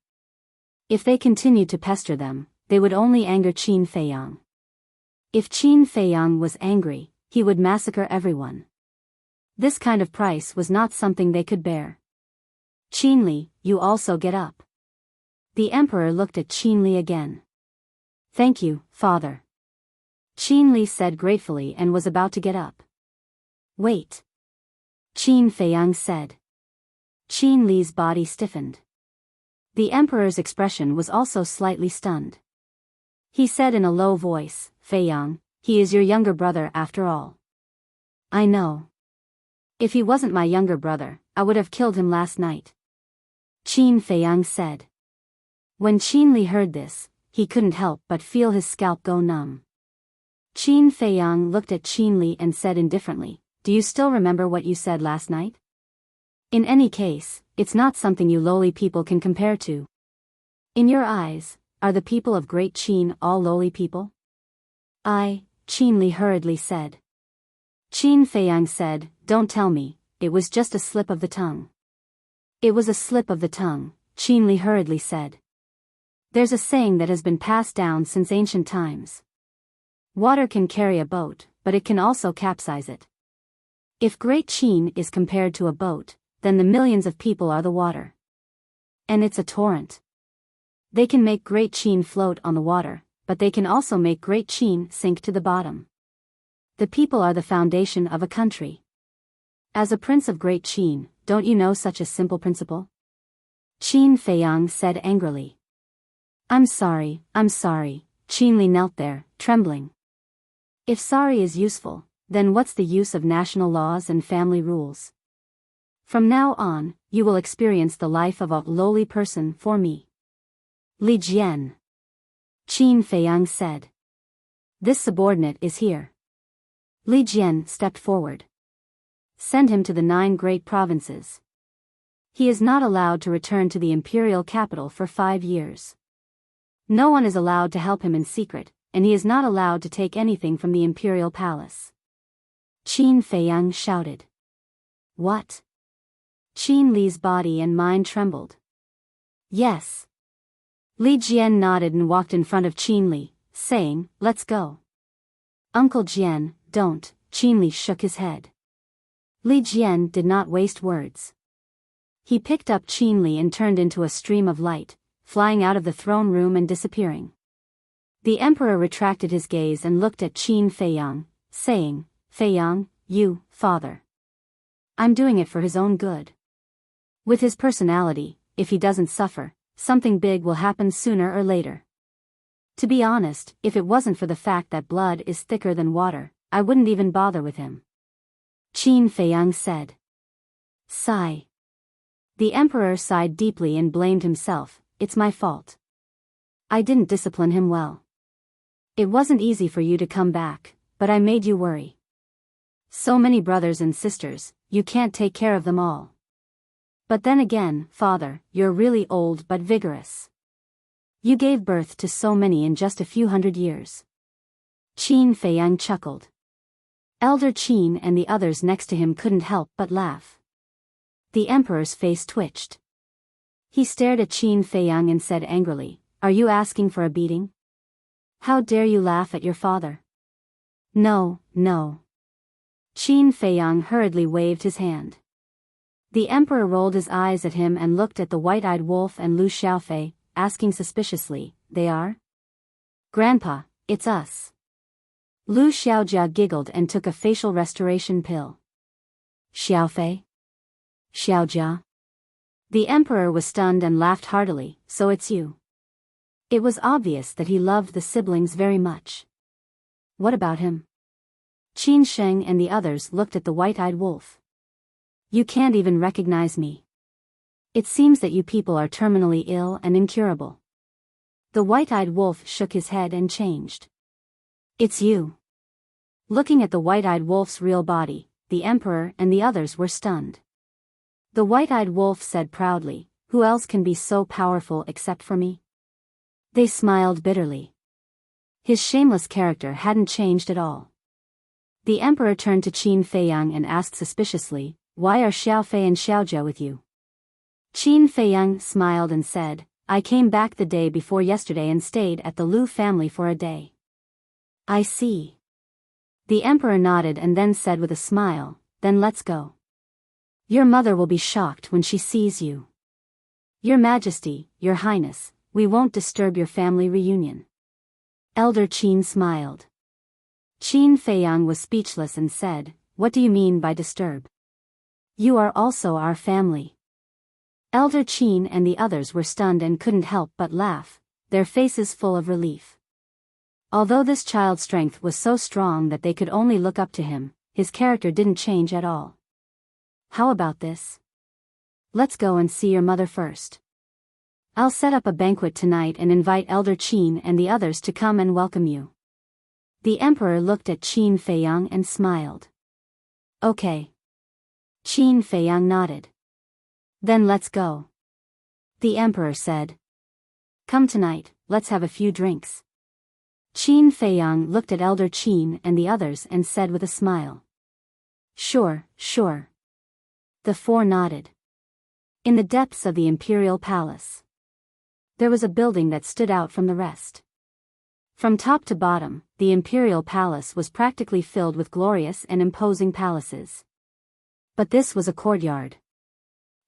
If they continued to pester them, they would only anger Qin Feiyang. If Qin Feiyang was angry, he would massacre everyone. This kind of price was not something they could bear. "Qin Li, you also get up." The emperor looked at Qin Li again. "Thank you, father." Qin Li said gratefully and was about to get up. "Wait." Qin Feiyang said. Qin Li's body stiffened. The emperor's expression was also slightly stunned. He said in a low voice, "Feiyang, he is your younger brother after all." "I know. If he wasn't my younger brother, I would have killed him last night," Qin Feiyang said. When Qin Li heard this, he couldn't help but feel his scalp go numb. Qin Feiyang looked at Qin Li and said indifferently, "Do you still remember what you said last night? In any case, it's not something you lowly people can compare to. In your eyes, are the people of Great Qin all lowly people?" Qin Li hurriedly said. Qin Feiyang said, "Don't tell me, it was just a slip of the tongue." "It was a slip of the tongue," Qin Li hurriedly said. "There's a saying that has been passed down since ancient times. Water can carry a boat, but it can also capsize it. If Great Qin is compared to a boat, then the millions of people are the water. And it's a torrent. They can make Great Qin float on the water, but they can also make Great Qin sink to the bottom. The people are the foundation of a country. As a prince of Great Qin, don't you know such a simple principle?" Qin Feiyang said angrily. I'm sorry," Qin Li knelt there, trembling. If sorry is useful, then what's the use of national laws and family rules? From now on, you will experience the life of a lowly person for me. "Li Jian," Qin Feiyang said. "This subordinate is here." Li Jian stepped forward. "Send him to the 9 great provinces. He is not allowed to return to the imperial capital for 5 years. No one is allowed to help him in secret, and he is not allowed to take anything from the imperial palace." Qin Feiyang shouted. "What?" Qin Li's body and mind trembled. "Yes." Li Jian nodded and walked in front of Qin Li, saying, "Let's go." "Uncle Jian, don't," Qin Li shook his head. Li Jian did not waste words. He picked up Qin Li and turned into a stream of light, flying out of the throne room and disappearing. The emperor retracted his gaze and looked at Qin Feiyang, saying, "Feiyang, you, father. I'm doing it for his own good. With his personality, if he doesn't suffer, something big will happen sooner or later. To be honest, if it wasn't for the fact that blood is thicker than water, I wouldn't even bother with him." Qin Feiyang said. Sigh. The emperor sighed deeply and blamed himself. "It's my fault. I didn't discipline him well. It wasn't easy for you to come back, but I made you worry. So many brothers and sisters, you can't take care of them all. But then again, father, you're really old but vigorous. You gave birth to so many in just a few hundred years." Qin Feiyang chuckled. Elder Qin and the others next to him couldn't help but laugh. The emperor's face twitched. He stared at Qin Feiyang and said angrily, "Are you asking for a beating? How dare you laugh at your father?" "No, no." Qin Feiyang hurriedly waved his hand. The emperor rolled his eyes at him and looked at the white-eyed wolf and Lu Xiaofei, asking suspiciously, "They are?" "Grandpa, it's us." Lu Xiaojia giggled and took a facial restoration pill. "Xiaofei? Xiaojia?" The emperor was stunned and laughed heartily. "So it's you." It was obvious that he loved the siblings very much. "What about him?" Qin Sheng and the others looked at the white-eyed wolf. "You can't even recognize me. It seems that you people are terminally ill and incurable." The white-eyed wolf shook his head and changed. "It's you." Looking at the white-eyed wolf's real body, the emperor and the others were stunned. The white-eyed wolf said proudly, "Who else can be so powerful except for me?" They smiled bitterly. His shameless character hadn't changed at all. The emperor turned to Qin Feiyang and asked suspiciously, "Why are Xiaofei and Xiaojia with you?" Qin Feiyang smiled and said, "I came back the day before yesterday and stayed at the Lu family for a day." "I see." The emperor nodded and then said with a smile, "Then let's go. Your mother will be shocked when she sees you." "Your Majesty, Your Highness, we won't disturb your family reunion." Elder Qin smiled. Qin Feiyang was speechless and said, "What do you mean by disturb? You are also our family." Elder Qin and the others were stunned and couldn't help but laugh, their faces full of relief. Although this child's strength was so strong that they could only look up to him, his character didn't change at all. "How about this? Let's go and see your mother first. I'll set up a banquet tonight and invite Elder Qin and the others to come and welcome you." The emperor looked at Qin Feiyang and smiled. "Okay." Qin Feiyang nodded. "Then let's go." The emperor said. "Come tonight, let's have a few drinks." Qin Feiyang looked at Elder Qin and the others and said with a smile, "Sure, sure." The four nodded. In the depths of the imperial palace, there was a building that stood out from the rest. From top to bottom, the imperial palace was practically filled with glorious and imposing palaces. But this was a courtyard.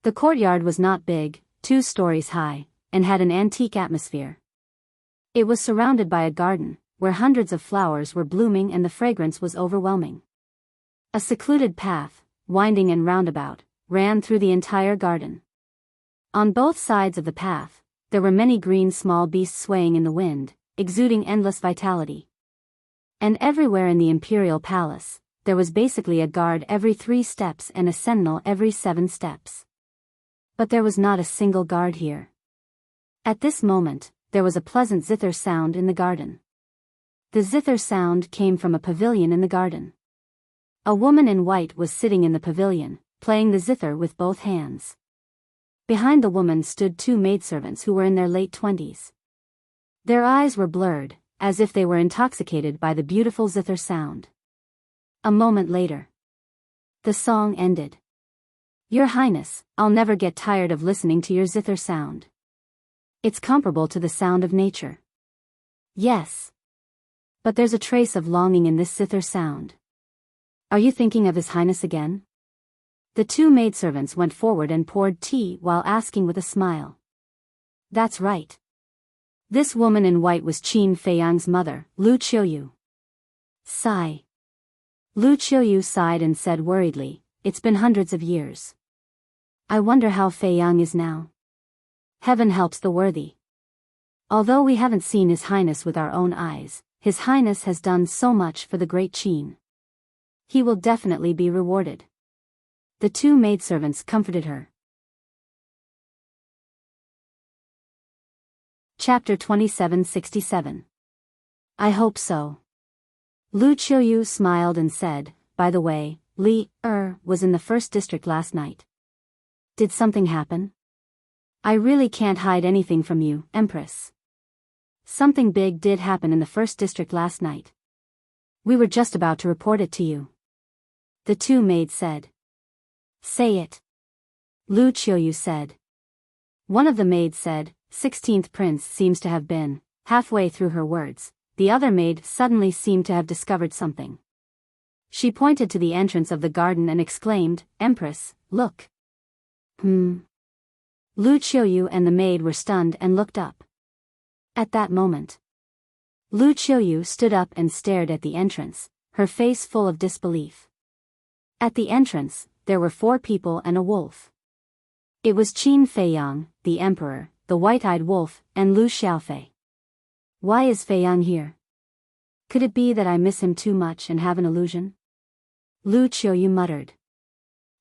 The courtyard was not big, 2 stories high, and had an antique atmosphere. It was surrounded by a garden, where hundreds of flowers were blooming and the fragrance was overwhelming. A secluded path, winding and roundabout, ran through the entire garden. On both sides of the path, there were many green small beasts swaying in the wind, exuding endless vitality. And everywhere in the imperial palace, there was basically a guard every 3 steps and a sentinel every 7 steps. But there was not a single guard here. At this moment, there was a pleasant zither sound in the garden. The zither sound came from a pavilion in the garden. A woman in white was sitting in the pavilion, playing the zither with both hands. Behind the woman stood 2 maidservants who were in their late 20s. Their eyes were blurred, as if they were intoxicated by the beautiful zither sound. A moment later, the song ended. "Your Highness, I'll never get tired of listening to your zither sound. It's comparable to the sound of nature." "Yes. But there's a trace of longing in this zither sound. Are you thinking of His Highness again?" The 2 maidservants went forward and poured tea while asking with a smile. "That's right. This woman in white was Qin Feiyang's mother, Lu Qiuyu." Sigh. Lu Qiuyu sighed and said worriedly, "It's been hundreds of years. I wonder how Feiyang is now. Heaven helps the worthy. Although we haven't seen His Highness with our own eyes, His Highness has done so much for the great Qin. He will definitely be rewarded." The 2 maidservants comforted her. Chapter 2767. I hope so. Lu Qiuyu smiled and said, "By the way, Li was in the 1st district last night. Did something happen? I really can't hide anything from you, Empress. Something big did happen in the 1st district last night. We were just about to report it to you." The two maids said. Say it. Lu Qiuyu said. One of the maids said, 16th prince seems to have been. Halfway through her words, the other maid suddenly seemed to have discovered something. She pointed to the entrance of the garden and exclaimed, Empress, look. Lu Qiuyu and the maid were stunned and looked up. At that moment, Lu Qiuyu stood up and stared at the entrance, her face full of disbelief. At the entrance, there were 4 people and a wolf. It was Qin Feiyang, the emperor, the white-eyed wolf, and Lu Xiaofei. Why is Feiyang here? Could it be that I miss him too much and have an illusion? Lu Qiuyu muttered.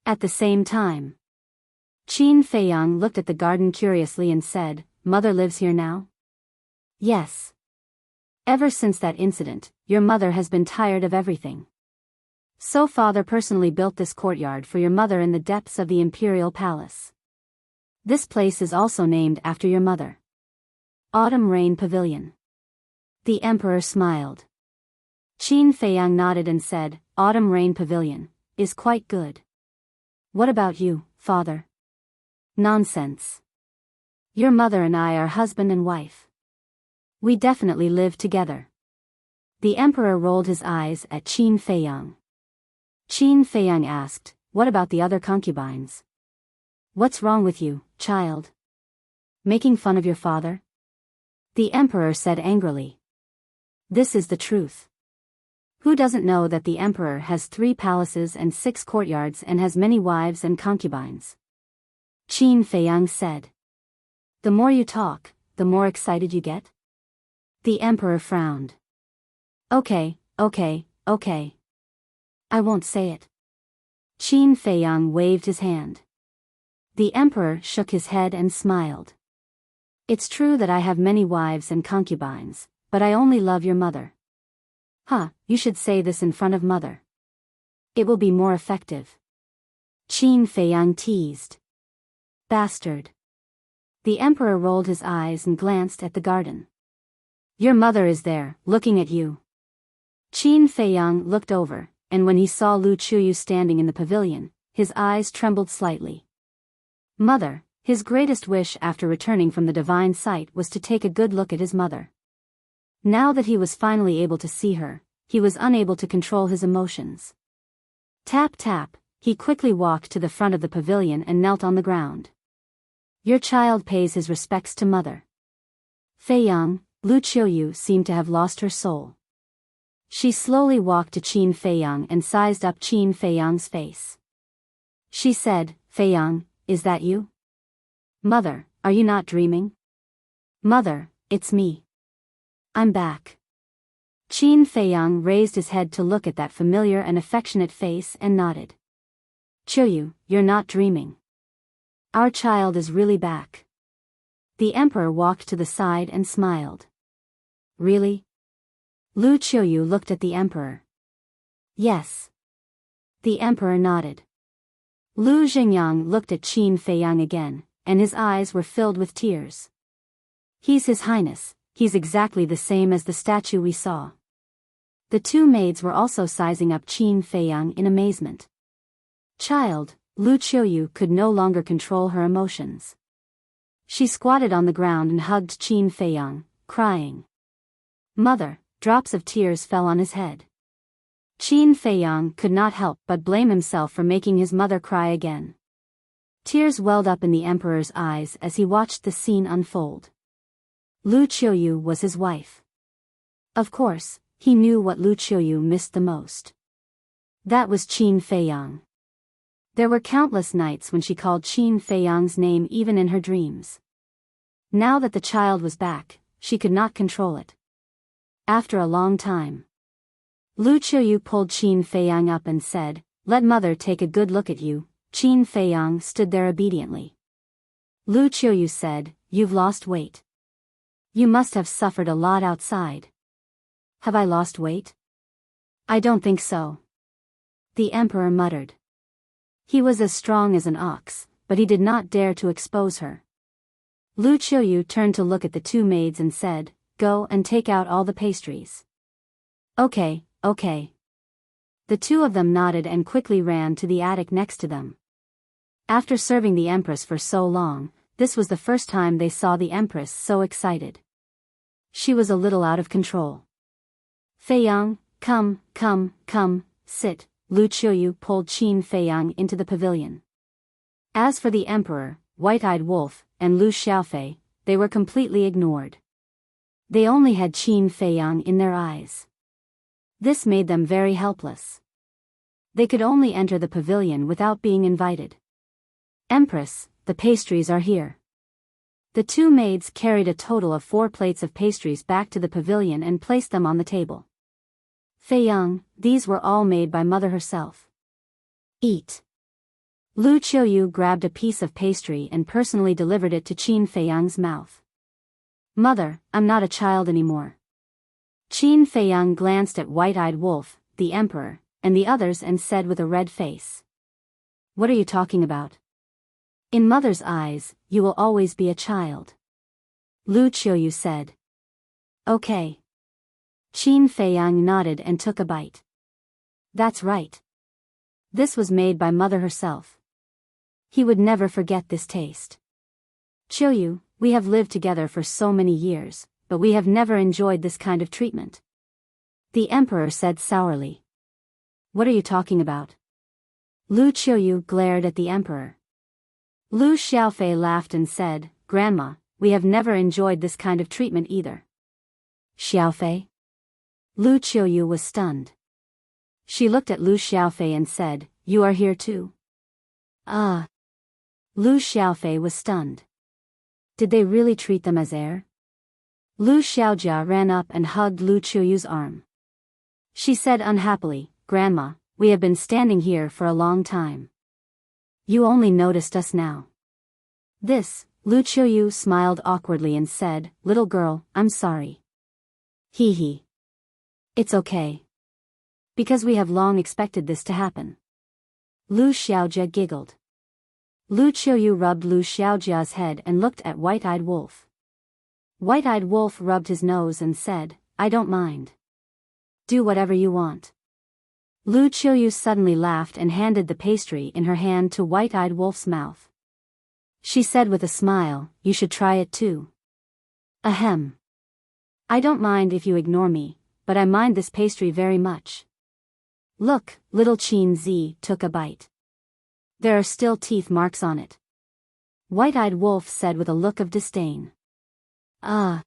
At the same time, Qin Feiyang looked at the garden curiously and said, Mother lives here now? Yes. Ever since that incident, your mother has been tired of everything. So father personally built this courtyard for your mother in the depths of the imperial palace. This place is also named after your mother. Autumn Rain Pavilion. The emperor smiled. Qin Feiyang nodded and said, Autumn Rain Pavilion is quite good. What about you, father? Nonsense. Your mother and I are husband and wife. We definitely live together. The emperor rolled his eyes at Qin Feiyang. Qin Feiyang asked, What about the other concubines? What's wrong with you, child? Making fun of your father? The emperor said angrily. This is the truth. Who doesn't know that the emperor has 3 palaces and 6 courtyards and has many wives and concubines? Qin Feiyang said. The more you talk, the more excited you get? The emperor frowned. Okay. I won't say it. Qin Feiyang waved his hand. The emperor shook his head and smiled. It's true that I have many wives and concubines, but I only love your mother. You should say this in front of mother. It will be more effective. Qin Feiyang teased. Bastard. The emperor rolled his eyes and glanced at the garden. Your mother is there, looking at you. Qin Feiyang looked over, and when he saw Lu Qiuyu standing in the pavilion, his eyes trembled slightly. Mother, his greatest wish after returning from the divine sight was to take a good look at his mother. Now that he was finally able to see her, he was unable to control his emotions. Tap tap, he quickly walked to the front of the pavilion and knelt on the ground. Your child pays his respects to mother. Feiyang, Lu Qiuyu seemed to have lost her soul. She slowly walked to Qin Feiyang and sized up Qin Feiyang's face. She said, Feiyang, is that you? Mother, are you not dreaming? Mother, it's me. I'm back. Qin Feiyang raised his head to look at that familiar and affectionate face and nodded. Qiuyu, you're not dreaming. Our child is really back. The emperor walked to the side and smiled. Really? Lu Qiuyu looked at the emperor. Yes. The emperor nodded. Lu Xingyang looked at Qin Feiyang again, and his eyes were filled with tears. He's His Highness, he's exactly the same as the statue we saw. The 2 maids were also sizing up Qin Feiyang in amazement. Child, Lu Qiuyu could no longer control her emotions. She squatted on the ground and hugged Qin Feiyang, crying. Mother, drops of tears fell on his head. Qin Feiyang could not help but blame himself for making his mother cry again. Tears welled up in the emperor's eyes as he watched the scene unfold. Lu Qiuyu was his wife. Of course, he knew what Lu Qiuyu missed the most. That was Qin Feiyang. There were countless nights when she called Qin Feiyang's name even in her dreams. Now that the child was back, she could not control it. After a long time, Lu Qiuyu pulled Qin Feiyang up and said, Let mother take a good look at you. Qin Feiyang stood there obediently. Lu Qiuyu said, You've lost weight. You must have suffered a lot outside. Have I lost weight? I don't think so. The emperor muttered. He was as strong as an ox, but he did not dare to expose her. Lu Qiuyu turned to look at the 2 maids and said, Go and take out all the pastries. Okay. The two of them nodded and quickly ran to the attic next to them. After serving the Empress for so long, this was the first time they saw the Empress so excited. She was a little out of control. Feiyang, come, sit. Lu Qiuyu pulled Qin Feiyang into the pavilion. As for the Emperor, White-Eyed Wolf, and Lu Xiaofei, they were completely ignored. They only had Qin Feiyang in their eyes. This made them very helpless. They could only enter the pavilion without being invited. Empress, the pastries are here. The two maids carried a total of 4 plates of pastries back to the pavilion and placed them on the table. Feiyang, these were all made by mother herself. Eat. Lu Qiuyu grabbed a piece of pastry and personally delivered it to Qin Feiyang's mouth. Mother, I'm not a child anymore. Qin Feiyang glanced at White-Eyed Wolf, the Emperor, and the others and said with a red face. What are you talking about? In mother's eyes, you will always be a child. Lu Qiuyu said. Okay. Qin Feiyang nodded and took a bite. That's right. This was made by mother herself. He would never forget this taste. Qiuyu, we have lived together for so many years, but we have never enjoyed this kind of treatment. The Emperor said sourly. What are you talking about? Lu Qiuyu glared at the Emperor. Lu Xiaofei laughed and said, Grandma, we have never enjoyed this kind of treatment either. Xiaofei? Lu Qiuyu was stunned. She looked at Lu Xiaofei and said, You are here too? Ah. Lu Xiaofei was stunned. Did they really treat them as heir? Lu Xiaojia ran up and hugged Lu Qiuyu's arm. She said unhappily, Grandma, we have been standing here for a long time. You only noticed us now. This, Lu Qiuyu smiled awkwardly and said, Little girl, I'm sorry. Hee hee. It's okay. Because we have long expected this to happen. Lu Xiaojia giggled. Lu Qiuyu rubbed Lu Xiaojia's head and looked at White-Eyed Wolf. White-Eyed Wolf rubbed his nose and said, I don't mind. Do whatever you want. Lu Qiuyu suddenly laughed and handed the pastry in her hand to White-Eyed Wolf's mouth. She said with a smile, You should try it too. Ahem. I don't mind if you ignore me, but I mind this pastry very much. Look, little Qin Zi took a bite. There are still teeth marks on it. White-Eyed Wolf said with a look of disdain. Ah.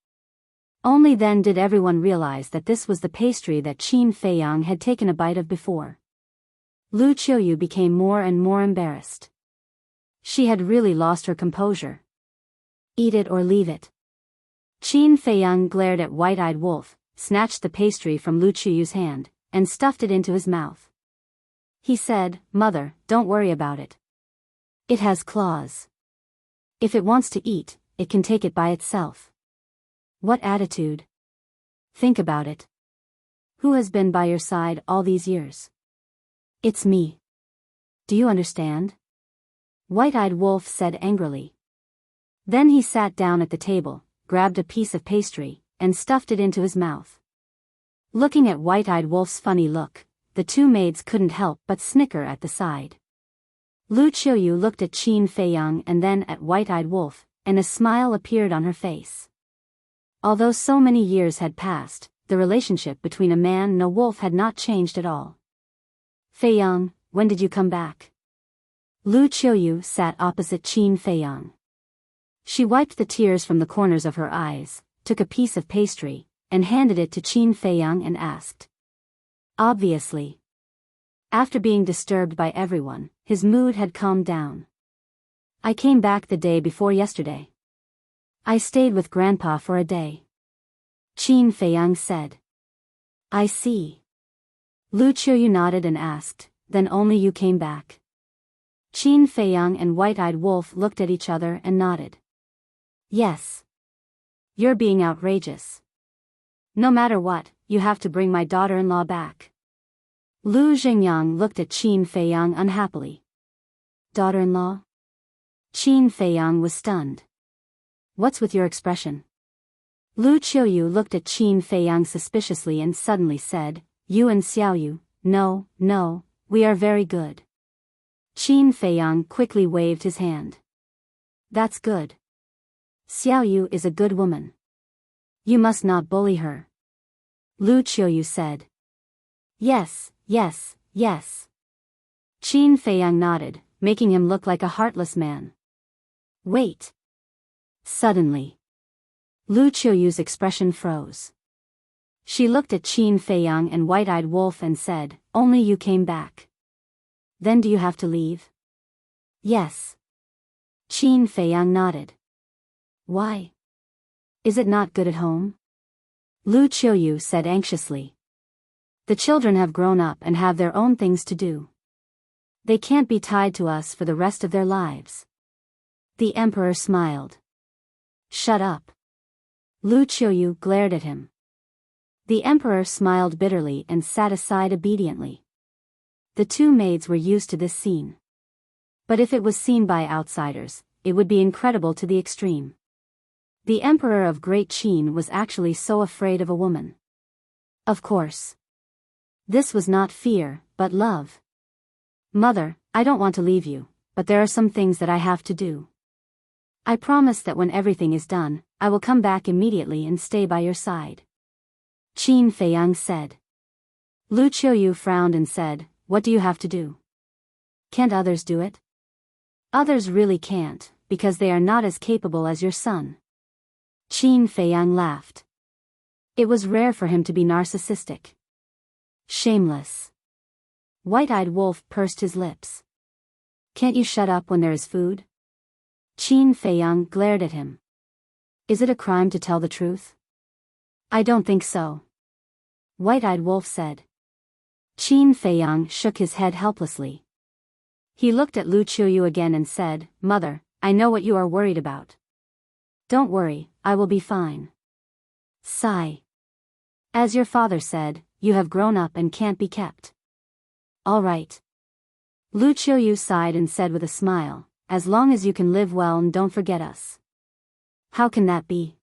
Only then did everyone realize that this was the pastry that Qin Feiyang had taken a bite of before. Lu Qiuyu became more and more embarrassed. She had really lost her composure. Eat it or leave it. Qin Feiyang glared at White-Eyed Wolf, snatched the pastry from Lu Qiuyu's hand, and stuffed it into his mouth. He said, Mother, don't worry about it. It has claws. If it wants to eat, it can take it by itself. What attitude? Think about it. Who has been by your side all these years? It's me. Do you understand? White-Eyed Wolf said angrily. Then he sat down at the table, grabbed a piece of pastry, and stuffed it into his mouth. Looking at White-Eyed Wolf's funny look, the two maids couldn't help but snicker at the side. Lu Qiuyu looked at Qin Feiyang and then at White-Eyed Wolf, and a smile appeared on her face. Although so many years had passed, the relationship between a man and a wolf had not changed at all. Feiyang, when did you come back? Lu Qiuyu sat opposite Qin Feiyang. She wiped the tears from the corners of her eyes, took a piece of pastry, and handed it to Qin Feiyang and asked. Obviously. After being disturbed by everyone, his mood had calmed down. I came back the day before yesterday. I stayed with Grandpa for a day. Qin Feiyang said. I see. Lu Qiuyu nodded and asked, Then only you came back? Qin Feiyang and White-Eyed Wolf looked at each other and nodded. Yes. You're being outrageous. No matter what, you have to bring my daughter-in-law back. Lu Zhengyang looked at Qin Feiyang unhappily. Daughter-in-law? Qin Feiyang was stunned. What's with your expression? Lu Qiuyu looked at Qin Feiyang suspiciously and suddenly said, You and Xiaoyu, no, no, we are very good. Qin Feiyang quickly waved his hand. That's good. Xiao Yu is a good woman. You must not bully her. Lu Qiuyu said. Yes, yes, yes. Qin Feiyang nodded, making him look like a heartless man. Wait. Suddenly, Lu Qiuyu's expression froze. She looked at Qin Feiyang and White-Eyed Wolf and said, Only you came back. Then do you have to leave? Yes. Qin Feiyang nodded. Why? Is it not good at home? Lu Qiuyu said anxiously. The children have grown up and have their own things to do. They can't be tied to us for the rest of their lives. The emperor smiled. Shut up. Lu Qiuyu glared at him. The emperor smiled bitterly and sat aside obediently. The two maids were used to this scene. But if it was seen by outsiders, it would be incredible to the extreme. The emperor of Great Qin was actually so afraid of a woman. Of course. This was not fear, but love. Mother, I don't want to leave you, but there are some things that I have to do. I promise that when everything is done, I will come back immediately and stay by your side. Qin Feiyang said. Lu Qiuyu frowned and said, What do you have to do? Can't others do it? Others really can't, because they are not as capable as your son. Qin Feiyang laughed. It was rare for him to be narcissistic. Shameless. White-Eyed Wolf pursed his lips. Can't you shut up when there is food? Qin Feiyang glared at him. Is it a crime to tell the truth? I don't think so. White-Eyed Wolf said. Qin Feiyang shook his head helplessly. He looked at Lu Qiuyu again and said, Mother, I know what you are worried about. Don't worry, I will be fine. Sigh. As your father said, you have grown up and can't be kept. All right. Lu Qiuyu sighed and said with a smile, As long as you can live well and don't forget us. How can that be?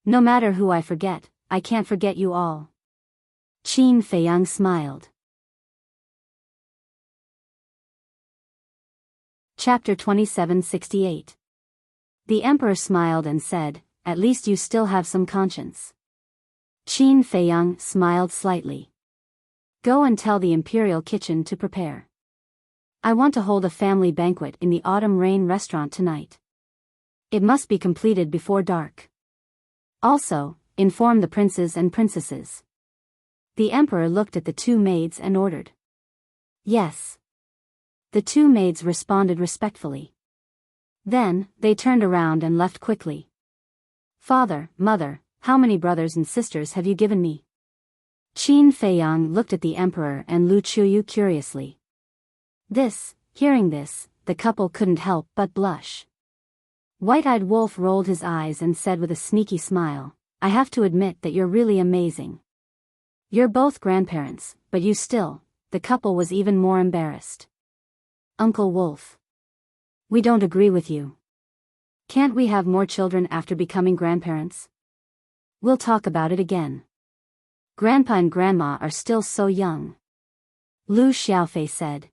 No matter who I forget, I can't forget you all. Qin Feiyang smiled. Chapter 2768. The emperor smiled and said, At least you still have some conscience. Qin Feiyang smiled slightly. Go and tell the imperial kitchen to prepare. I want to hold a family banquet in the Autumn Rain restaurant tonight. It must be completed before dark. Also, inform the princes and princesses. The emperor looked at the two maids and ordered. Yes. The two maids responded respectfully. Then, they turned around and left quickly. Father, mother, how many brothers and sisters have you given me? Qin Feiyang looked at the emperor and Lu Qiuyu curiously. Hearing this, the couple couldn't help but blush. White-Eyed Wolf rolled his eyes and said with a sneaky smile, I have to admit that you're really amazing. You're both grandparents, but you still, the couple was even more embarrassed. Uncle Wolf. We don't agree with you. Can't we have more children after becoming grandparents? We'll talk about it again. Grandpa and Grandma are still so young. Lu Xiaofei said.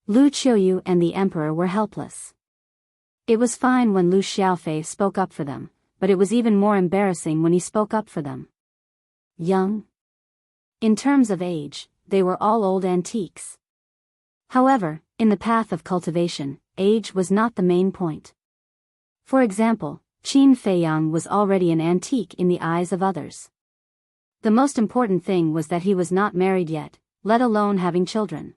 Lu Qiuyu and the emperor were helpless. It was fine when Lu Xiaofei spoke up for them, but it was even more embarrassing when he spoke up for them. Young? In terms of age, they were all old antiques. However, in the path of cultivation, age was not the main point. For example, Qin Feiyang was already an antique in the eyes of others. The most important thing was that he was not married yet, let alone having children.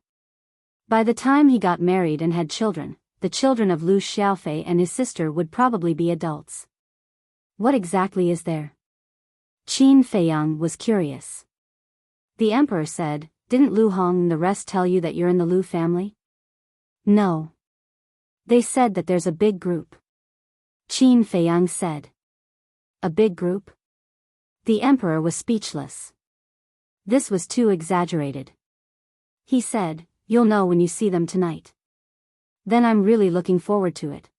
By the time he got married and had children, the children of Lu Xiaofei and his sister would probably be adults. What exactly is there? Qin Feiyang was curious. The emperor said, Didn't Lu Hong and the rest tell you that you're in the Lu family? No. They said that there's a big group. Qin Feiyang said. A big group? The emperor was speechless. This was too exaggerated. He said, You'll know when you see them tonight. Then I'm really looking forward to it.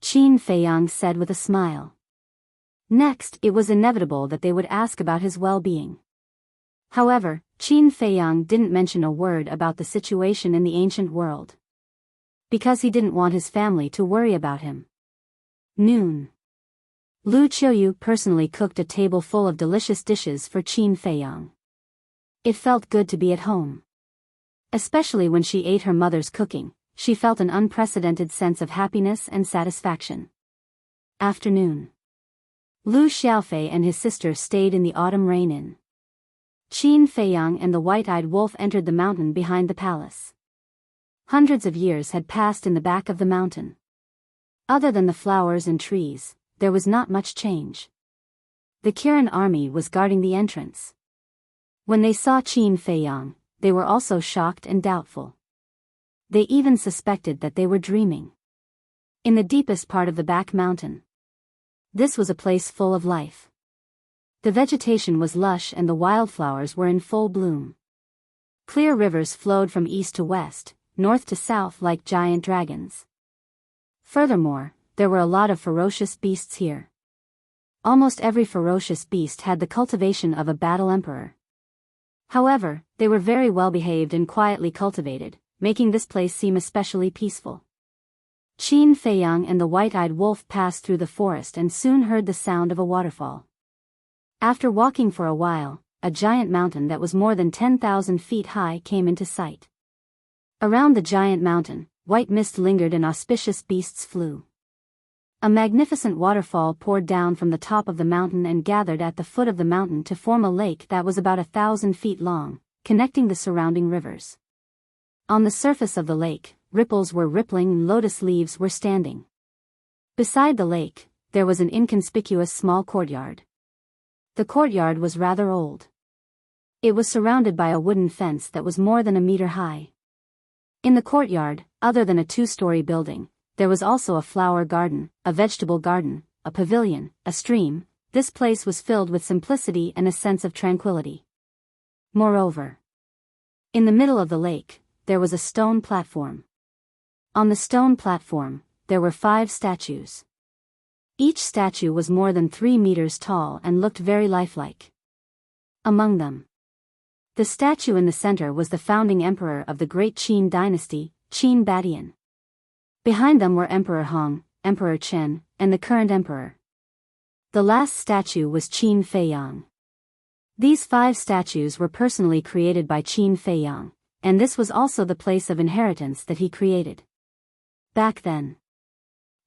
Qin Feiyang said with a smile. Next, it was inevitable that they would ask about his well-being. However, Qin Feiyang didn't mention a word about the situation in the ancient world. Because he didn't want his family to worry about him. Noon. Lu Qiuyu personally cooked a table full of delicious dishes for Qin Feiyang. It felt good to be at home. Especially when she ate her mother's cooking, she felt an unprecedented sense of happiness and satisfaction. Afternoon. Lu Xiaofei and his sister stayed in the autumn rain inn. Qin Feiyang and the white-eyed wolf entered the mountain behind the palace. Hundreds of years had passed in the back of the mountain. Other than the flowers and trees, there was not much change. The Kirin army was guarding the entrance. When they saw Qin Feiyang, they were also shocked and doubtful. They even suspected that they were dreaming. In the deepest part of the back mountain. This was a place full of life. The vegetation was lush and the wildflowers were in full bloom. Clear rivers flowed from east to west, north to south like giant dragons. Furthermore, there were a lot of ferocious beasts here. Almost every ferocious beast had the cultivation of a battle emperor. However, they were very well behaved and quietly cultivated, making this place seem especially peaceful. Qin Feiyang and the white-eyed wolf passed through the forest and soon heard the sound of a waterfall. After walking for a while, a giant mountain that was more than 10,000 feet high came into sight. Around the giant mountain, white mist lingered and auspicious beasts flew. A magnificent waterfall poured down from the top of the mountain and gathered at the foot of the mountain to form a lake that was about 1,000 feet long, connecting the surrounding rivers. On the surface of the lake, ripples were rippling and lotus leaves were standing. Beside the lake, there was an inconspicuous small courtyard. The courtyard was rather old. It was surrounded by a wooden fence that was more than a meter high. In the courtyard, other than a two-story building, there was also a flower garden, a vegetable garden, a pavilion, a stream. This place was filled with simplicity and a sense of tranquility. Moreover, in the middle of the lake, there was a stone platform. On the stone platform, there were 5 statues. Each statue was more than 3 meters tall and looked very lifelike. Among them, the statue in the center was the founding emperor of the great Qin dynasty, Qin Badian. Behind them were Emperor Hong, Emperor Chen, and the current emperor. The last statue was Qin Feiyang. These 5 statues were personally created by Qin Feiyang, and this was also the place of inheritance that he created. Back then,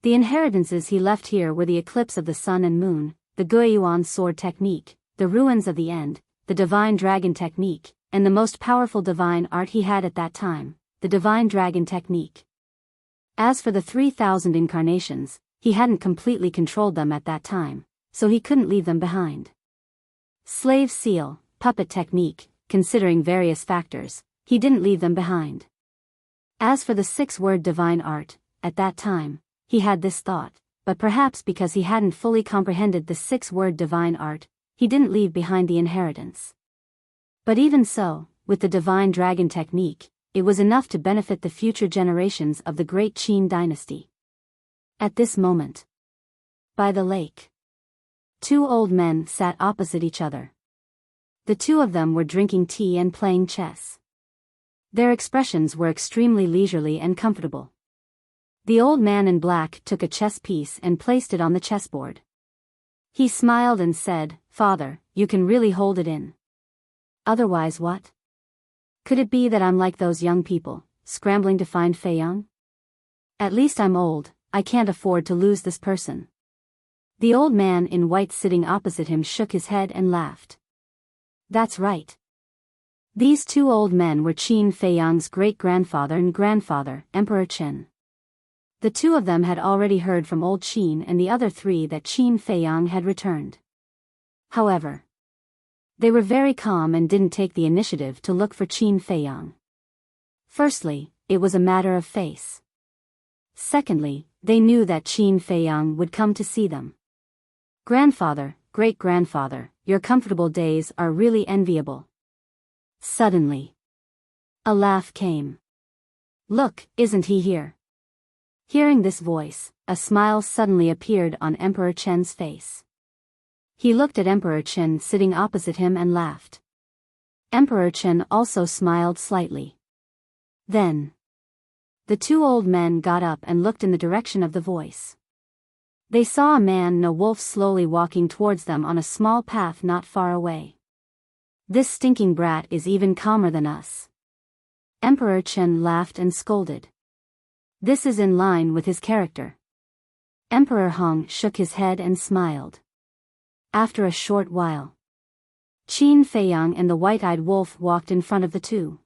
the inheritances he left here were the eclipse of the sun and moon, the Guiyuan sword technique, the ruins of the end, the divine dragon technique, and the most powerful divine art he had at that time, the divine dragon technique. As for the 3,000 incarnations, he hadn't completely controlled them at that time, so he couldn't leave them behind. Slave seal, puppet technique, considering various factors, he didn't leave them behind. As for the 6-word divine art, at that time, he had this thought, but perhaps because he hadn't fully comprehended the 6-word divine art, he didn't leave behind the inheritance. But even so, with the divine dragon technique, it was enough to benefit the future generations of the great Qin dynasty. At this moment, by the lake, 2 old men sat opposite each other. The 2 of them were drinking tea and playing chess. Their expressions were extremely leisurely and comfortable. The old man in black took a chess piece and placed it on the chessboard. He smiled and said, "Father, you can really hold it in. Otherwise what? Could it be that I'm like those young people, scrambling to find Feiyang? At least I'm old, I can't afford to lose this person." The old man in white sitting opposite him shook his head and laughed. That's right. These 2 old men were Qin Feiyang's great-grandfather and grandfather, Emperor Chen. The 2 of them had already heard from old Qin and the other 3 that Qin Feiyang had returned. However, they were very calm and didn't take the initiative to look for Qin Feiyang. Firstly, it was a matter of face. Secondly, they knew that Qin Feiyang would come to see them. "Grandfather, great-grandfather, your comfortable days are really enviable." Suddenly, a laugh came. "Look, isn't he here?" Hearing this voice, a smile suddenly appeared on Emperor Chen's face. He looked at Emperor Chen sitting opposite him and laughed. Emperor Chen also smiled slightly. Then, the two old men got up and looked in the direction of the voice. They saw a man and a wolf slowly walking towards them on a small path not far away. This stinking brat is even calmer than us. Emperor Chen laughed and scolded. This is in line with his character. Emperor Hong shook his head and smiled. After a short while, Qin Feiyang and the white-eyed wolf walked in front of the two.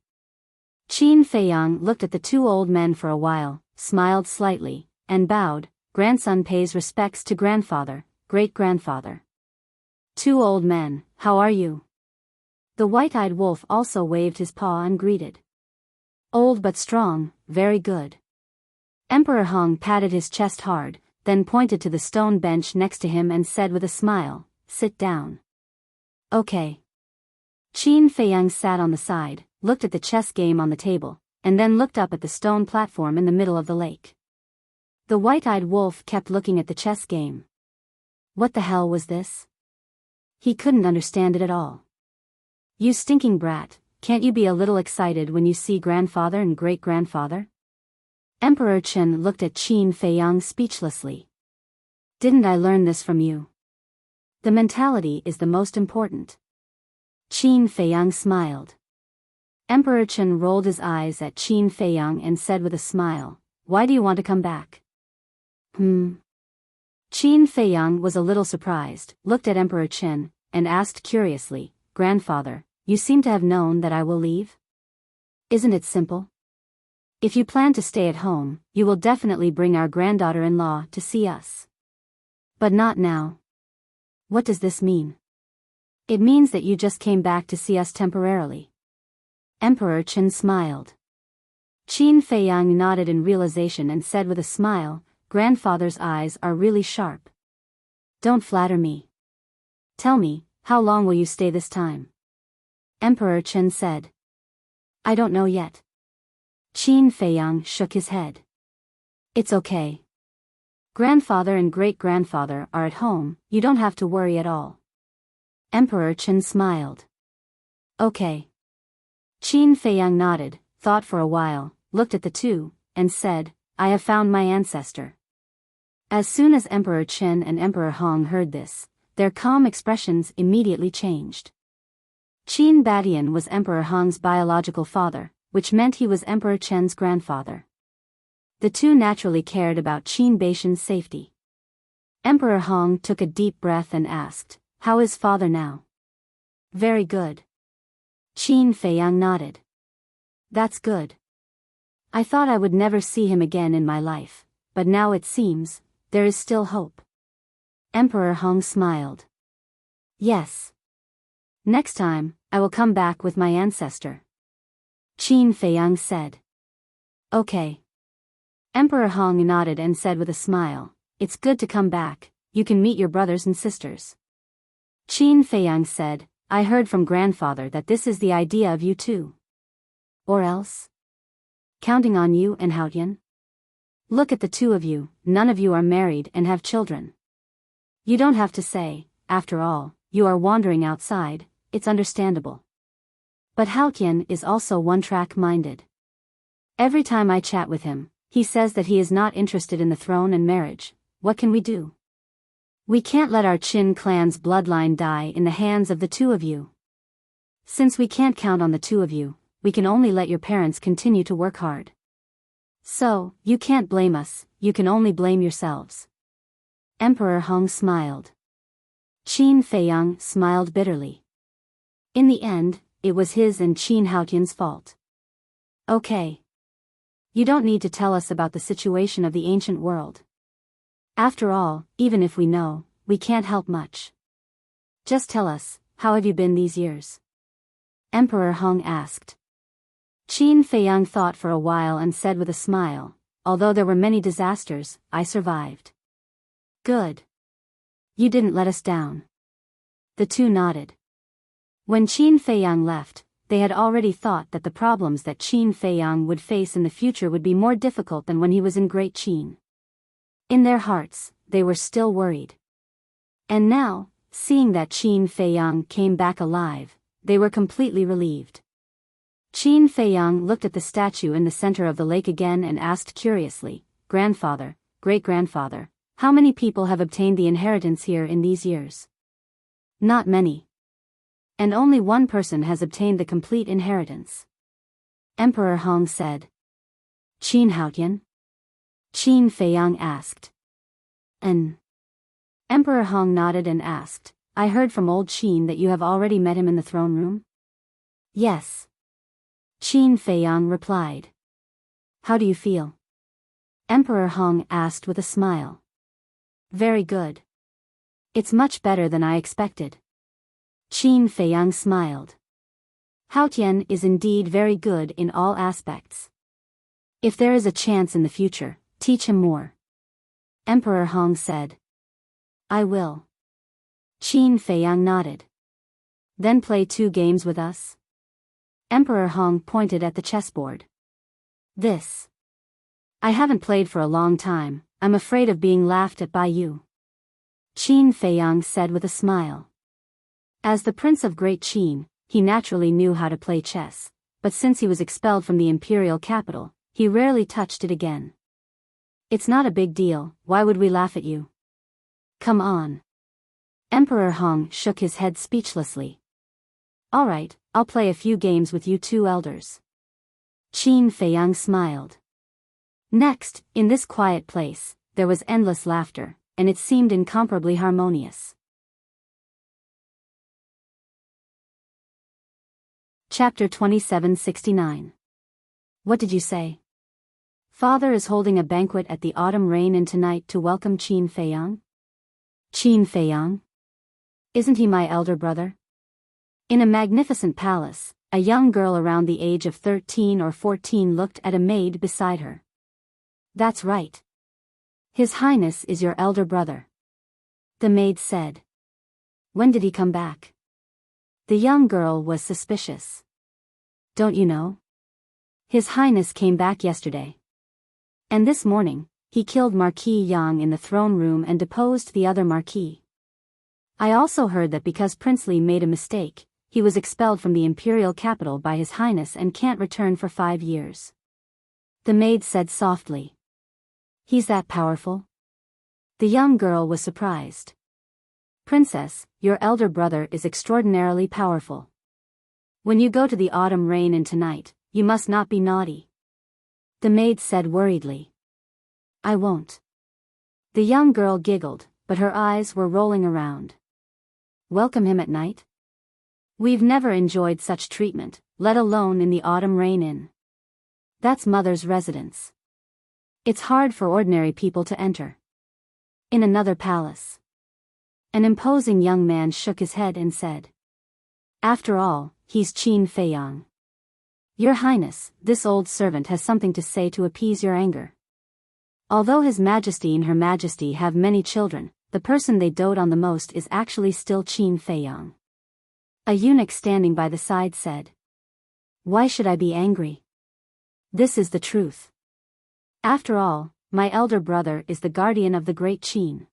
Qin Feiyang looked at the two old men for a while, smiled slightly, and bowed. Grandson pays respects to grandfather, great-grandfather. Two old men, how are you? The white-eyed wolf also waved his paw and greeted. Old but strong, very good. Emperor Hong patted his chest hard, then pointed to the stone bench next to him and said with a smile, sit down. Okay. Qin Feiyang sat on the side, looked at the chess game on the table, and then looked up at the stone platform in the middle of the lake. The white-eyed wolf kept looking at the chess game. What the hell was this? He couldn't understand it at all. You stinking brat, can't you be a little excited when you see grandfather and great-grandfather? Emperor Chen looked at Qin Feiyang speechlessly. Didn't I learn this from you? The mentality is the most important. Qin Feiyang smiled. Emperor Chen rolled his eyes at Qin Feiyang and said with a smile, why do you want to come back? Qin Feiyang was a little surprised, looked at Emperor Chen, and asked curiously, Grandfather, you seem to have known that I will leave? Isn't it simple? If you plan to stay at home, you will definitely bring our granddaughter-in-law to see us. But not now. What does this mean? It means that you just came back to see us temporarily. Emperor Chen smiled. Qin Feiyang nodded in realization and said with a smile, Grandfather's eyes are really sharp. Don't flatter me. Tell me, how long will you stay this time? Emperor Chen said. I don't know yet. Qin Feiyang shook his head. It's okay. Grandfather and great-grandfather are at home, you don't have to worry at all. Emperor Chen smiled. Okay. Qin Feiyang nodded, thought for a while, looked at the two, and said, I have found my ancestor. As soon as Emperor Chen and Emperor Hong heard this, their calm expressions immediately changed. Qin Badian was Emperor Hong's biological father, which meant he was Emperor Chen's grandfather. The two naturally cared about Qin Baishan's safety. Emperor Hong took a deep breath and asked, how is father now? Very good. Qin Feiyang nodded. That's good. I thought I would never see him again in my life, but now it seems, there is still hope. Emperor Hong smiled. Yes. Next time, I will come back with my ancestor. Qin Feiyang said. Okay. Emperor Hong nodded and said with a smile, it's good to come back, you can meet your brothers and sisters. Qin Feiyang said, I heard from grandfather that this is the idea of you too. Or else? Counting on you and Haotian? Look at the two of you, none of you are married and have children. You don't have to say, after all, you are wandering outside, it's understandable. But Haotian is also one-track minded. Every time I chat with him, he says that he is not interested in the throne and marriage. What can we do? We can't let our Qin clan's bloodline die in the hands of the two of you. Since we can't count on the two of you, we can only let your parents continue to work hard. So, you can't blame us, you can only blame yourselves. Emperor Hong smiled. Qin Feiyang smiled bitterly. In the end, it was his and Qin Haotian's fault. Okay. You don't need to tell us about the situation of the ancient world. After all, even if we know, we can't help much. Just tell us, how have you been these years? Emperor Hong asked. Qin Feiyang thought for a while and said with a smile, although there were many disasters, I survived. Good. You didn't let us down. The two nodded. When Qin Feiyang left, they had already thought that the problems that Qin Feiyang would face in the future would be more difficult than when he was in Great Qin. In their hearts, they were still worried. And now, seeing that Qin Feiyang came back alive, they were completely relieved. Qin Feiyang looked at the statue in the center of the lake again and asked curiously, "Grandfather, great-grandfather, how many people have obtained the inheritance here in these years?" "Not many. And only one person has obtained the complete inheritance," Emperor Hong said. "Qin Haotian?" Qin Feiyang asked. Emperor Hong nodded and asked, "I heard from old Qin that you have already met him in the throne room?" "Yes," Qin Feiyang replied. "How do you feel?" Emperor Hong asked with a smile. "Very good. It's much better than I expected." Qin Feiyang smiled. "Haotian is indeed very good in all aspects. If there is a chance in the future, teach him more," Emperor Hong said. "I will." Qin Feiyang nodded. "Then play 2 games with us?" Emperor Hong pointed at the chessboard. "This. I haven't played for a long time, I'm afraid of being laughed at by you," Qin Feiyang said with a smile. As the Prince of Great Qin, he naturally knew how to play chess, but since he was expelled from the imperial capital, he rarely touched it again. "It's not a big deal, why would we laugh at you? Come on." Emperor Hong shook his head speechlessly. "All right, I'll play a few games with you 2 elders." Qin Feiyang smiled. Next, in this quiet place, there was endless laughter, and it seemed incomparably harmonious. Chapter 2769. What did you say? Father is holding a banquet at the autumn rain in tonight to welcome Qin Feiyang? Qin Feiyang? Isn't he my elder brother? In a magnificent palace, a young girl around the age of 13 or 14 looked at a maid beside her. "That's right. His Highness is your elder brother," the maid said. "When did he come back?" The young girl was suspicious. "Don't you know? His Highness came back yesterday. And this morning, he killed Marquis Yang in the throne room and deposed the other Marquis. I also heard that because Prince Li made a mistake, he was expelled from the imperial capital by His Highness and can't return for 5 years." The maid said softly. "He's that powerful?" The young girl was surprised. "Princess, your elder brother is extraordinarily powerful. When you go to the autumn rain in tonight, you must not be naughty," the maid said worriedly. "I won't." The young girl giggled, but her eyes were rolling around. "Welcome him at night? We've never enjoyed such treatment, let alone in the autumn rain inn. That's mother's residence. It's hard for ordinary people to enter." In another palace, an imposing young man shook his head and said, "After all, he's Qin Feiyang. Your Highness, this old servant has something to say to appease your anger. Although His Majesty and Her Majesty have many children, the person they dote on the most is actually still Qin Feiyang." A eunuch standing by the side said, "Why should I be angry? This is the truth. After all, my elder brother is the guardian of the great Qin.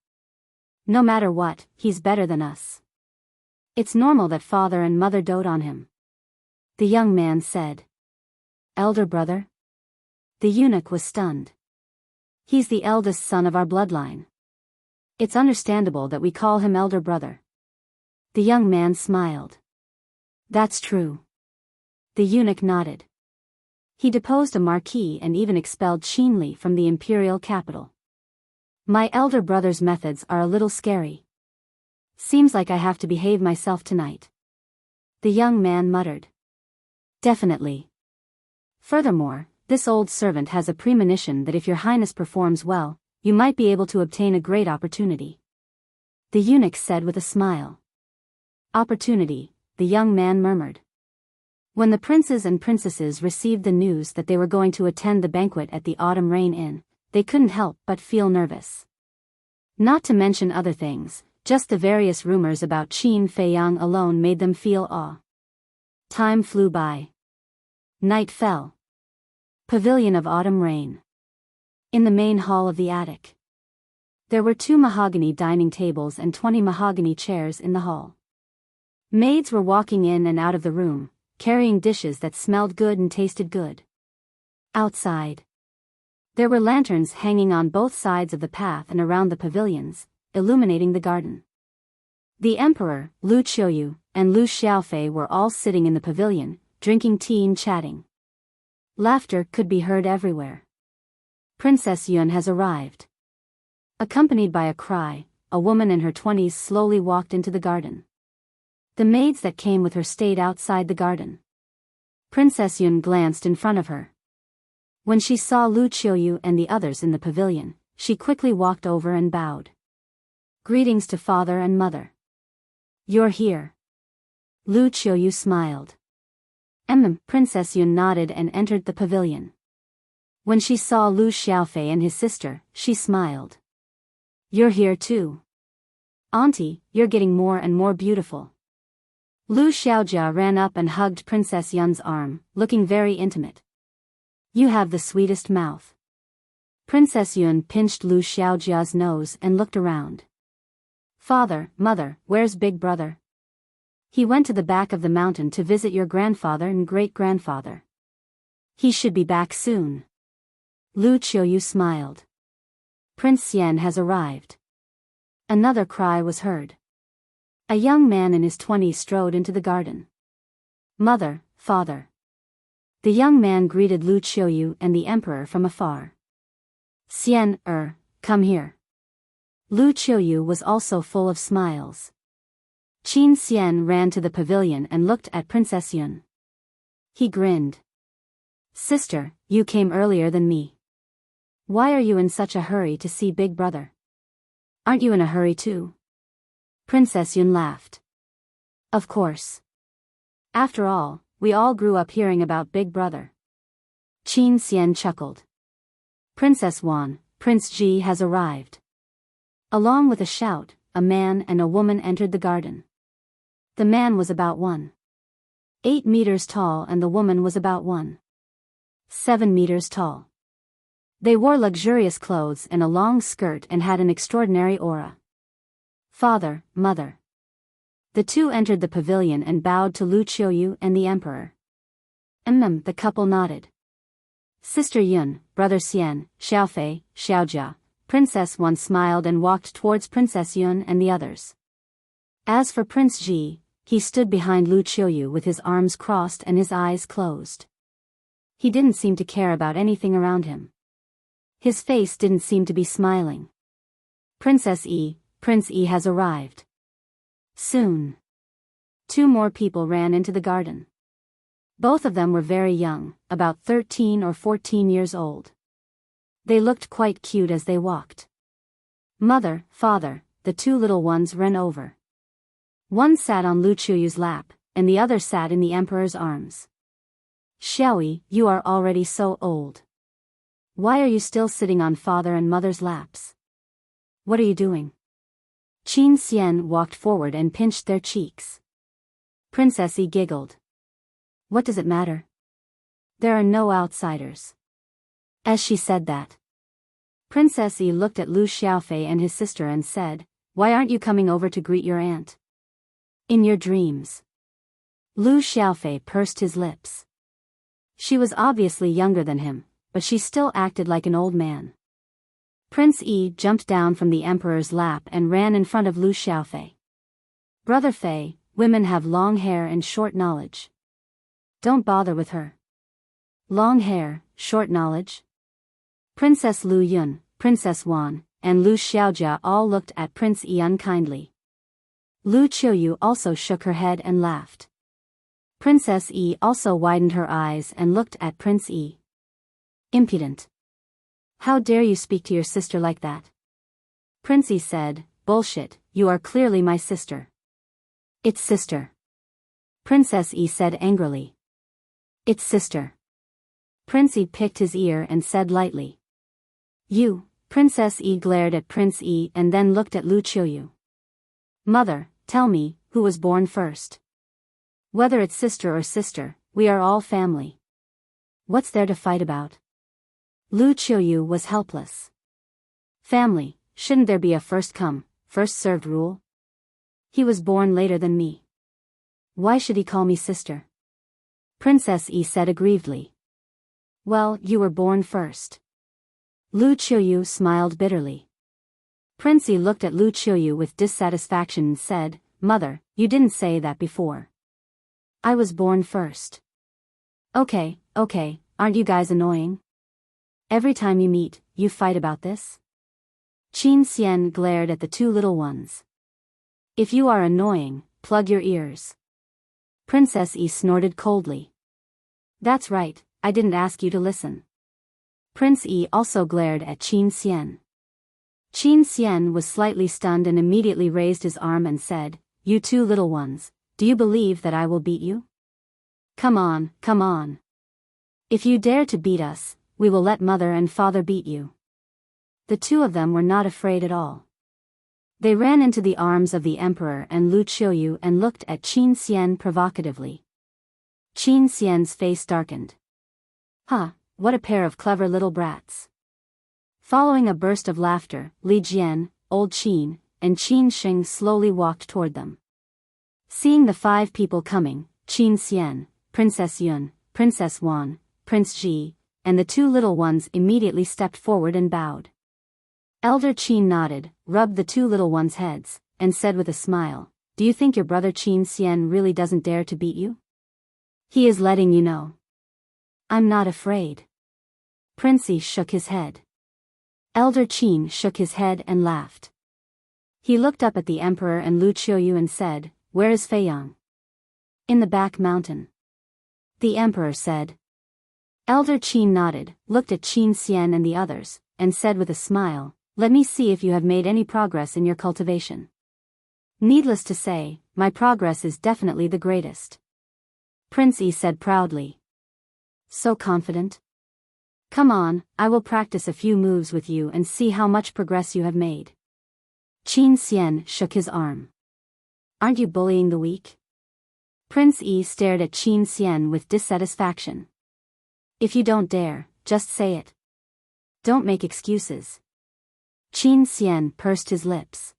No matter what, he's better than us. It's normal that father and mother dote on him." The young man said. "Elder brother?" The eunuch was stunned. "He's the eldest son of our bloodline. It's understandable that we call him elder brother." The young man smiled. "That's true." The eunuch nodded. "He deposed a marquis and even expelled Qin Li from the imperial capital. My elder brother's methods are a little scary. Seems like I have to behave myself tonight," the young man muttered. "Definitely. Furthermore, this old servant has a premonition that if your Highness performs well, you might be able to obtain a great opportunity," the eunuch said with a smile. "Opportunity," the young man murmured. When the princes and princesses received the news that they were going to attend the banquet at the Autumn Rain Inn, they couldn't help but feel nervous. Not to mention other things, just the various rumors about Qin Feiyang alone made them feel awe. Time flew by. Night fell. Pavilion of Autumn Rain. In the main hall of the attic, there were 2 mahogany dining tables and 20 mahogany chairs in the hall. Maids were walking in and out of the room, carrying dishes that smelled good and tasted good. Outside, there were lanterns hanging on both sides of the path and around the pavilions, illuminating the garden. The emperor, Lu Qiuyu, and Lu Xiaofei were all sitting in the pavilion, drinking tea and chatting. Laughter could be heard everywhere. Princess Yun has arrived. Accompanied by a cry, a woman in her 20s slowly walked into the garden. The maids that came with her stayed outside the garden. Princess Yun glanced in front of her. When she saw Lu Qiuyu and the others in the pavilion, she quickly walked over and bowed. Greetings to father and mother. You're here. Lu Qiuyu smiled. Princess Yun nodded and entered the pavilion. When she saw Lu Xiaofei and his sister, she smiled. You're here too. Auntie, you're getting more and more beautiful. Lu Xiaojia ran up and hugged Princess Yun's arm, looking very intimate. You have the sweetest mouth. Princess Yun pinched Lu Xiaojia's nose and looked around. Father, mother, where's big brother? He went to the back of the mountain to visit your grandfather and great-grandfather. He should be back soon. Lu Qiuyu smiled. Prince Xian has arrived. Another cry was heard. A young man in his 20s strode into the garden. Mother, father. The young man greeted Lu Qiuyu and the emperor from afar. Xian, come here. Lu Qiuyu was also full of smiles. Qin Xian ran to the pavilion and looked at Princess Yun. He grinned. Sister, you came earlier than me. Why are you in such a hurry to see big brother? Aren't you in a hurry too? Princess Yun laughed. Of course. After all, we all grew up hearing about big brother. Qin Xian chuckled. Princess Wan, Prince Ji has arrived. Along with a shout, a man and a woman entered the garden. The man was about 1.8 meters tall and the woman was about 1.7 meters tall. They wore luxurious clothes and a long skirt and had an extraordinary aura. Father, mother. The two entered the pavilion and bowed to Lu Qiuyu and the emperor. The couple nodded. Sister Yun, brother Xian, Xiaofei, Xiaojia, Princess Wan smiled and walked towards Princess Yun and the others. As for Prince Ji, he stood behind Lu Qiuyu with his arms crossed and his eyes closed. He didn't seem to care about anything around him. His face didn't seem to be smiling. Prince E has arrived. Soon. 2 more people ran into the garden. Both of them were very young, about 13 or 14 years old. They looked quite cute as they walked. Mother, father, the 2 little ones ran over. One sat on Lu Qiuyu's lap, and the other sat in the emperor's arms. Xiaoyi, you are already so old. Why are you still sitting on father and mother's laps? What are you doing? Qin Xian walked forward and pinched their cheeks. Princess E giggled. What does it matter? There are no outsiders. As she said that, Princess E looked at Lu Xiaofei and his sister and said, Why aren't you coming over to greet your aunt? In your dreams. Lu Xiaofei pursed his lips. She was obviously younger than him, but she still acted like an old man. Prince E jumped down from the emperor's lap and ran in front of Lu Xiaofei. Brother Fei, women have long hair and short knowledge. Don't bother with her. Long hair, short knowledge? Princess Lu Yun, Princess Wan, and Lu Xiaojia all looked at Prince E unkindly. Lu Qiuyu also shook her head and laughed. Princess E also widened her eyes and looked at Prince E. Impudent. How dare you speak to your sister like that? Prince E said, Bullshit, you are clearly my sister. It's sister. Princess E said angrily. It's sister. Prince E picked his ear and said lightly. You. Princess E glared at Prince E and then looked at Lu Qiuyu. Mother, tell me, who was born first? Whether it's sister or sister, we are all family. What's there to fight about? Lu Qiuyu was helpless. Family, shouldn't there be a first come, first served rule? He was born later than me. Why should he call me sister? Princess Yi said aggrievedly. Well, you were born first. Lu Qiuyu smiled bitterly. Prince Yi looked at Lu Qiuyu with dissatisfaction and said, Mother, you didn't say that before. I was born first. Okay, aren't you guys annoying? Every time you meet, you fight about this? Qin Xian glared at the two little ones. If you are annoying, plug your ears. Princess Yi snorted coldly. That's right, I didn't ask you to listen. Prince Yi also glared at Qin Xian. Qin Xian was slightly stunned and immediately raised his arm and said, You two little ones, do you believe that I will beat you? Come on. If you dare to beat us, we will let mother and father beat you. The two of them were not afraid at all. They ran into the arms of the emperor and Lu Qiuyu and looked at Qin Xian provocatively. Qin Xian's face darkened. What a pair of clever little brats. Following a burst of laughter, Li Jian, Old Qin, and Qin Sheng slowly walked toward them. Seeing the 5 people coming, Qin Xian, Princess Yun, Princess Wan, Prince Ji, and the 2 little ones immediately stepped forward and bowed. Elder Qin nodded, rubbed the 2 little ones' heads, and said with a smile, Do you think your brother Qin Xian really doesn't dare to beat you? He is letting you know. I'm not afraid. Prince Yi shook his head. Elder Qin shook his head and laughed. He looked up at the emperor and Lu Qiuyu and said, Where is Fei Yang? In the back mountain. The emperor said. Elder Qin nodded, looked at Qin Xian and the others, and said with a smile, Let me see if you have made any progress in your cultivation. Needless to say, my progress is definitely the greatest. Prince Yi said proudly. So confident? Come on, I will practice a few moves with you and see how much progress you have made. Qin Xian shook his arm. Aren't you bullying the weak? Prince Yi stared at Qin Xian with dissatisfaction. If you don't dare, just say it. Don't make excuses. Qin Xian pursed his lips.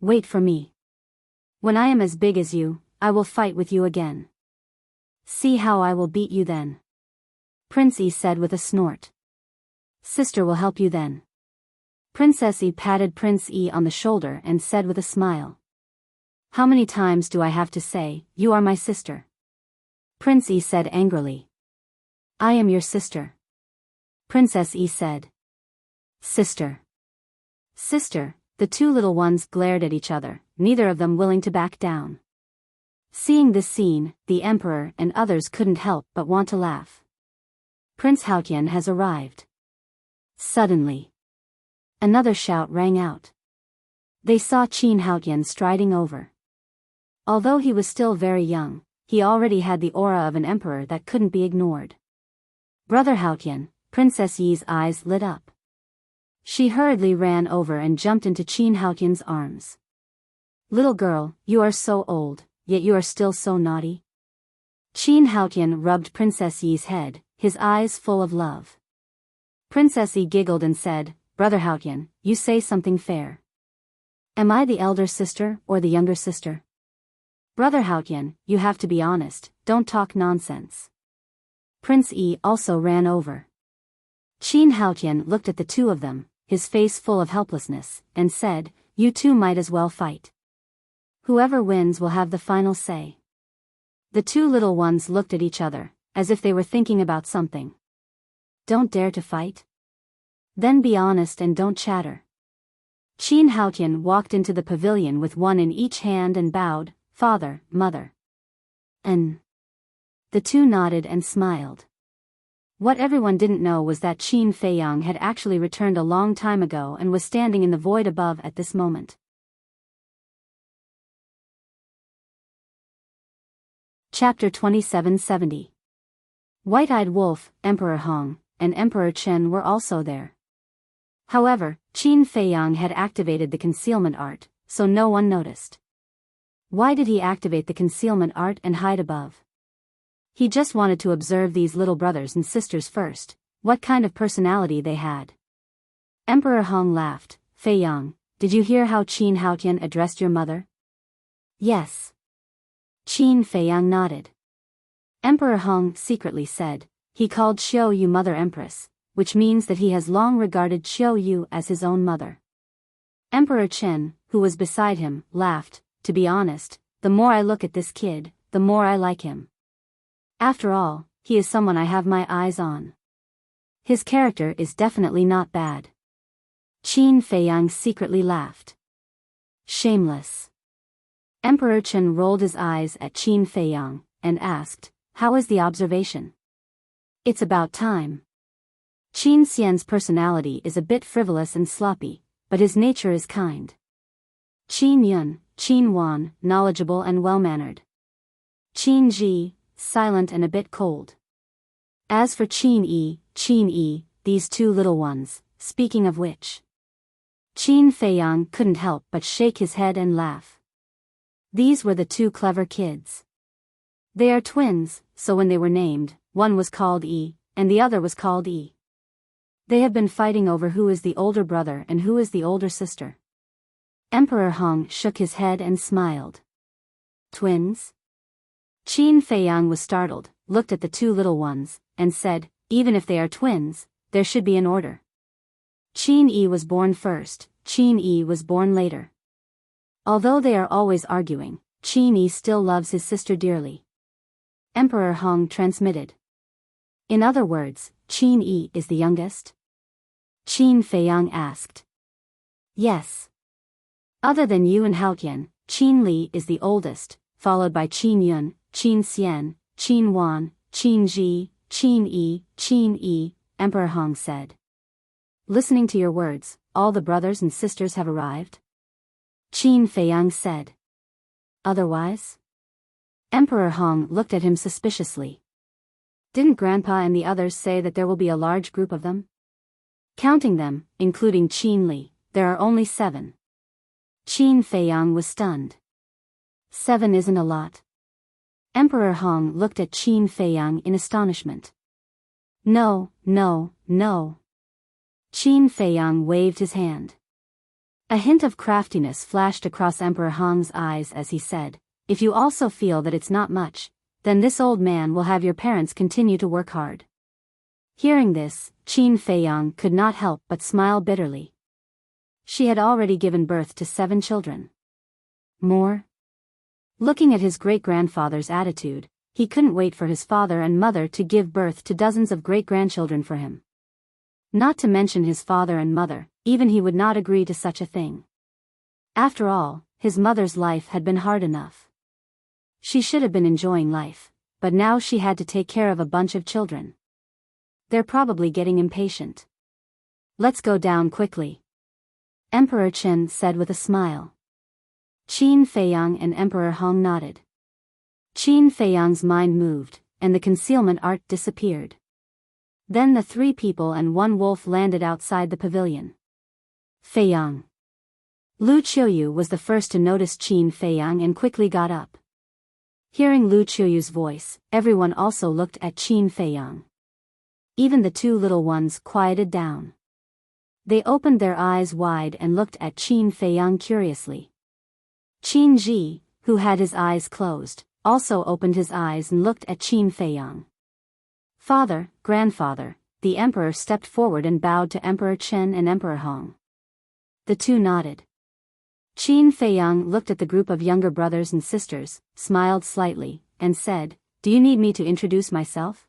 Wait for me. When I am as big as you, I will fight with you again. See how I will beat you then. Prince Yi said with a snort. Sister will help you then. Princess Yi patted Prince Yi on the shoulder and said with a smile. How many times do I have to say, you are my sister? Prince Yi said angrily. I am your sister. Princess Yi said. Sister. Sister, the 2 little ones glared at each other, neither of them willing to back down. Seeing this scene, the emperor and others couldn't help but want to laugh. Prince Haotian has arrived. Suddenly, another shout rang out. They saw Qin Haotian striding over. Although he was still very young, he already had the aura of an emperor that couldn't be ignored. Brother Haotian, Princess Yi's eyes lit up. She hurriedly ran over and jumped into Qin Haotian's arms. Little girl, you are so old, yet you are still so naughty. Qin Haotian rubbed Princess Yi's head, his eyes full of love. Princess Yi giggled and said, Brother Haotian, you say something fair. Am I the elder sister or the younger sister? Brother Haotian, you have to be honest, don't talk nonsense. Prince Yi also ran over. Qin Haotian looked at the 2 of them, his face full of helplessness, and said, You two might as well fight. Whoever wins will have the final say. The 2 little ones looked at each other, as if they were thinking about something. Don't dare to fight? Then be honest and don't chatter. Qin Haotian walked into the pavilion with one in each hand and bowed, Father, Mother. And the 2 nodded and smiled. What everyone didn't know was that Qin Feiyang had actually returned a long time ago and was standing in the void above at this moment. Chapter 2770. White-Eyed Wolf, Emperor Hong, and Emperor Chen were also there. However, Qin Feiyang had activated the concealment art, so no one noticed. Why did he activate the concealment art and hide above? He just wanted to observe these little brothers and sisters first, what kind of personality they had. Emperor Hong laughed. Feiyang, did you hear how Qin Haotian addressed your mother? Yes. Qin Feiyang nodded. Emperor Hong secretly said, he called Xiao Yu Mother Empress, which means that he has long regarded Xiao Yu as his own mother. Emperor Chen, who was beside him, laughed. To be honest, the more I look at this kid, the more I like him. After all, he is someone I have my eyes on. His character is definitely not bad. Qin Feiyang secretly laughed. Shameless. Emperor Chen rolled his eyes at Qin Feiyang, and asked, how is the observation? It's about time. Qin Xian's personality is a bit frivolous and sloppy, but his nature is kind. Qin Yun, Qin Wan, knowledgeable and well-mannered. Qin Ji, silent and a bit cold. As for Qin Yi, these two little ones, speaking of which. Qin Feiyang couldn't help but shake his head and laugh. These were the two clever kids. They are twins, so when they were named, one was called Yi, and the other was called Yi. They have been fighting over who is the older brother and who is the older sister. Emperor Hong shook his head and smiled. Twins? Qin Feiyang was startled, looked at the two little ones, and said, even if they are twins, there should be an order. Qin Yi was born first, Qin Yi was born later. Although they are always arguing, Qin Yi still loves his sister dearly. Emperor Hong transmitted. In other words, Qin Yi is the youngest? Qin Feiyang asked. Yes. Other than Yu and Haotian, Qin Li is the oldest, followed by Qin Yun, Qin Xian, Qin Wan, Qin Ji, Qin Yi, Emperor Hong said. Listening to your words, all the brothers and sisters have arrived? Qin Feiyang said. Otherwise? Emperor Hong looked at him suspiciously. Didn't Grandpa and the others say that there will be a large group of them? Counting them, including Qin Li, there are only 7. Qin Feiyang was stunned. 7 isn't a lot. Emperor Hong looked at Qin Feiyang in astonishment. No. Qin Feiyang waved his hand. A hint of craftiness flashed across Emperor Hong's eyes as he said, if you also feel that it's not much, then this old man will have your parents continue to work hard. Hearing this, Qin Feiyang could not help but smile bitterly. She had already given birth to 7 children. More? Looking at his great-grandfather's attitude, he couldn't wait for his father and mother to give birth to dozens of great-grandchildren for him. Not to mention his father and mother, even he would not agree to such a thing. After all, his mother's life had been hard enough. She should have been enjoying life, but now she had to take care of a bunch of children. They're probably getting impatient. Let's go down quickly. Emperor Chen said with a smile. Qin Feiyang and Emperor Hong nodded. Qin Feiyang's mind moved, and the concealment art disappeared. Then the 3 people and 1 wolf landed outside the pavilion. Feiyang. Lu Qiuyu was the first to notice Qin Feiyang and quickly got up. Hearing Lu Qiuyu's voice, everyone also looked at Qin Feiyang. Even the 2 little ones quieted down. They opened their eyes wide and looked at Qin Feiyang curiously. Qin Ji, who had his eyes closed, also opened his eyes and looked at Qin Feiyang. Father, grandfather, the emperor stepped forward and bowed to Emperor Chen and Emperor Hong. The 2 nodded. Qin Feiyang looked at the group of younger brothers and sisters, smiled slightly, and said, do you need me to introduce myself?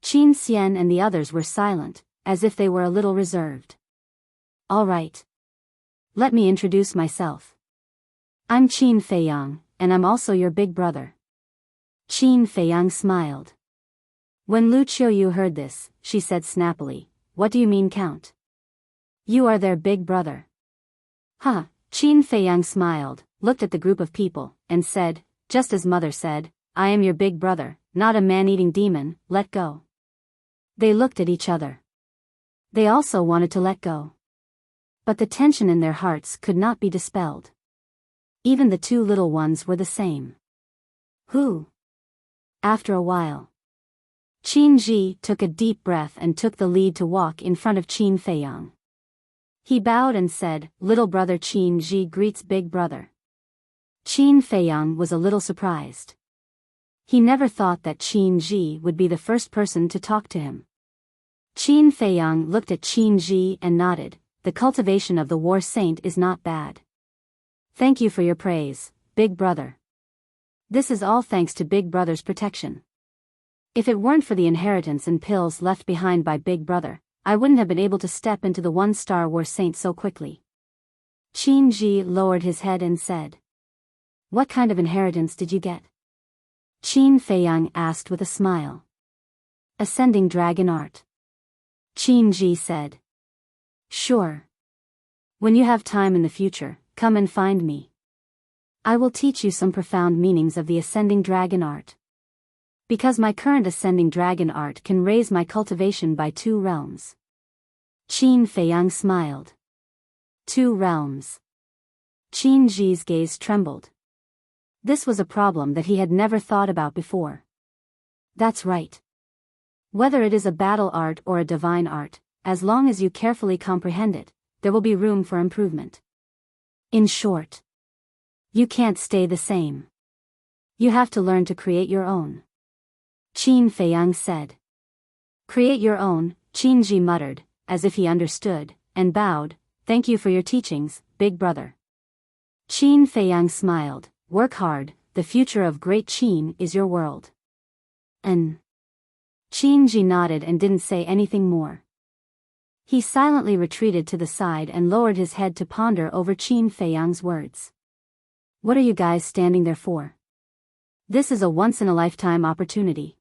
Qin Xian and the others were silent, as if they were a little reserved. All right. Let me introduce myself. I'm Qin Feiyang, and I'm also your big brother. Qin Feiyang smiled. When Lu Qiuyu heard this, she said snappily, what do you mean, Count? You are their big brother. Huh, Qin Feiyang smiled, looked at the group of people, and said, just as mother said, I am your big brother, not a man-eating demon, let go. They looked at each other. They also wanted to let go. But the tension in their hearts could not be dispelled. Even the 2 little ones were the same. Who? After a while. Qin Ji took a deep breath and took the lead to walk in front of Qin Feiyang. He bowed and said, little brother Qin Ji greets big brother. Qin Feiyang was a little surprised. He never thought that Qin Ji would be the first person to talk to him. Qin Feiyang looked at Qin Ji and nodded. The cultivation of the war saint is not bad. Thank you for your praise, Big Brother. This is all thanks to Big Brother's protection. If it weren't for the inheritance and pills left behind by Big Brother, I wouldn't have been able to step into the one-star war saint so quickly. Qin Ji lowered his head and said, "What kind of inheritance did you get?" Qin Feiyang asked with a smile. "Ascending dragon art." Qin Ji said. "Sure. When you have time in the future, come and find me. I will teach you some profound meanings of the ascending dragon art. Because my current ascending dragon art can raise my cultivation by 2 realms." Qin Feiyang smiled. 2 realms. Qin Ji's gaze trembled. This was a problem that he had never thought about before. That's right. Whether it is a battle art or a divine art, as long as you carefully comprehend it, there will be room for improvement. In short, you can't stay the same. You have to learn to create your own. Qin Feiyang said. Create your own, Qin Ji muttered, as if he understood, and bowed. Thank you for your teachings, Big Brother. Qin Feiyang smiled. Work hard, the future of Great Qin is your world. And Qin Ji nodded and didn't say anything more. He silently retreated to the side and lowered his head to ponder over Qin Feiyang's words. What are you guys standing there for? This is a once-in-a-lifetime opportunity.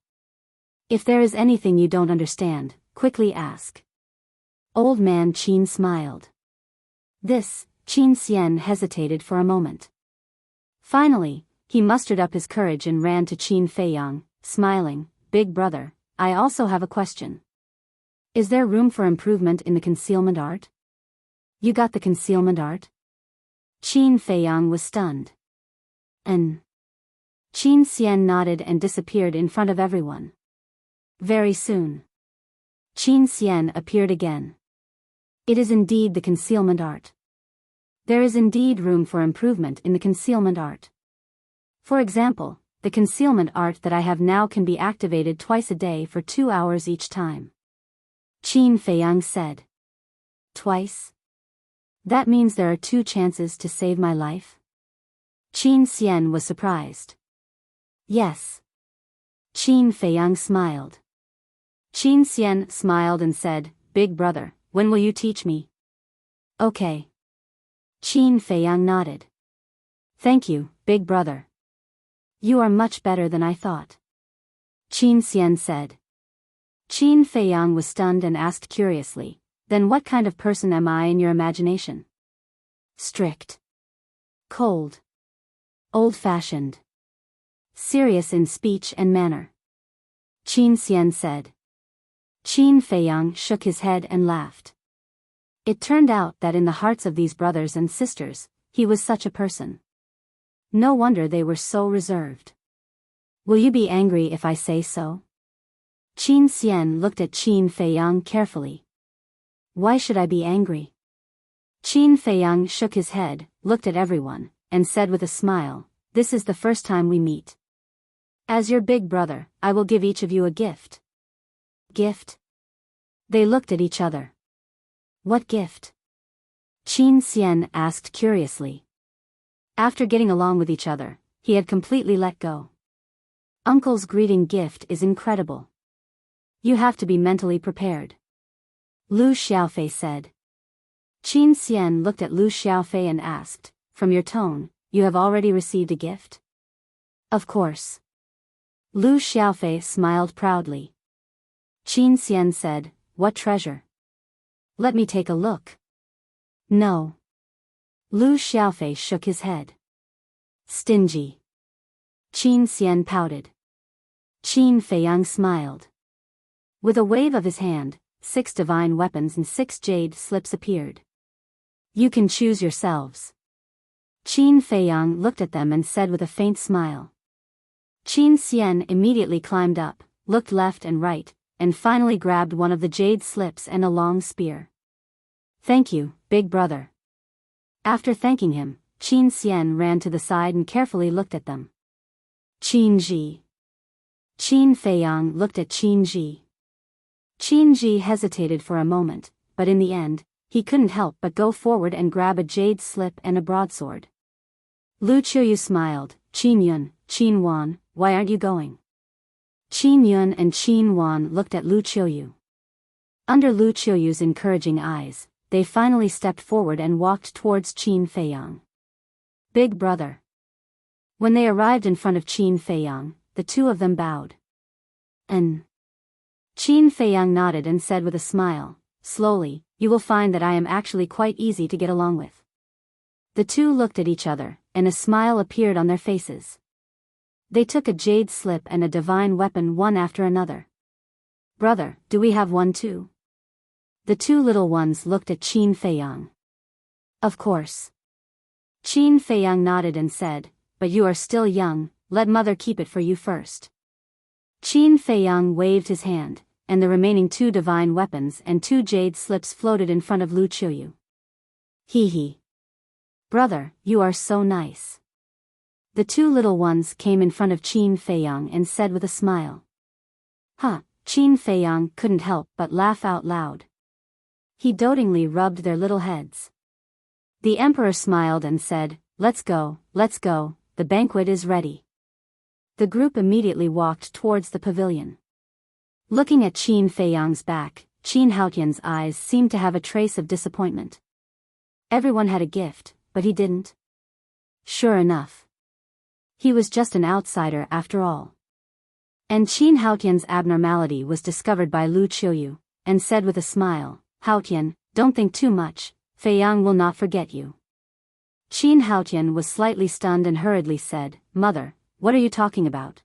If there is anything you don't understand, quickly ask. Old man Qin smiled. This, Qin Xian hesitated for a moment. Finally, he mustered up his courage and ran to Qin Feiyang, smiling. Big Brother, I also have a question. Is there room for improvement in the concealment art? You got the concealment art? Qin Feiyang was stunned. And Qin Xian nodded and disappeared in front of everyone. Very soon, Qin Xian appeared again. It is indeed the concealment art. There is indeed room for improvement in the concealment art. For example, the concealment art that I have now can be activated twice a day for 2 hours each time. Qin Feiyang said. Twice? That means there are 2 chances to save my life? Qin Xian was surprised. Yes. Qin Feiyang smiled. Qin Xian smiled and said, Big Brother, when will you teach me? Okay. Qin Feiyang nodded. Thank you, Big Brother. You are much better than I thought. Qin Xian said. Qin Feiyang was stunned and asked curiously, then what kind of person am I in your imagination? Strict. Cold. Old-fashioned. Serious in speech and manner. Qin Xian said. Qin Feiyang shook his head and laughed. It turned out that in the hearts of these brothers and sisters, he was such a person. No wonder they were so reserved. Will you be angry if I say so? Qin Xian looked at Qin Feiyang carefully. Why should I be angry? Qin Feiyang shook his head, looked at everyone, and said with a smile, This is the first time we meet. As your big brother, I will give each of you a gift. Gift? They looked at each other. What gift? Qin Xian asked curiously. After getting along with each other, he had completely let go. Uncle's greeting gift is incredible. You have to be mentally prepared. Lu Xiaofei said. Qin Xian looked at Lu Xiaofei and asked, From your tone, you have already received a gift? Of course. Lu Xiaofei smiled proudly. Qin Xian said, What treasure? Let me take a look. No. Lu Xiaofei shook his head. Stingy. Qin Xian pouted. Qin Feiyang smiled. With a wave of his hand, 6 divine weapons and 6 jade slips appeared. You can choose yourselves. Qin Feiyang looked at them and said with a faint smile. Qin Xian immediately climbed up, looked left and right, and finally grabbed one of the jade slips and a long spear. Thank you, Big Brother. After thanking him, Qin Xian ran to the side and carefully looked at them. Qin Ji. Qin Feiyang looked at Qin Ji. Qin Ji hesitated for a moment, but in the end, he couldn't help but go forward and grab a jade slip and a broadsword. Lu Qiuyu smiled. Qin Yun, Qin Wan, why aren't you going? Qin Yun and Qin Wan looked at Lu Qiuyu. Under Lu Qiuyu's encouraging eyes, they finally stepped forward and walked towards Qin Feiyang. Big brother. When they arrived in front of Qin Feiyang, the two of them bowed. Qin Feiyang nodded and said with a smile, slowly, you will find that I am actually quite easy to get along with. The two looked at each other, and a smile appeared on their faces. They took a jade slip and a divine weapon one after another. Brother, do we have one too? The two little ones looked at Qin Feiyang. Of course. Qin Feiyang nodded and said, but you are still young, let mother keep it for you first. Qin Feiyang waved his hand, and the remaining two divine weapons and two jade slips floated in front of Lu Qiuyu. Hee hee. Brother, you are so nice. The two little ones came in front of Qin Feiyang and said with a smile. Huh, Qin Feiyang couldn't help but laugh out loud. He dotingly rubbed their little heads. The emperor smiled and said, let's go, the banquet is ready. The group immediately walked towards the pavilion. Looking at Qin Feiyang's back, Qin Haotian's eyes seemed to have a trace of disappointment. Everyone had a gift, but he didn't. Sure enough. He was just an outsider after all. And Qin Haotian's abnormality was discovered by Lu Qiuyu, and said with a smile, Haotian, don't think too much, Feiyang will not forget you. Qin Haotian was slightly stunned and hurriedly said, Mother, what are you talking about?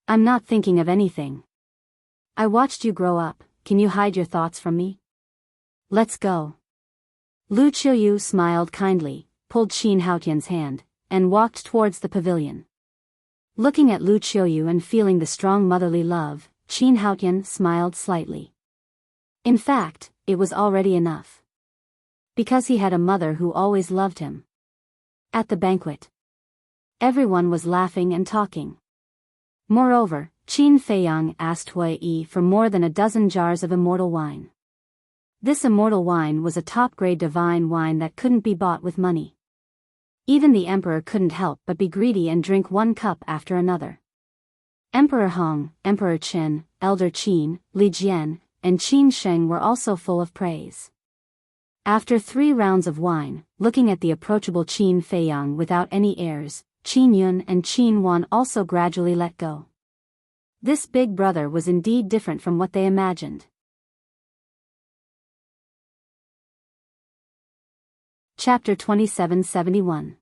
I'm not thinking of anything. I watched you grow up, can you hide your thoughts from me? Let's go. Lu Qiuyu smiled kindly, pulled Qin Haotian's hand, and walked towards the pavilion. Looking at Lu Qiuyu and feeling the strong motherly love, Qin Haotian smiled slightly. In fact, it was already enough. Because he had a mother who always loved him. At the banquet, everyone was laughing and talking. Moreover, Qin Feiyang asked Hui Yi for more than a dozen jars of immortal wine. This immortal wine was a top-grade divine wine that couldn't be bought with money. Even the emperor couldn't help but be greedy and drink one cup after another. Emperor Hong, Emperor Qin, Elder Qin, Li Jian, and Qin Sheng were also full of praise. After 3 rounds of wine, looking at the approachable Qin Feiyang without any airs, Qin Yun and Qin Wan also gradually let go. This big brother was indeed different from what they imagined. Chapter 2771.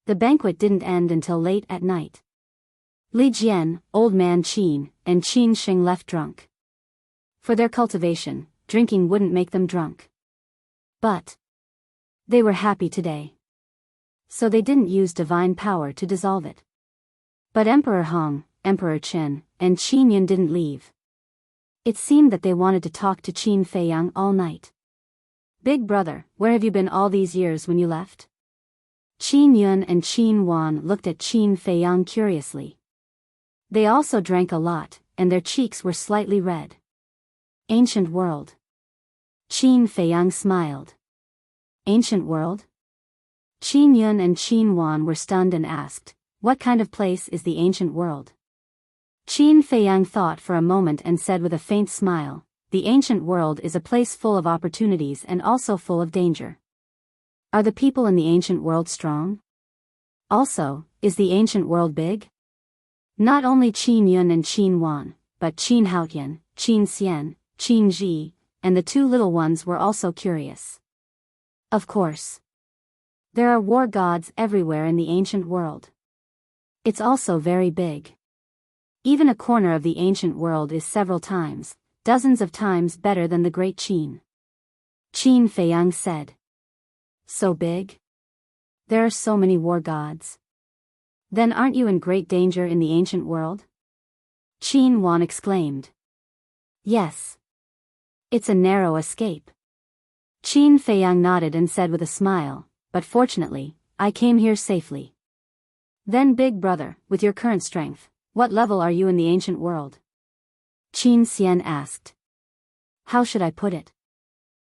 The banquet didn't end until late at night. Li Jian, Old Man Qin, and Qin Sheng left drunk. For their cultivation, drinking wouldn't make them drunk. But they were happy today. So they didn't use divine power to dissolve it. But Emperor Hong, Emperor Qin, and Qin Yun didn't leave. It seemed that they wanted to talk to Qin Feiyang all night. Big brother, where have you been all these years when you left? Qin Yun and Qin Wan looked at Qin Feiyang curiously. They also drank a lot, and their cheeks were slightly red. Ancient world. Qin Feiyang smiled. Ancient world? Qin Yun and Qin Wan were stunned and asked, what kind of place is the ancient world? Qin Feiyang thought for a moment and said with a faint smile, the ancient world is a place full of opportunities and also full of danger. Are the people in the ancient world strong? Also, is the ancient world big? Not only Qin Yun and Qin Wan, but Qin Haotian, Qin Xian, Qin Ji, and the 2 little ones were also curious. Of course. There are war gods everywhere in the ancient world. It's also very big. Even a corner of the ancient world is several times, dozens of times better than the great Qin. Qin Feiyang said. So big? There are so many war gods. Then aren't you in great danger in the ancient world? Qin Wan exclaimed. Yes. It's a narrow escape. Qin Feiyang nodded and said with a smile, but fortunately, I came here safely. Then big brother, with your current strength, what level are you in the ancient world? Qin Xian asked. How should I put it?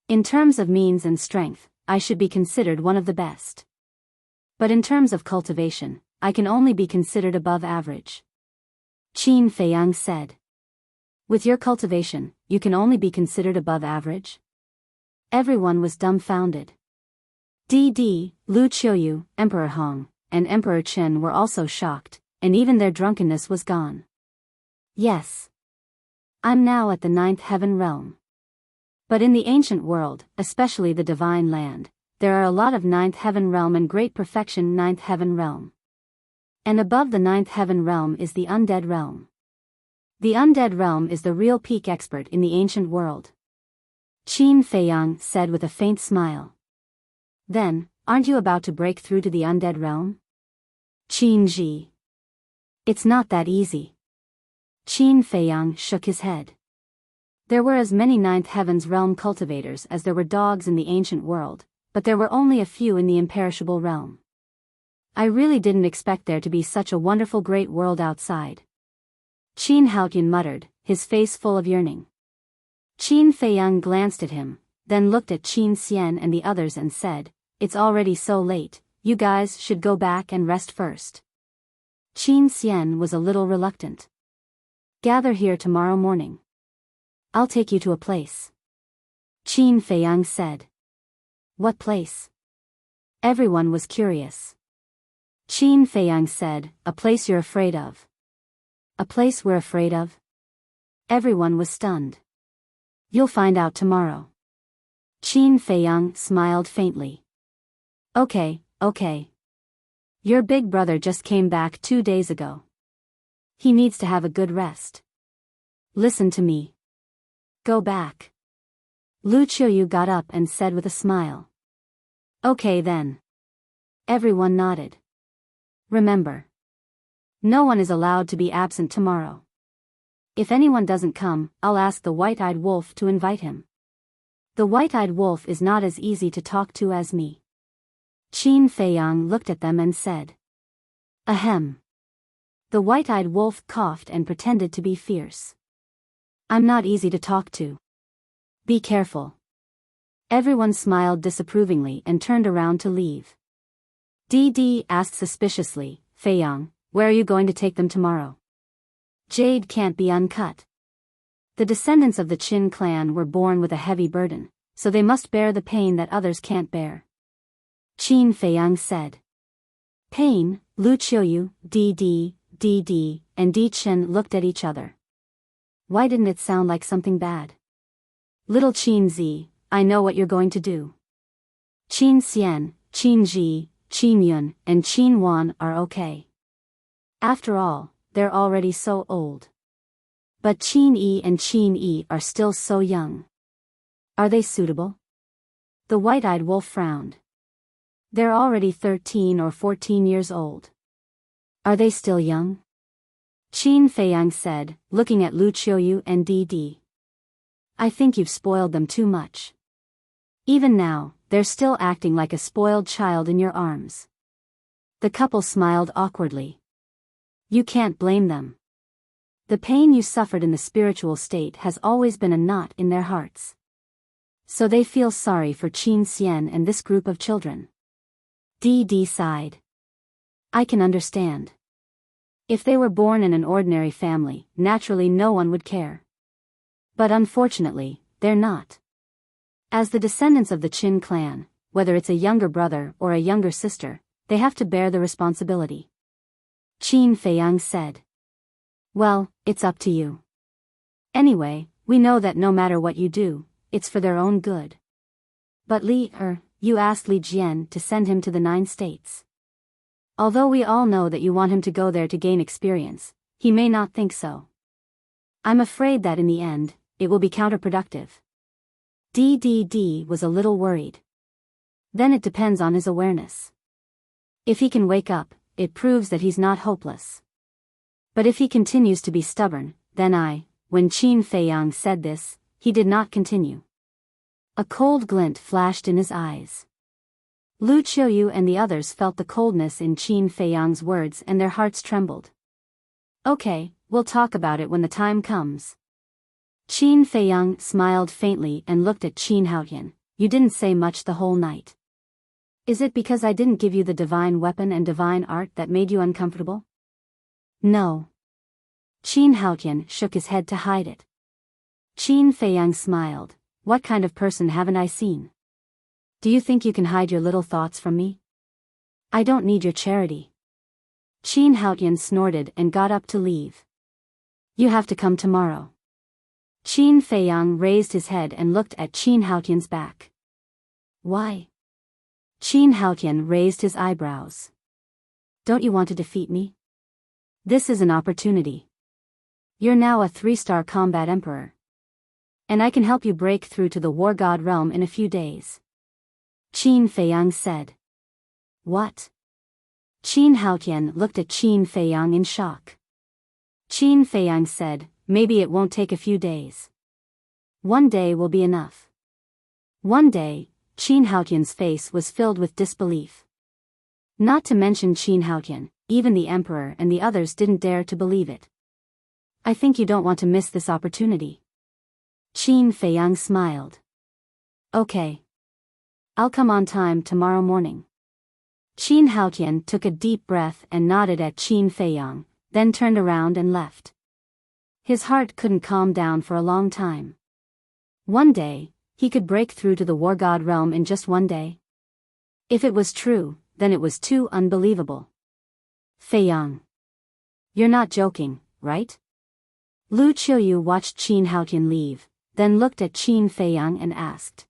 In terms of means and strength, I should be considered one of the best. But in terms of cultivation, I can only be considered above average. Qin Feiyang said. With your cultivation, you can only be considered above average? Everyone was dumbfounded. Di, Lu Qiuyu, Emperor Hong, and Emperor Chen were also shocked, and even their drunkenness was gone. Yes. I'm now at the 9th heaven realm. But in the ancient world, especially the divine land, there are a lot of 9th heaven realm and great perfection 9th heaven realm. And above the 9th heaven realm is the undead realm. The undead realm is the real peak expert in the ancient world. Qin Feiyang said with a faint smile. Then, aren't you about to break through to the undead realm? Qin Ji. It's not that easy. Qin Feiyang shook his head. There were as many 9th heaven's realm cultivators as there were dogs in the ancient world, but there were only a few in the imperishable realm. I really didn't expect there to be such a wonderful great world outside. Qin Haotian muttered, his face full of yearning. Qin Feiyang glanced at him, then looked at Qin Xian and the others and said, It's already so late, you guys should go back and rest first. Qin Xian was a little reluctant. Gather here tomorrow morning. I'll take you to a place. Qin Feiyang said. What place? Everyone was curious. Qin Feiyang said, A place you're afraid of. A place we're afraid of? Everyone was stunned. You'll find out tomorrow. Qin Feiyang smiled faintly. Okay. Your big brother just came back 2 days ago. He needs to have a good rest. Listen to me. Go back. Lu Qiuyu got up and said with a smile. Okay then. Everyone nodded. Remember. No one is allowed to be absent tomorrow. If anyone doesn't come, I'll ask the white-eyed wolf to invite him. The white-eyed wolf is not as easy to talk to as me. Qin Feiyang looked at them and said. Ahem. The white-eyed wolf coughed and pretended to be fierce. I'm not easy to talk to. Be careful. Everyone smiled disapprovingly and turned around to leave. Di asked suspiciously, Feiyang, where are you going to take them tomorrow? Jade can't be uncut. The descendants of the Qin clan were born with a heavy burden, so they must bear the pain that others can't bear. Qin Feiyang said. Pain, Lu Qiuyu, Di, and Di Chen looked at each other. Why didn't it sound like something bad? Little Qin Zi, I know what you're going to do. Qin Xian, Qin Ji, Qin Yun, and Qin Wan are okay. After all, they're already so old. But Qin Yi and Qin Yi are still so young. Are they suitable? The white-eyed wolf frowned. They're already 13 or 14 years old. Are they still young? Qin Feiyang said, looking at Lu Qiuyu and Di. I think you've spoiled them too much. Even now, they're still acting like a spoiled child in your arms. The couple smiled awkwardly. You can't blame them. The pain you suffered in the spiritual state has always been a knot in their hearts. So they feel sorry for Qin Xian and this group of children. Di sighed. I can understand. If they were born in an ordinary family, naturally no one would care. But unfortunately, they're not. As the descendants of the Qin clan, whether it's a younger brother or a younger sister, they have to bear the responsibility. Qin Feiyang said. Well, it's up to you. Anyway, we know that no matter what you do, it's for their own good. But you asked Li Jian to send him to the 9 states. Although we all know that you want him to go there to gain experience, he may not think so. I'm afraid that in the end, it will be counterproductive. Di was a little worried. Then it depends on his awareness. If he can wake up, it proves that he's not hopeless. But if he continues to be stubborn, then when Qin Feiyang said this, he did not continue. A cold glint flashed in his eyes. Lu Qiuyu and the others felt the coldness in Qin Feiyang's words and their hearts trembled. Okay, we'll talk about it when the time comes. Qin Feiyang smiled faintly and looked at Qin Haotian. You didn't say much the whole night. Is it because I didn't give you the divine weapon and divine art that made you uncomfortable? No. Qin Haotian shook his head to hide it. Qin Feiyang smiled. What kind of person haven't I seen? Do you think you can hide your little thoughts from me? I don't need your charity. Qin Haotian snorted and got up to leave. You have to come tomorrow. Qin Feiyang raised his head and looked at Qin Haotian's back. Why? Qin Haotian raised his eyebrows. Don't you want to defeat me? This is an opportunity. You're now a 3-star combat emperor. And I can help you break through to the war god realm in a few days. Qin Feiyang said. What? Qin Haotian looked at Qin Feiyang in shock. Qin Feiyang said, maybe it won't take a few days. One day will be enough. One day, Qin Haotian's face was filled with disbelief. Not to mention Qin Haotian, even the emperor and the others didn't dare to believe it. I think you don't want to miss this opportunity. Qin Feiyang smiled. Okay. I'll come on time tomorrow morning. Qin Haotian took a deep breath and nodded at Qin Feiyang, then turned around and left. His heart couldn't calm down for a long time. One day, he could break through to the war god realm in just one day. If it was true, then it was too unbelievable. Feiyang. You're not joking, right? Lu Qiuyu watched Qin Haotian leave, then looked at Qin Feiyang and asked.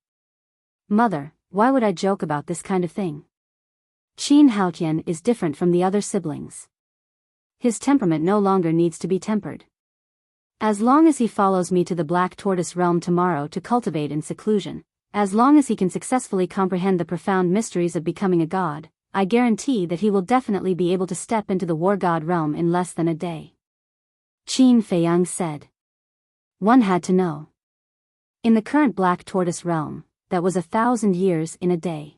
Mother, why would I joke about this kind of thing? Qin Haotian is different from the other siblings. His temperament no longer needs to be tempered. As long as he follows me to the Black Tortoise realm tomorrow to cultivate in seclusion, as long as he can successfully comprehend the profound mysteries of becoming a god, I guarantee that he will definitely be able to step into the war god realm in less than a day. Qin Feiyang said. One had to know. In the current Black Tortoise realm, that was 1,000 years in a day.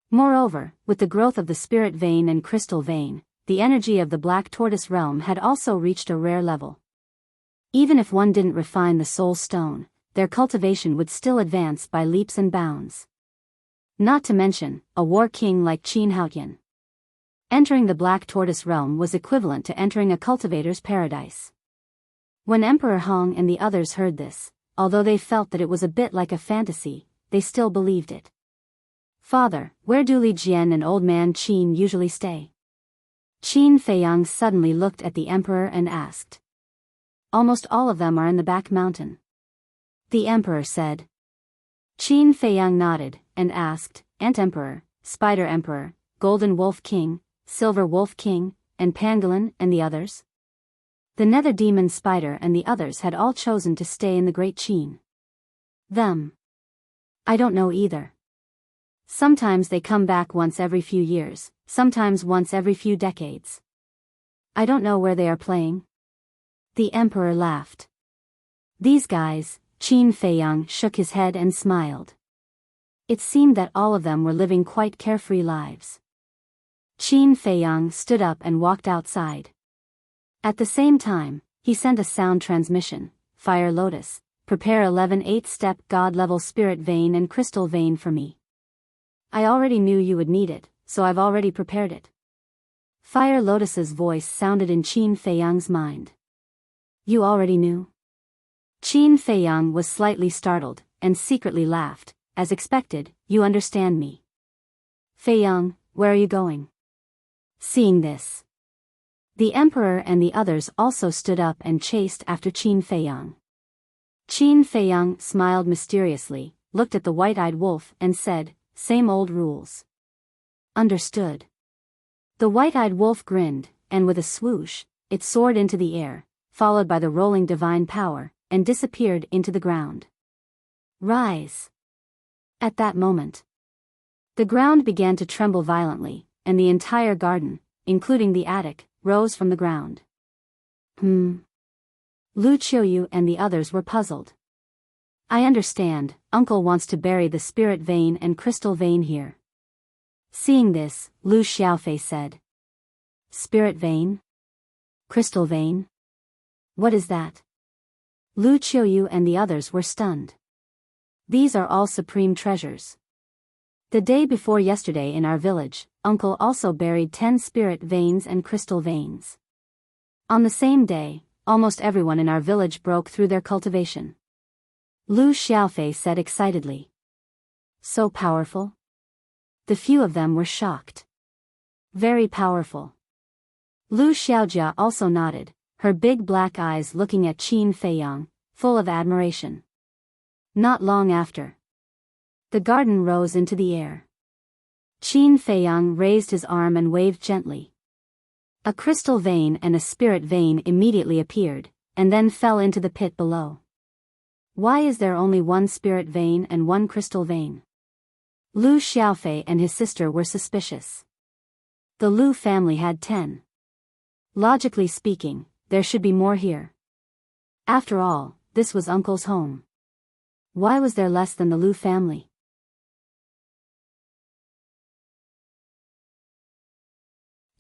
Moreover, with the growth of the spirit vein and crystal vein, the energy of the Black Tortoise realm had also reached a rare level. Even if one didn't refine the soul stone, their cultivation would still advance by leaps and bounds. Not to mention, a war king like Qin Haotian. Entering the Black Tortoise realm was equivalent to entering a cultivator's paradise. When Emperor Hong and the others heard this, although they felt that it was a bit like a fantasy, they still believed it. Father, where do Li Jian and old man Qin usually stay? Qin Feiyang suddenly looked at the emperor and asked. Almost all of them are in the back mountain. The emperor said. Qin Feiyang nodded, and asked, Ant Emperor, Spider Emperor, Golden Wolf King, Silver Wolf King, and Pangolin and the others? The Nether Demon Spider and the others had all chosen to stay in the Great Qin. Them. I don't know either. Sometimes they come back once every few years, sometimes once every few decades. I don't know where they are playing. The emperor laughed. These guys, Qin Feiyang shook his head and smiled. It seemed that all of them were living quite carefree lives. Qin Feiyang stood up and walked outside. At the same time, he sent a sound transmission, Fire Lotus, prepare 11 8-step God-level spirit vein and crystal vein for me. I already knew you would need it, so I've already prepared it. Fire Lotus's voice sounded in Qin Feiyang's mind. You already knew? Qin Feiyang was slightly startled, and secretly laughed. As expected, you understand me. Feiyang, where are you going? Seeing this, the emperor and the others also stood up and chased after Qin Feiyang. Qin Feiyang smiled mysteriously, looked at the white-eyed wolf and said, same old rules. Understood. The white-eyed wolf grinned, and with a swoosh, it soared into the air, followed by the rolling divine power, and disappeared into the ground. Rise. At that moment, the ground began to tremble violently, and the entire garden, including the attic, rose from the ground. Lu Qiuyu and the others were puzzled. I understand, Uncle wants to bury the spirit vein and crystal vein here. Seeing this, Lu Xiaofei said. Spirit vein? Crystal vein? What is that? Lu Qiuyu and the others were stunned. These are all supreme treasures. The day before yesterday in our village, Uncle also buried 10 spirit veins and crystal veins. On the same day, almost everyone in our village broke through their cultivation. Lu Xiaofei said excitedly. So powerful? The few of them were shocked. Very powerful. Lu Xiaojia also nodded, her big black eyes looking at Qin Feiyang, full of admiration. Not long after, the garden rose into the air. Qin Feiyang raised his arm and waved gently. A crystal vein and a spirit vein immediately appeared, and then fell into the pit below. Why is there only one spirit vein and one crystal vein? Lu Xiaofei and his sister were suspicious. The Lu family had 10. Logically speaking, there should be more here. After all, this was Uncle's home. Why was there less than the Lu family?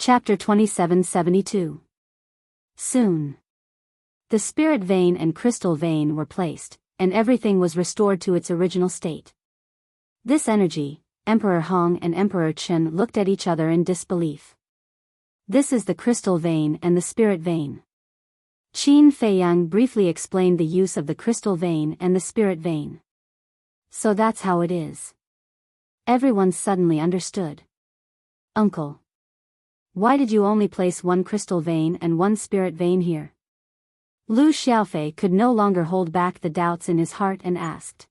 Chapter 2772. Soon, the spirit vein and crystal vein were placed, and everything was restored to its original state. This energy, Emperor Hong and Emperor Chen looked at each other in disbelief. This is the crystal vein and the spirit vein. Qin Feiyang briefly explained the use of the crystal vein and the spirit vein. So that's how it is. Everyone suddenly understood. Uncle, why did you only place one crystal vein and one spirit vein here? Lu Xiaofei could no longer hold back the doubts in his heart and asked.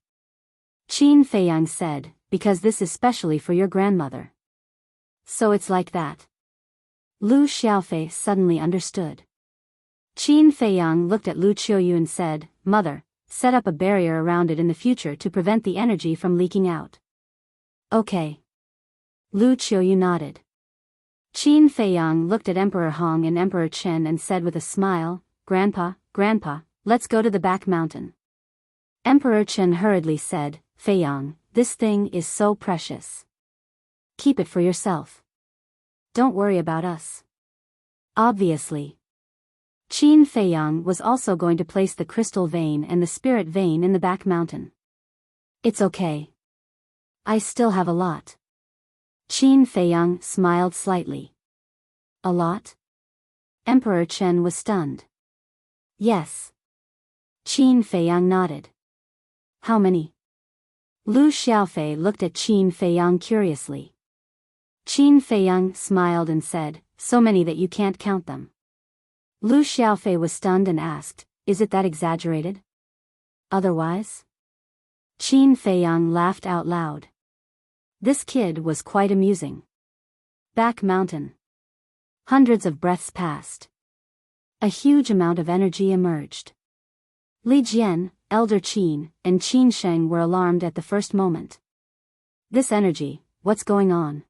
Qin Feiyang said, because this is specially for your grandmother. So it's like that. Lu Xiaofei suddenly understood. Qin Feiyang looked at Lu Qiuyu and said, Mother, set up a barrier around it in the future to prevent the energy from leaking out. Okay. Lu Qiuyu nodded. Qin Feiyang looked at Emperor Hong and Emperor Chen and said with a smile, Grandpa, let's go to the back mountain. Emperor Chen hurriedly said, Feiyang, this thing is so precious. Keep it for yourself. Don't worry about us. Obviously. Qin Feiyang was also going to place the crystal vein and the spirit vein in the back mountain. It's okay. I still have a lot. Qin Feiyang smiled slightly. A lot? Emperor Chen was stunned. Yes. Qin Feiyang nodded. How many? Lu Xiaofei looked at Qin Feiyang curiously. Qin Feiyang smiled and said, so many that you can't count them. Lu Xiaofei was stunned and asked, is it that exaggerated? Otherwise? Qin Feiyang laughed out loud. This kid was quite amusing. Back mountain. Hundreds of breaths passed. A huge amount of energy emerged. Li Jian, Elder Qin, and Qin Sheng were alarmed at the first moment. This energy, what's going on?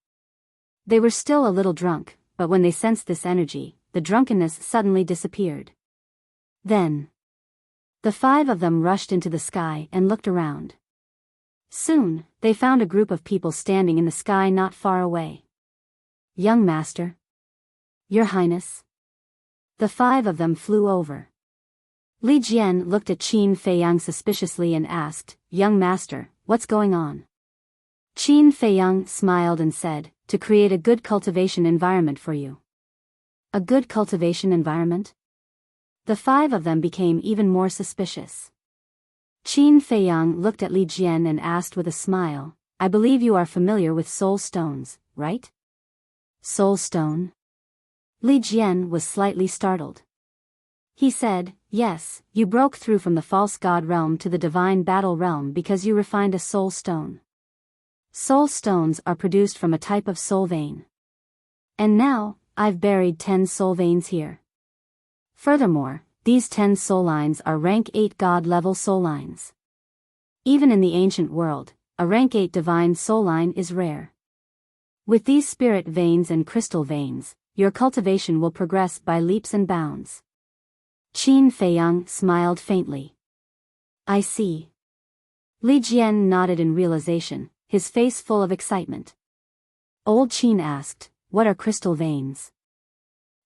They were still a little drunk, but when they sensed this energy, the drunkenness suddenly disappeared. Then, the 5 of them rushed into the sky and looked around. Soon, they found a group of people standing in the sky not far away. Young Master. Your Highness. The 5 of them flew over. Li Jian looked at Qin Feiyang suspiciously and asked, Young Master, what's going on? Qin Feiyang smiled and said, to create a good cultivation environment for you. A good cultivation environment? The 5 of them became even more suspicious. Qin Feiyang looked at Li Jian and asked with a smile, I believe you are familiar with soul stones, right? Soul stone? Li Jian was slightly startled. He said, yes, you broke through from the false god realm to the divine battle realm because you refined a soul stone. Soul stones are produced from a type of soul vein. And now, I've buried 10 soul veins here. Furthermore, these 10 soul lines are rank 8 god-level soul lines. Even in the ancient world, a rank 8 divine soul line is rare. With these spirit veins and crystal veins, your cultivation will progress by leaps and bounds. Qin Feiyang smiled faintly. I see. Li Jian nodded in realization, his face full of excitement. Old Qin asked, "What are crystal veins?"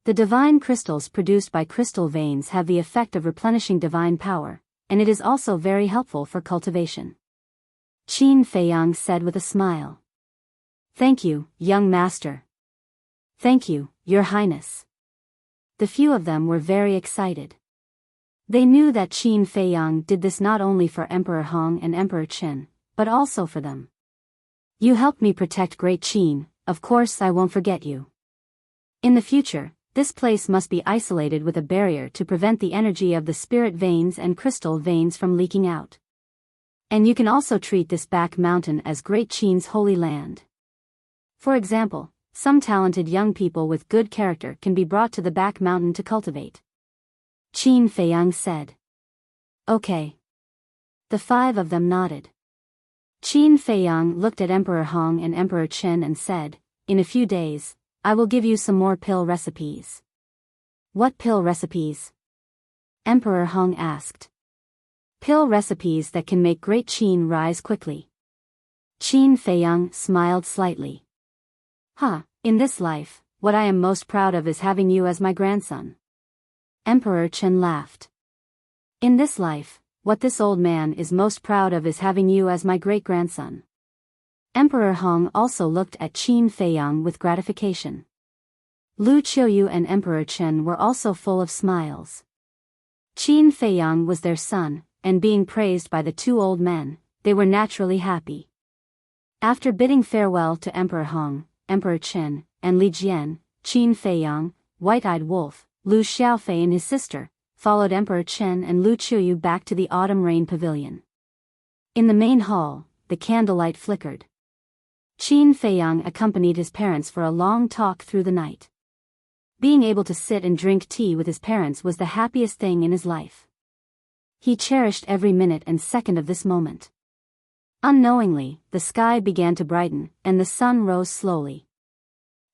The divine crystals produced by crystal veins have the effect of replenishing divine power, and it is also very helpful for cultivation. Qin Feiyang said with a smile. "Thank you, young master." "Thank you, your highness." The few of them were very excited. They knew that Qin Feiyang did this not only for Emperor Hong and Emperor Qin, but also for them. "You helped me protect Great Qin, of course I won't forget you. In the future, this place must be isolated with a barrier to prevent the energy of the spirit veins and crystal veins from leaking out. And you can also treat this back mountain as Great Qin's holy land. For example, some talented young people with good character can be brought to the back mountain to cultivate." Qin Feiyang said. "Okay." The 5 of them nodded. Qin Feiyang looked at Emperor Hong and Emperor Qin and said, "In a few days, I will give you some more pill recipes." "What pill recipes?" Emperor Hong asked. "Pill recipes that can make Great Qin rise quickly." Qin Feiyang smiled slightly. In this life, what I am most proud of is having you as my grandson." Emperor Qin laughed. "In this life, what this old man is most proud of is having you as my great-grandson." Emperor Hong also looked at Qin Feiyang with gratification. Lu Qiuyu and Emperor Qin were also full of smiles. Qin Feiyang was their son, and being praised by the 2 old men, they were naturally happy. After bidding farewell to Emperor Hong, Emperor Qin, and Li Jian, Qin Feiyang, White-Eyed Wolf, Lu Xiaofei and his sister, followed Emperor Qin and Lu Qiuyu back to the autumn rain pavilion. In the main hall, the candlelight flickered. Qin Feiyang accompanied his parents for a long talk through the night. Being able to sit and drink tea with his parents was the happiest thing in his life. He cherished every minute and second of this moment. Unknowingly, the sky began to brighten, and the sun rose slowly.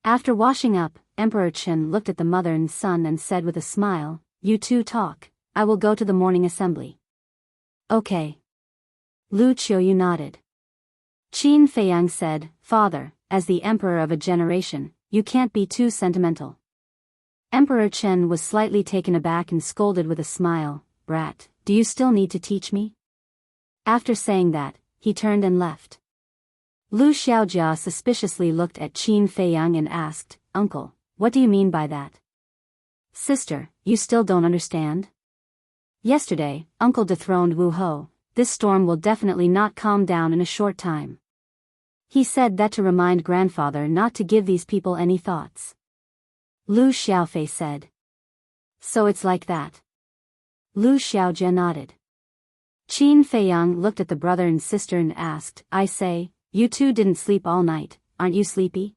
After washing up, Emperor Qin looked at the mother and son and said with a smile, "You two talk, I will go to the morning assembly." "Okay." Lu Qiuyu nodded. Qin Feiyang said, "Father, as the emperor of a generation, you can't be too sentimental." Emperor Qin was slightly taken aback and scolded with a smile, "Brat, do you still need to teach me?" After saying that, he turned and left. Lu Xiaojia suspiciously looked at Qin Feiyang and asked, "Uncle, what do you mean by that?" "Sister, you still don't understand? Yesterday, Uncle dethroned Wu Ho. This storm will definitely not calm down in a short time. He said that to remind grandfather not to give these people any thoughts." Lu Xiaofei said. "So it's like that?" Lu Xiaojia nodded. Qin Feiyang looked at the brother and sister and asked, "I say, you two didn't sleep all night, aren't you sleepy?"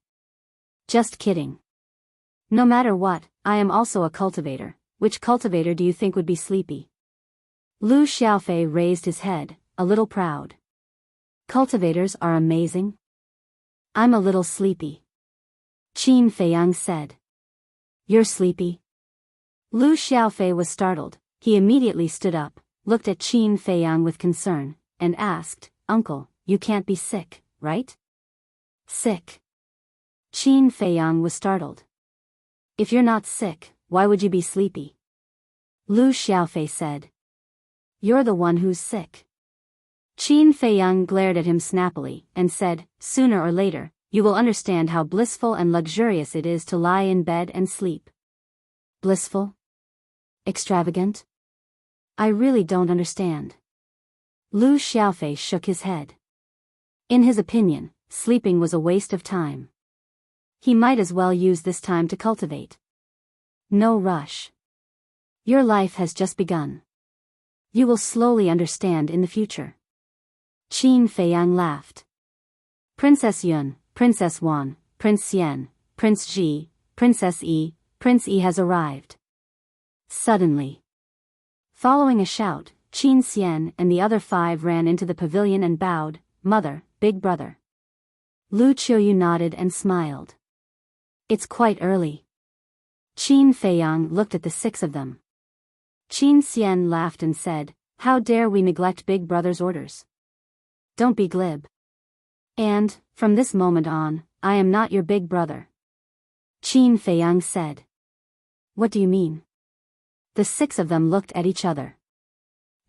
"Just kidding. No matter what, I am also a cultivator. Which cultivator do you think would be sleepy?" Lu Xiaofei raised his head, a little proud. "Cultivators are amazing." "I'm a little sleepy." Qin Feiyang said. "You're sleepy?" Lu Xiaofei was startled. He immediately stood up, looked at Qin Feiyang with concern, and asked, "Uncle, you can't be sick, right?" "Sick?" Qin Feiyang was startled. "If you're not sick, why would you be sleepy?" Lu Xiaofei said. "You're the one who's sick." Qin Feiyang glared at him snappily, and said, "Sooner or later, you will understand how blissful and luxurious it is to lie in bed and sleep." "Blissful? Extravagant? I really don't understand." Lu Xiaofei shook his head. In his opinion, sleeping was a waste of time. He might as well use this time to cultivate. No rush. Your life has just begun. You will slowly understand in the future. Qin Feiyang laughed. Princess Yun, Princess Wan, Prince Xian, Prince Ji, Princess Yi, Prince Yi has arrived. Suddenly. Following a shout, Qin Xian and the other 5 ran into the pavilion and bowed, "Mother, big brother." Lu Qiuyu nodded and smiled. "It's quite early." Qin Feiyang looked at the 6 of them. Qin Xian laughed and said, "How dare we neglect big brother's orders? Don't be glib." And, from this moment on, I am not your big brother. Qin Feiyang said. What do you mean? The six of them looked at each other.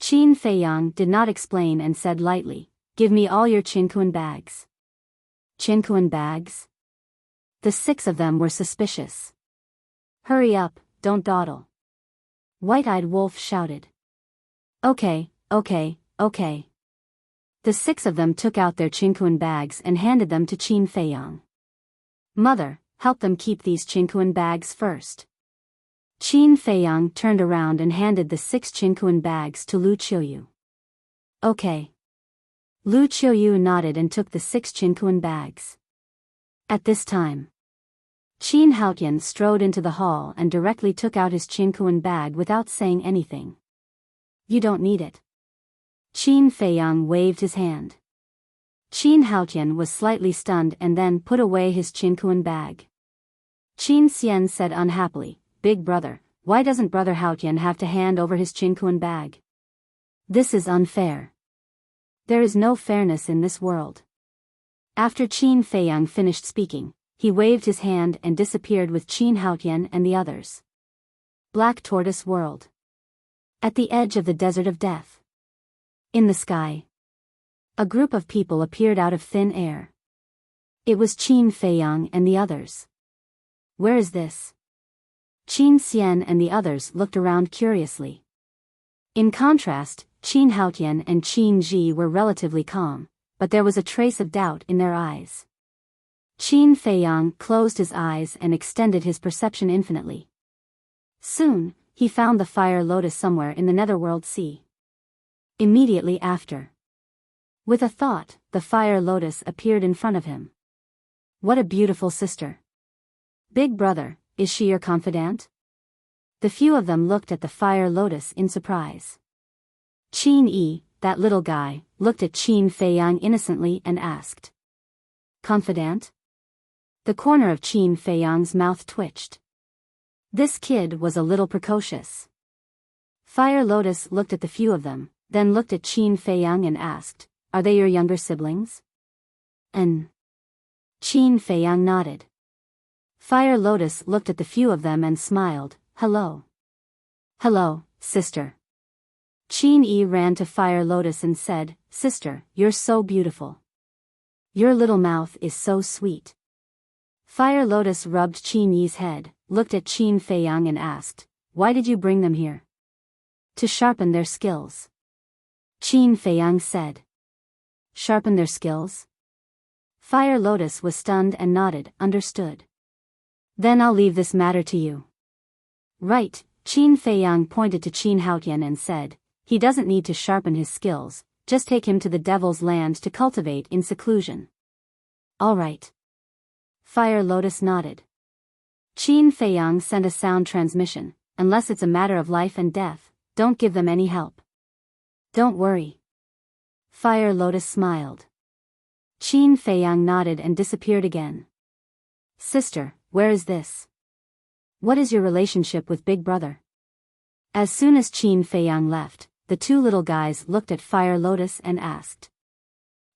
Qin Feiyang did not explain and said lightly, give me all your Qinkuan bags. Qinkuan bags? The six of them were suspicious. Hurry up, don't dawdle. White-Eyed Wolf shouted. Okay. The six of them took out their Qinkuan bags and handed them to Qin Feiyang. Mother, help them keep these Qinkuan bags first. Qin Feiyang turned around and handed the 6 Qinkuan bags to Lu Qiuyu. Okay. Lu Qiuyu nodded and took the 6 Qinkuan bags. At this time, Qin Haotian strode into the hall and directly took out his Qinkuan bag without saying anything. You don't need it. Qin Feiyang waved his hand. Qin Haotian was slightly stunned and then put away his Qinkuan bag. Qin Xian said unhappily, Big brother, why doesn't Brother Haotian have to hand over his Qinkuan bag? This is unfair. There is no fairness in this world. After Qin Feiyang finished speaking, he waved his hand and disappeared with Qin Haotian and the others. Black Tortoise World. At the edge of the Desert of Death. In the sky, a group of people appeared out of thin air. It was Qin Feiyang and the others. Where is this? Qin Xian and the others looked around curiously. In contrast, Qin Haotian and Qin Ji were relatively calm, but there was a trace of doubt in their eyes. Qin Feiyang closed his eyes and extended his perception infinitely. Soon, he found the fire lotus somewhere in the Netherworld Sea. Immediately after, with a thought, the fire lotus appeared in front of him. What a beautiful sister. Big brother, is she your confidant? The few of them looked at the fire lotus in surprise. Qin Yi, that little guy, looked at Qin Feiyang innocently and asked. Confidant? The corner of Qin Feiyang's mouth twitched. This kid was a little precocious. Fire lotus looked at the few of them, then looked at Qin Feiyang and asked, Are they your younger siblings? Qin Feiyang nodded. Fire Lotus looked at the few of them and smiled, Hello. Hello, sister. Qin Yi ran to Fire Lotus and said, Sister, you're so beautiful. Your little mouth is so sweet. Fire Lotus rubbed Qin Yi's head, looked at Qin Feiyang and asked, Why did you bring them here? To sharpen their skills. Qin Feiyang said. Sharpen their skills? Fire Lotus was stunned and nodded, understood. Then I'll leave this matter to you. Right, Qin Feiyang pointed to Qin Haotian and said, He doesn't need to sharpen his skills, just take him to the Devil's Land to cultivate in seclusion. All right. Fire Lotus nodded. Qin Feiyang sent a sound transmission, unless it's a matter of life and death, don't give them any help. Don't worry. Fire Lotus smiled. Qin Feiyang nodded and disappeared again. Sister, where is this? What is your relationship with Big Brother? As soon as Qin Feiyang left, the two little guys looked at Fire Lotus and asked.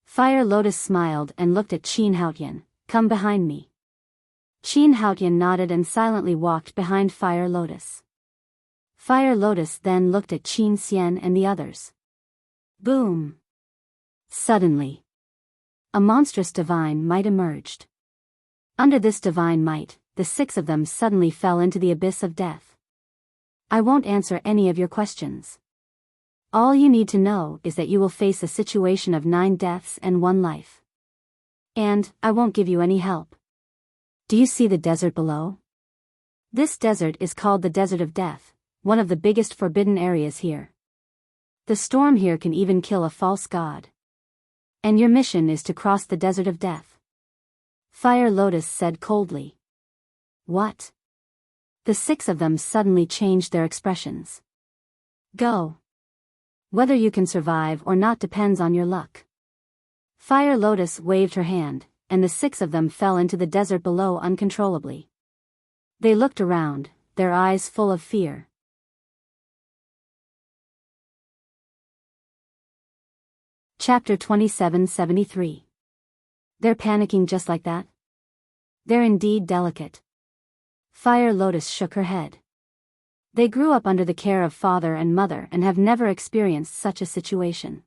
Fire Lotus smiled and looked at Qin Haotian, Come behind me. Qin Haotian nodded and silently walked behind Fire Lotus. Fire Lotus then looked at Qin Xian and the others. Boom! Suddenly, a monstrous divine might emerged. Under this divine might, the six of them suddenly fell into the abyss of death. I won't answer any of your questions. All you need to know is that you will face a situation of 9 deaths and 1 life. And, I won't give you any help. Do you see the desert below? This desert is called the Desert of Death, one of the biggest forbidden areas here. The storm here can even kill a false god. And your mission is to cross the Desert of Death. Fire Lotus said coldly. What? The 6 of them suddenly changed their expressions. Go. Whether you can survive or not depends on your luck. Fire Lotus waved her hand, and the 6 of them fell into the desert below uncontrollably. They looked around, their eyes full of fear. Chapter 2773. They're panicking just like that? They're indeed delicate. Fire Lotus shook her head. They grew up under the care of father and mother and have never experienced such a situation.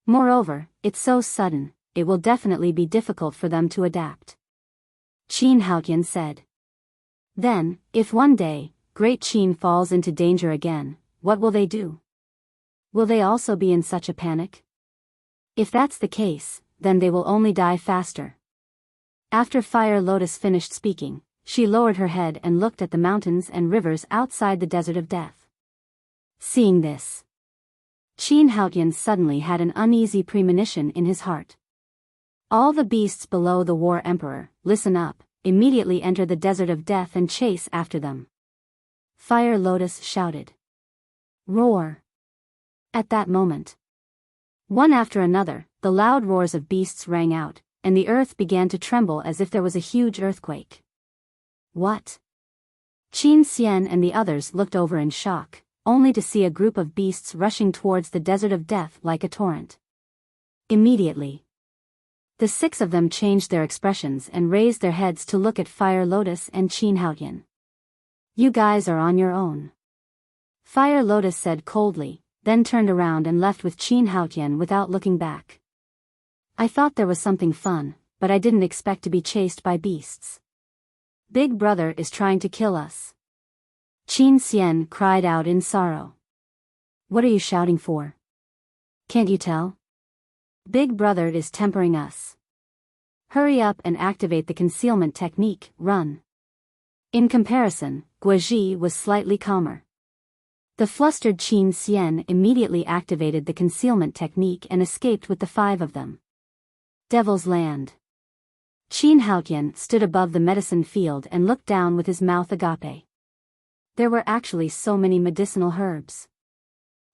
Moreover, it's so sudden, it will definitely be difficult for them to adapt. Qin Haotian said. Then, if one day, Great Qin falls into danger again, what will they do? Will they also be in such a panic? If that's the case, then they will only die faster. After Fire Lotus finished speaking, she lowered her head and looked at the mountains and rivers outside the desert of death. Seeing this, Qin Haotian suddenly had an uneasy premonition in his heart. All the beasts below the War Emperor, listen up, immediately enter the desert of death and chase after them. Fire Lotus shouted. Roar! At that moment, one after another, the loud roars of beasts rang out, and the earth began to tremble as if there was a huge earthquake. What? Qin Xian and the others looked over in shock, only to see a group of beasts rushing towards the desert of death like a torrent. Immediately, the 6 of them changed their expressions and raised their heads to look at Fire Lotus and Qin Haotian. You guys are on your own. Fire Lotus said coldly, then turned around and left with Qin Haotian without looking back. I thought there was something fun, but I didn't expect to be chased by beasts. Big Brother is trying to kill us. Qin Xian cried out in sorrow. What are you shouting for? Can't you tell? Big Brother is tempering us. Hurry up and activate the concealment technique, run. In comparison, Guozhi was slightly calmer. The flustered Qin Xian immediately activated the concealment technique and escaped with the 5 of them. Devil's Land. Qin Haotian stood above the medicine field and looked down with his mouth agape. There were actually so many medicinal herbs.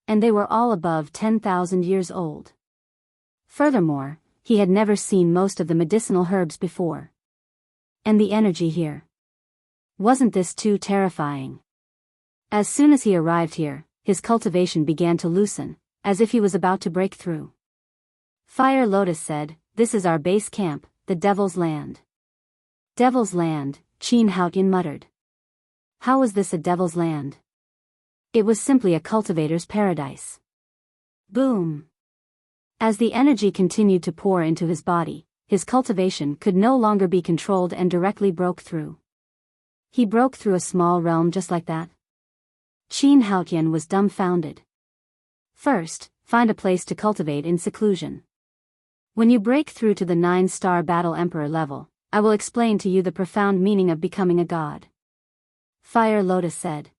And they were all above 10,000 years old. Furthermore, he had never seen most of the medicinal herbs before. And the energy here. Wasn't this too terrifying? As soon as he arrived here, his cultivation began to loosen, as if he was about to break through. Fire Lotus said, This is our base camp, the Devil's Land. Devil's Land, Qin Haotian muttered. How was this a Devil's Land? It was simply a cultivator's paradise. Boom! As the energy continued to pour into his body, his cultivation could no longer be controlled and directly broke through. He broke through a small realm just like that? Qin Haotian was dumbfounded. First, find a place to cultivate in seclusion. When you break through to the 9-star Battle Emperor level, I will explain to you the profound meaning of becoming a god. Fire Lotus said.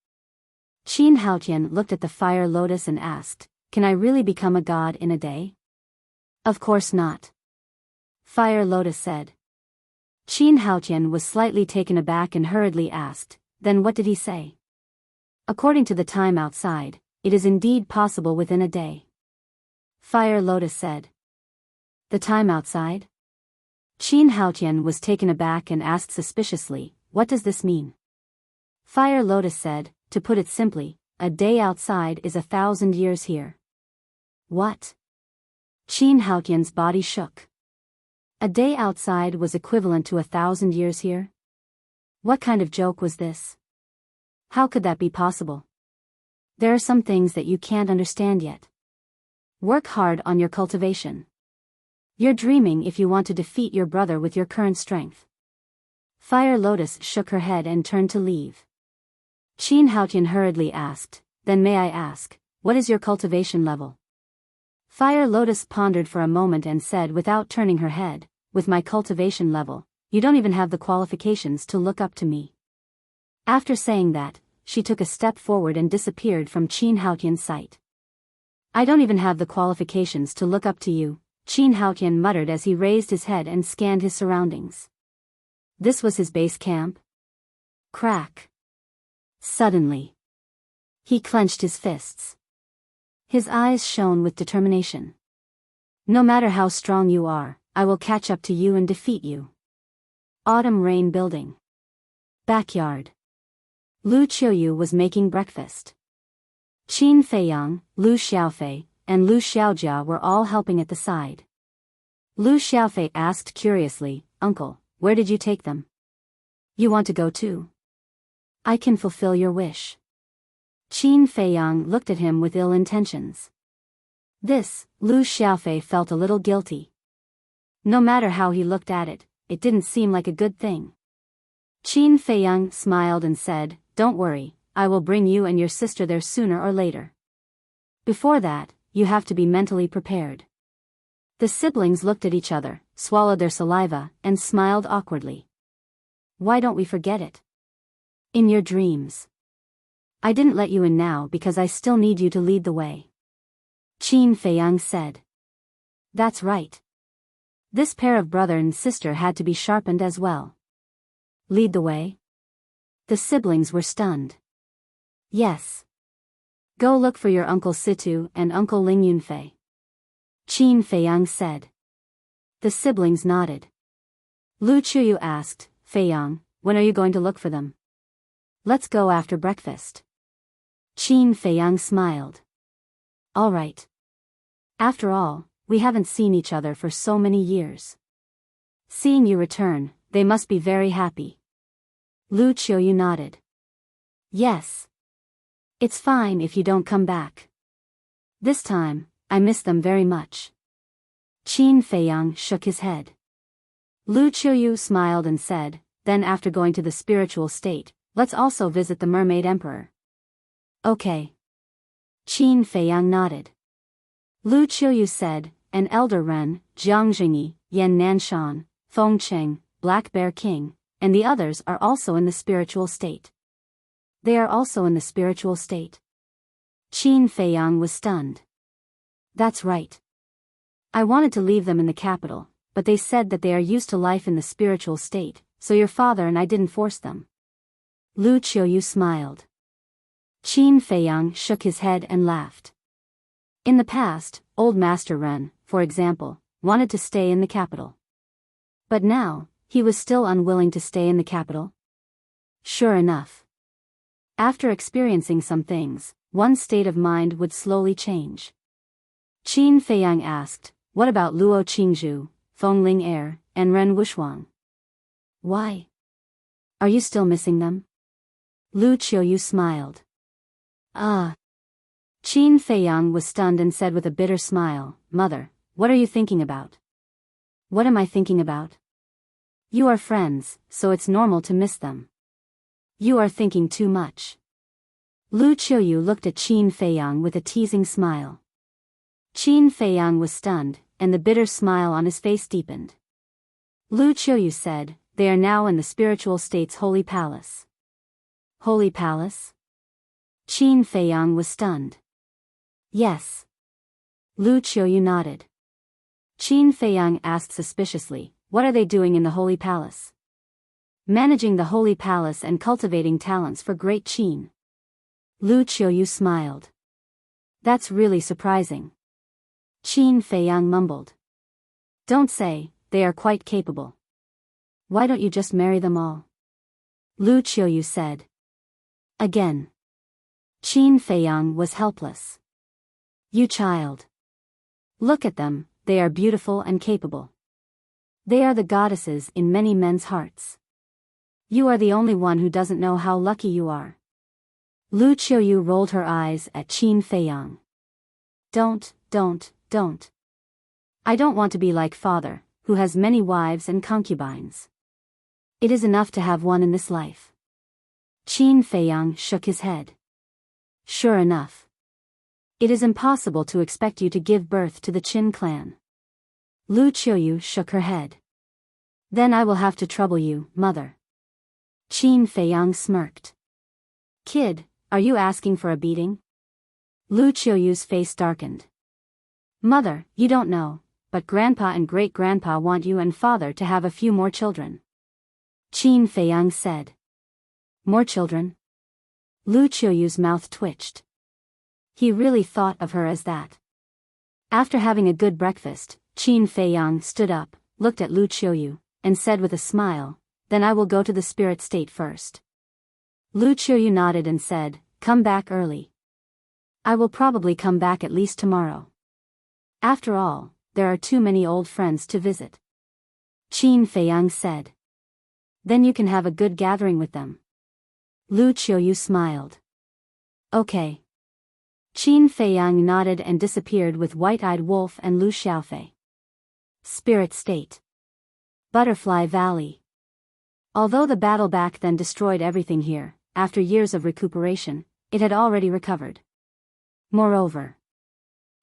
Qin Haotian looked at the Fire Lotus and asked, Can I really become a god in a day? Of course not. Fire Lotus said. Qin Haotian was slightly taken aback and hurriedly asked, Then what did he say? According to the time outside, it is indeed possible within a day. Fire Lotus said. The time outside? Qin Haotian was taken aback and asked suspiciously, What does this mean? Fire Lotus said, To put it simply, a day outside is 1,000 years here. What? Qin Haotian's body shook. A day outside was equivalent to 1,000 years here? What kind of joke was this? How could that be possible? There are some things that you can't understand yet. Work hard on your cultivation. You're dreaming if you want to defeat your brother with your current strength. Fire Lotus shook her head and turned to leave. Qin Haotian hurriedly asked, Then may I ask, what is your cultivation level? Fire Lotus pondered for a moment and said without turning her head, With my cultivation level, you don't even have the qualifications to look up to me. After saying that, she took a step forward and disappeared from Qin Haotian's sight. I don't even have the qualifications to look up to you, Qin Haotian muttered as he raised his head and scanned his surroundings. This was his base camp? Crack. Suddenly, he clenched his fists. His eyes shone with determination. No matter how strong you are, I will catch up to you and defeat you. Autumn Rain Building. Backyard. Lu Qiuyu was making breakfast. Qin Feiyang, Lu Xiaofei, and Lu Xiaojia were all helping at the side. Lu Xiaofei asked curiously, Uncle, where did you take them? You want to go too? I can fulfill your wish. Qin Feiyang looked at him with ill intentions. This, Lu Xiaofei felt a little guilty. No matter how he looked at it, it didn't seem like a good thing. Qin Feiyang smiled and said, "Don't worry, I will bring you and your sister there sooner or later. Before that, you have to be mentally prepared." The siblings looked at each other, swallowed their saliva, and smiled awkwardly. "Why don't we forget it? In your dreams. I didn't let you in now because I still need you to lead the way," Qin Feiyang said. That's right. This pair of brother and sister had to be sharpened as well. Lead the way? The siblings were stunned. Yes. Go look for your Uncle Situ and Uncle Ling Yunfei, Qin Feiyang said. The siblings nodded. Lu Chuyu asked, "Feiyang, when are you going to look for them?" "Let's go after breakfast." Qin Feiyang smiled. "All right. After all, we haven't seen each other for so many years. Seeing you return, they must be very happy." Lu Chuyu nodded. "Yes. It's fine if you don't come back. This time, I miss them very much." Qin Feiyang shook his head. Lu Chuyu smiled and said, "Then after going to the spiritual state, let's also visit the Mermaid Emperor." "Okay." Qin Feiyang nodded. Lu Chuyu said, "An elder Ren, Jiang Jingyi, Yan Nanshan, Feng Cheng, Black Bear King, and the others are also in the spiritual state." "They are also in the spiritual state?" Qin Feiyang was stunned. "That's right. I wanted to leave them in the capital, but they said that they are used to life in the spiritual state, so your father and I didn't force them." Lu Chuyu smiled. Qin Feiyang shook his head and laughed. In the past, old Master Ren, for example, wanted to stay in the capital. But now, he was still unwilling to stay in the capital. Sure enough. After experiencing some things, one's state of mind would slowly change. Qin Feiyang asked, "What about Luo Qingzhu, Feng Ling Er, and Ren Wushuang? Why? Are you still missing them?" Lu Chuyu smiled. Qin Feiyang was stunned and said with a bitter smile, "Mother, what are you thinking about?" "What am I thinking about? You are friends, so it's normal to miss them. You are thinking too much." Lu Chuyu looked at Qin Feiyang with a teasing smile. Qin Feiyang was stunned, and the bitter smile on his face deepened. Lu Chuyu said, "They are now in the spiritual state's holy palace." Holy palace? Qin Feiyang was stunned. Yes. Lu Chuyu nodded. Qin Feiyang asked suspiciously, "What are they doing in the holy palace?" "Managing the holy palace and cultivating talents for great Qin." Lu Chuyu smiled. "That's really surprising." Qin Feiyang mumbled. "Don't say, they are quite capable. Why don't you just marry them all?" Lu Chuyu said. Again. Qin Feiyang was helpless. "You child. Look at them, they are beautiful and capable. They are the goddesses in many men's hearts. You are the only one who doesn't know how lucky you are." Lu Chuyu rolled her eyes at Qin Feiyang. Don't. I don't want to be like father, who has many wives and concubines. It is enough to have one in this life." Qin Feiyang shook his head. "Sure enough. It is impossible to expect you to give birth to the Qin clan." Lu Chuyu shook her head. "Then I will have to trouble you, mother." Qin Feiyang smirked. "Kid, are you asking for a beating?" Lu Chuyu's face darkened. "Mother, you don't know, but grandpa and great-grandpa want you and father to have a few more children," Qin Feiyang said. "More children?" Lu Chuyu's mouth twitched. He really thought of her as that. After having a good breakfast, Qin Feiyang stood up, looked at Lu Chuyu, and said with a smile, "Then I will go to the spirit state first." Lu Chuyu nodded and said, "Come back early. I will probably come back at least tomorrow. After all, there are too many old friends to visit." Qin Feiyang said. Then you can have a good gathering with them. Lu Qiuyu smiled. Okay. Qin Feiyang nodded and disappeared with White-Eyed Wolf and Lu Xiaofei. Spirit State. Butterfly Valley. Although the battle back then destroyed everything here, after years of recuperation, it had already recovered. Moreover,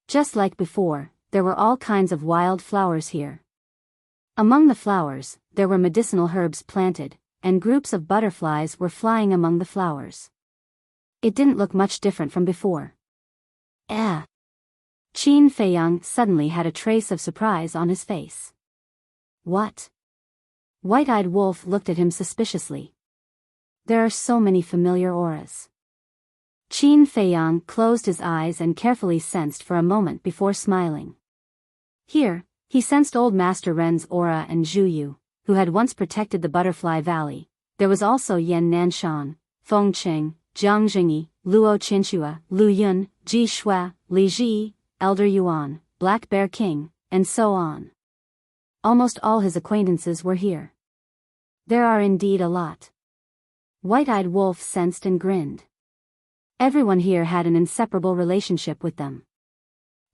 just like before, there were all kinds of wild flowers here. Among the flowers, there were medicinal herbs planted, and groups of butterflies were flying among the flowers. It didn't look much different from before. Qin Feiyang suddenly had a trace of surprise on his face. What? White-Eyed Wolf looked at him suspiciously. There are so many familiar auras. Qin Feiyang closed his eyes and carefully sensed for a moment before smiling. Here, he sensed Old Master Ren's aura and Zhu Yu, who had once protected the Butterfly Valley. There was also Yan Nanshan, Feng Qing, Jiang Jingyi, Luo Qinxue, Lu Yun, Ji Shui, Li Ji, Elder Yuan, Black Bear King, and so on. Almost all his acquaintances were here. There are indeed a lot. White-Eyed Wolf sensed and grinned. Everyone here had an inseparable relationship with them.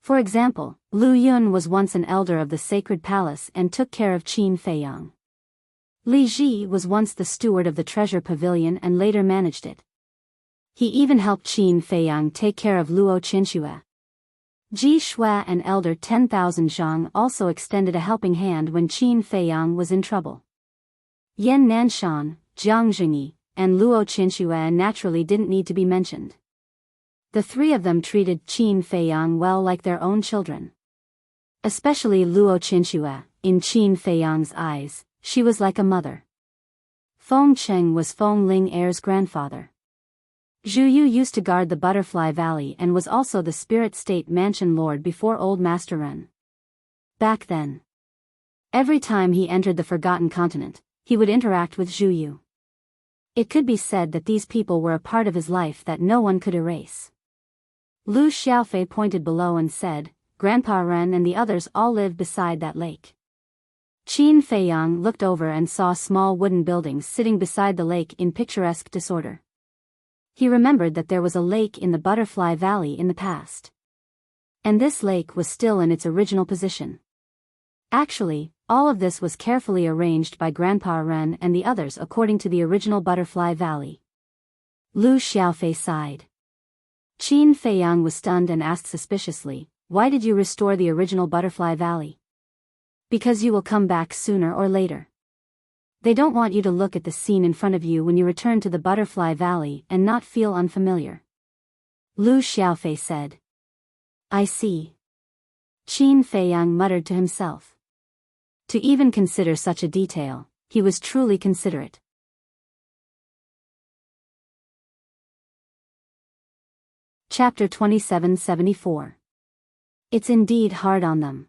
For example, Lu Yun was once an elder of the Sacred Palace and took care of Qin Feiyang. Li Ji was once the steward of the Treasure Pavilion and later managed it. He even helped Qin Feiyang take care of Luo Qinxue. Ji Shui and Elder 10,000 Zhang also extended a helping hand when Qin Feiyang was in trouble. Yan Nanshan, Jiang Jingyi, and Luo Qinxue naturally didn't need to be mentioned. The three of them treated Qin Feiyang well like their own children. Especially Luo Qinxue, in Qin Feiyang's eyes, she was like a mother. Feng Cheng was Feng Ling Heir's grandfather. Zhu Yu used to guard the Butterfly Valley and was also the Spirit State Mansion Lord before Old Master Ren. Back then, every time he entered the Forgotten Continent, he would interact with Zhu Yu. It could be said that these people were a part of his life that no one could erase. Lu Xiaofei pointed below and said, Grandpa Ren and the others all lived beside that lake. Qin Feiyang looked over and saw small wooden buildings sitting beside the lake in picturesque disorder. He remembered that there was a lake in the Butterfly Valley in the past. And this lake was still in its original position. Actually, all of this was carefully arranged by Grandpa Ren and the others according to the original Butterfly Valley. Lu Xiaofei sighed. Qin Feiyang was stunned and asked suspiciously, Why did you restore the original Butterfly Valley? Because you will come back sooner or later. They don't want you to look at the scene in front of you when you return to the Butterfly Valley and not feel unfamiliar. Lu Xiaofei said. I see. Qin Feiyang muttered to himself. To even consider such a detail, he was truly considerate. Chapter 2774. It's indeed hard on them.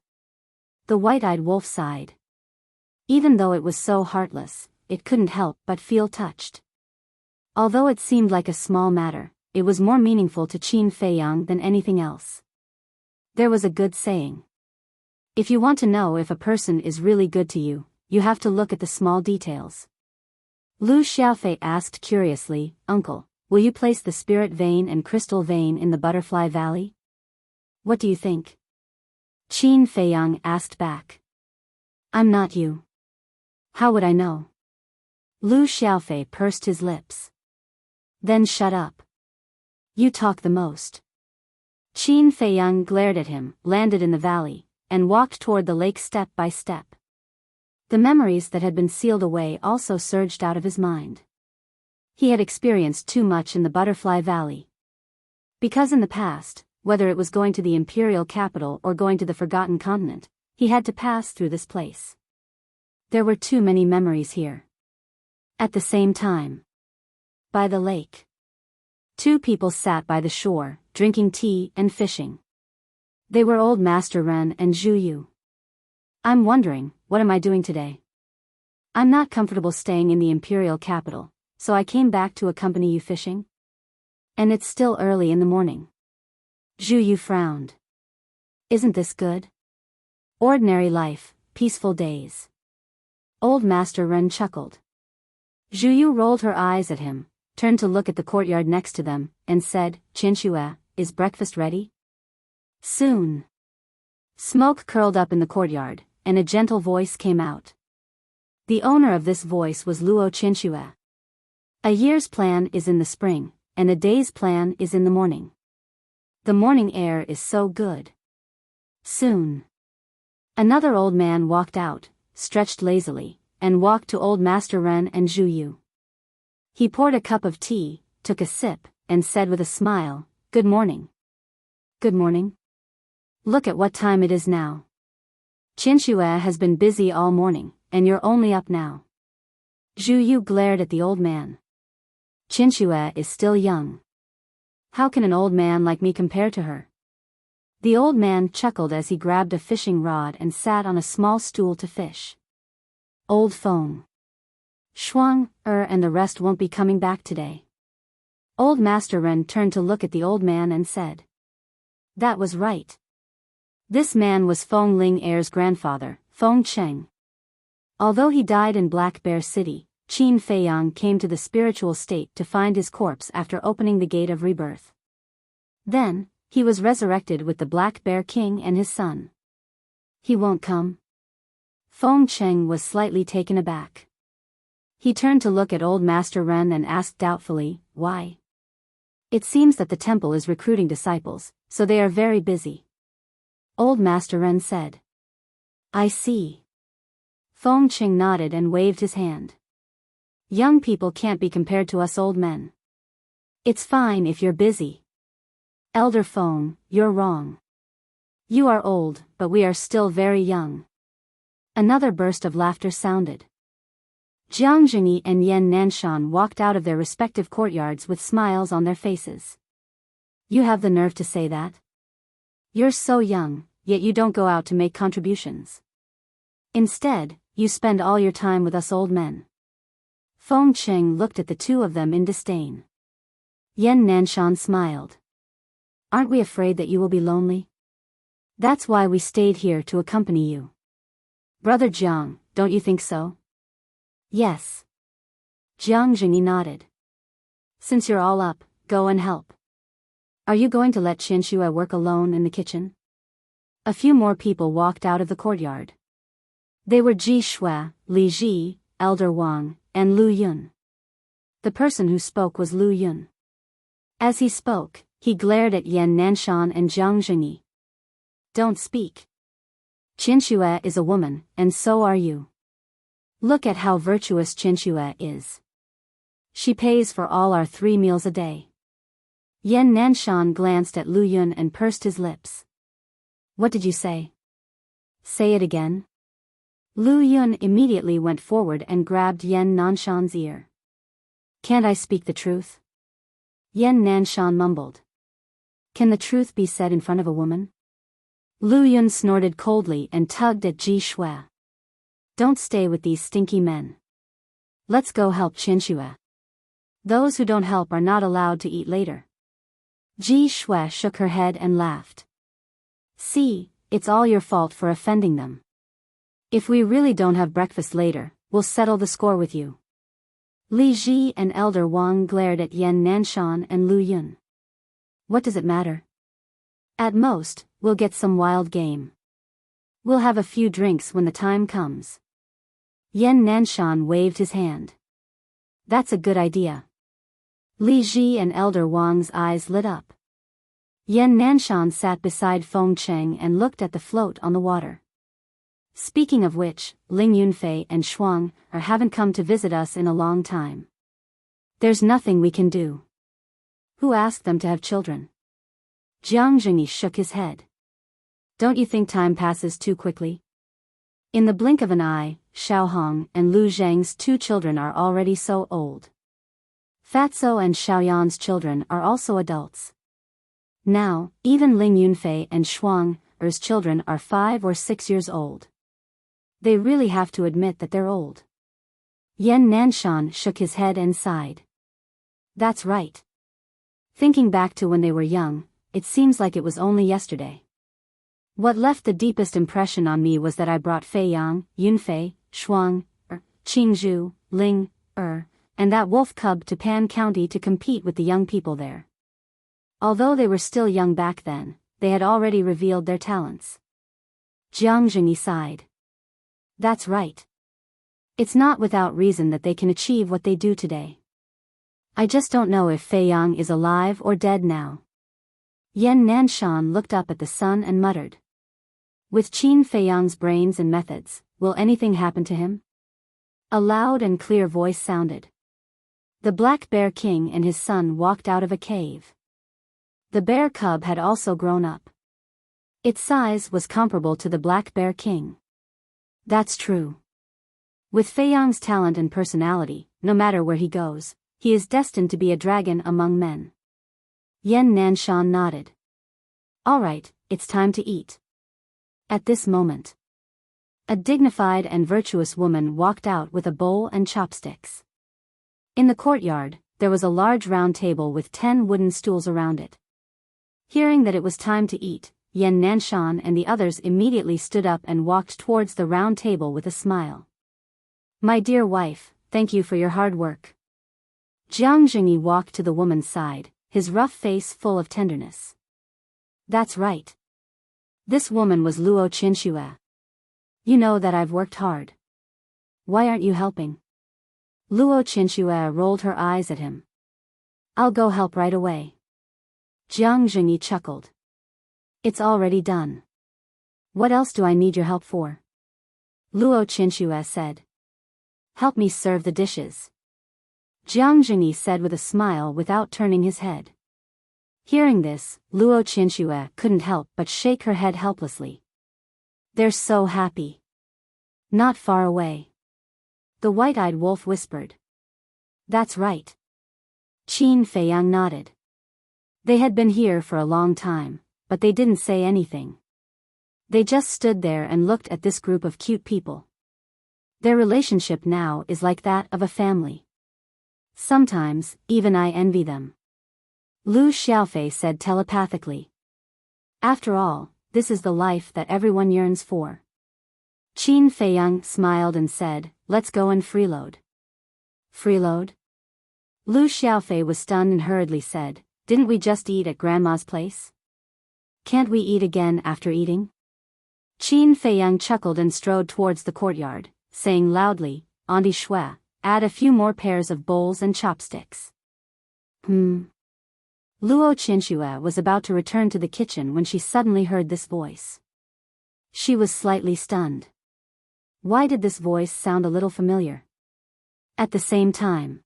The White-Eyed Wolf sighed. Even though it was so heartless, it couldn't help but feel touched. Although it seemed like a small matter, it was more meaningful to Qin Feiyang than anything else. There was a good saying. If you want to know if a person is really good to you, you have to look at the small details. Lu Xiaofei asked curiously, Uncle, will you place the Spirit Vein and Crystal Vein in the Butterfly Valley? What do you think? Qin Feiyang asked back. I'm not you. How would I know? Lu Xiaofei pursed his lips. Then shut up. You talk the most. Qin Feiyang glared at him, landed in the valley, and walked toward the lake step by step. The memories that had been sealed away also surged out of his mind. He had experienced too much in the Butterfly Valley. Because in the past, whether it was going to the imperial capital or going to the Forgotten Continent, he had to pass through this place. There were too many memories here. At the same time, by the lake, two people sat by the shore, drinking tea and fishing. They were Old Master Ren and Zhu Yu. I'm wondering, what am I doing today? I'm not comfortable staying in the imperial capital, so I came back to accompany you fishing. And it's still early in the morning. Zhu Yu frowned. Isn't this good? Ordinary life, peaceful days. Old Master Ren chuckled. Zhu Yu rolled her eyes at him, turned to look at the courtyard next to them, and said, "Qianxue, is breakfast ready?" "Soon." Smoke curled up in the courtyard, and a gentle voice came out. The owner of this voice was Luo Qianxue. A year's plan is in the spring, and a day's plan is in the morning. The morning air is so good. Soon. Another old man walked out, stretched lazily, and walked to old Master Ren and Zhu Yu. He poured a cup of tea, took a sip, and said with a smile, "Good morning." "Good morning. Look at what time it is now. Qianxue has been busy all morning, and you're only up now." Zhu Yu glared at the old man. "Qianxue is still young. How can an old man like me compare to her?" The old man chuckled as he grabbed a fishing rod and sat on a small stool to fish. "Old Feng. Shuang, and the rest won't be coming back today." Old Master Ren turned to look at the old man and said. That was right. This man was Feng Ling Heir's grandfather, Feng Cheng. Although he died in Black Bear City, Qin Feiyang came to the spiritual state to find his corpse after opening the gate of rebirth. Then, he was resurrected with the Black Bear King and his son. He won't come? Feng Cheng was slightly taken aback. He turned to look at old Master Ren and asked doubtfully, "Why?" "It seems that the temple is recruiting disciples, so they are very busy." Old Master Ren said. "I see." Feng Cheng nodded and waved his hand. "Young people can't be compared to us old men. It's fine if you're busy." "Elder Feng, you're wrong. You are old, but we are still very young." Another burst of laughter sounded. Jiang Jingyi and Yan Nanshan walked out of their respective courtyards with smiles on their faces. "You have the nerve to say that? You're so young, yet you don't go out to make contributions. Instead, you spend all your time with us old men." Feng Cheng looked at the two of them in disdain. Yan Nanshan smiled. "Aren't we afraid that you will be lonely? That's why we stayed here to accompany you. Brother Jiang, don't you think so?" "Yes." Jiang Jingyi nodded. "Since you're all up, go and help. Are you going to let Qianxue work alone in the kitchen?" A few more people walked out of the courtyard. They were Ji Shui, Li Ji, Elder Wang, and Lu Yun. The person who spoke was Lu Yun. As he spoke, he glared at Yan Nanshan and Jiang Jingyi. "Don't speak. Qianxue is a woman, and so are you. Look at how virtuous Qianxue is. She pays for all our 3 meals a day." Yan Nanshan glanced at Lu Yun and pursed his lips. "What did you say? Say it again." Lu Yun immediately went forward and grabbed Yan Nanshan's ear. "Can't I speak the truth?" Yan Nanshan mumbled. "Can the truth be said in front of a woman?" Lu Yun snorted coldly and tugged at Ji Shui. "Don't stay with these stinky men. Let's go help Qianxue. Those who don't help are not allowed to eat later." Ji Shui shook her head and laughed. "See, it's all your fault for offending them. If we really don't have breakfast later, we'll settle the score with you." Li Ji and Elder Wang glared at Yan Nanshan and Lu Yun. "What does it matter? At most, we'll get some wild game. We'll have a few drinks when the time comes." Yan Nanshan waved his hand. "That's a good idea." Li Ji and Elder Wang's eyes lit up. Yan Nanshan sat beside Feng Cheng and looked at the float on the water. "Speaking of which, Ling Yunfei and Shuang haven't come to visit us in a long time. There's nothing we can do." "Who asked them to have children?" Jiang Jingyi shook his head. "Don't you think time passes too quickly? In the blink of an eye, Xiaohong and Lu Zheng's 2 children are already so old. Fatso and Xiaoyan's children are also adults. Now, even Ling Yunfei and Shuang's children are 5 or 6 years old. They really have to admit that they're old." Yan Nanshan shook his head and sighed. "That's right. Thinking back to when they were young, it seems like it was only yesterday. What left the deepest impression on me was that I brought Feiyang, Yunfei, Shuang, Qingzhu, Ling, and that wolf cub to Pan County to compete with the young people there. Although they were still young back then, they had already revealed their talents. Jiang Jingyi sighed. That's right. It's not without reason that they can achieve what they do today. I just don't know if Fei Yang is alive or dead now. Yan Nanshan looked up at the sun and muttered. With Qin Fei Yang's brains and methods, will anything happen to him? A loud and clear voice sounded. The Black Bear King and his son walked out of a cave. The bear cub had also grown up. Its size was comparable to the Black Bear King. That's true. With Fei Yang's talent and personality, no matter where he goes, he is destined to be a dragon among men. Yan Nanshan nodded. All right, it's time to eat. At this moment, a dignified and virtuous woman walked out with a bowl and chopsticks. In the courtyard, there was a large round table with 10 wooden stools around it. Hearing that it was time to eat, Yan Nanshan and the others immediately stood up and walked towards the round table with a smile. My dear wife, thank you for your hard work. Jiang Jingyi walked to the woman's side, his rough face full of tenderness. That's right. This woman was Luo Qinxue. You know that I've worked hard. Why aren't you helping? Luo Qinxue rolled her eyes at him. I'll go help right away. Jiang Jingyi chuckled. It's already done. What else do I need your help for? Luo Qinxue said. Help me serve the dishes. Jiang Jingyi said with a smile without turning his head. Hearing this, Luo Qinxue couldn't help but shake her head helplessly. They're so happy. Not far away. The white-eyed wolf whispered. That's right. Qin Fei Yang nodded. They had been here for a long time, but they didn't say anything. They just stood there and looked at this group of cute people. Their relationship now is like that of a family. Sometimes, even I envy them. Lu Xiaofei said telepathically. After all, this is the life that everyone yearns for. Qin Fei Yang smiled and said, let's go and freeload. Freeload? Lu Xiaofei was stunned and hurriedly said, didn't we just eat at Grandma's place? Can't we eat again after eating? Qin Fei Yang chuckled and strode towards the courtyard, saying loudly, Auntie Shui, add a few more pairs of bowls and chopsticks. Luo Qinxue was about to return to the kitchen when she suddenly heard this voice. She was slightly stunned. Why did this voice sound a little familiar? At the same time,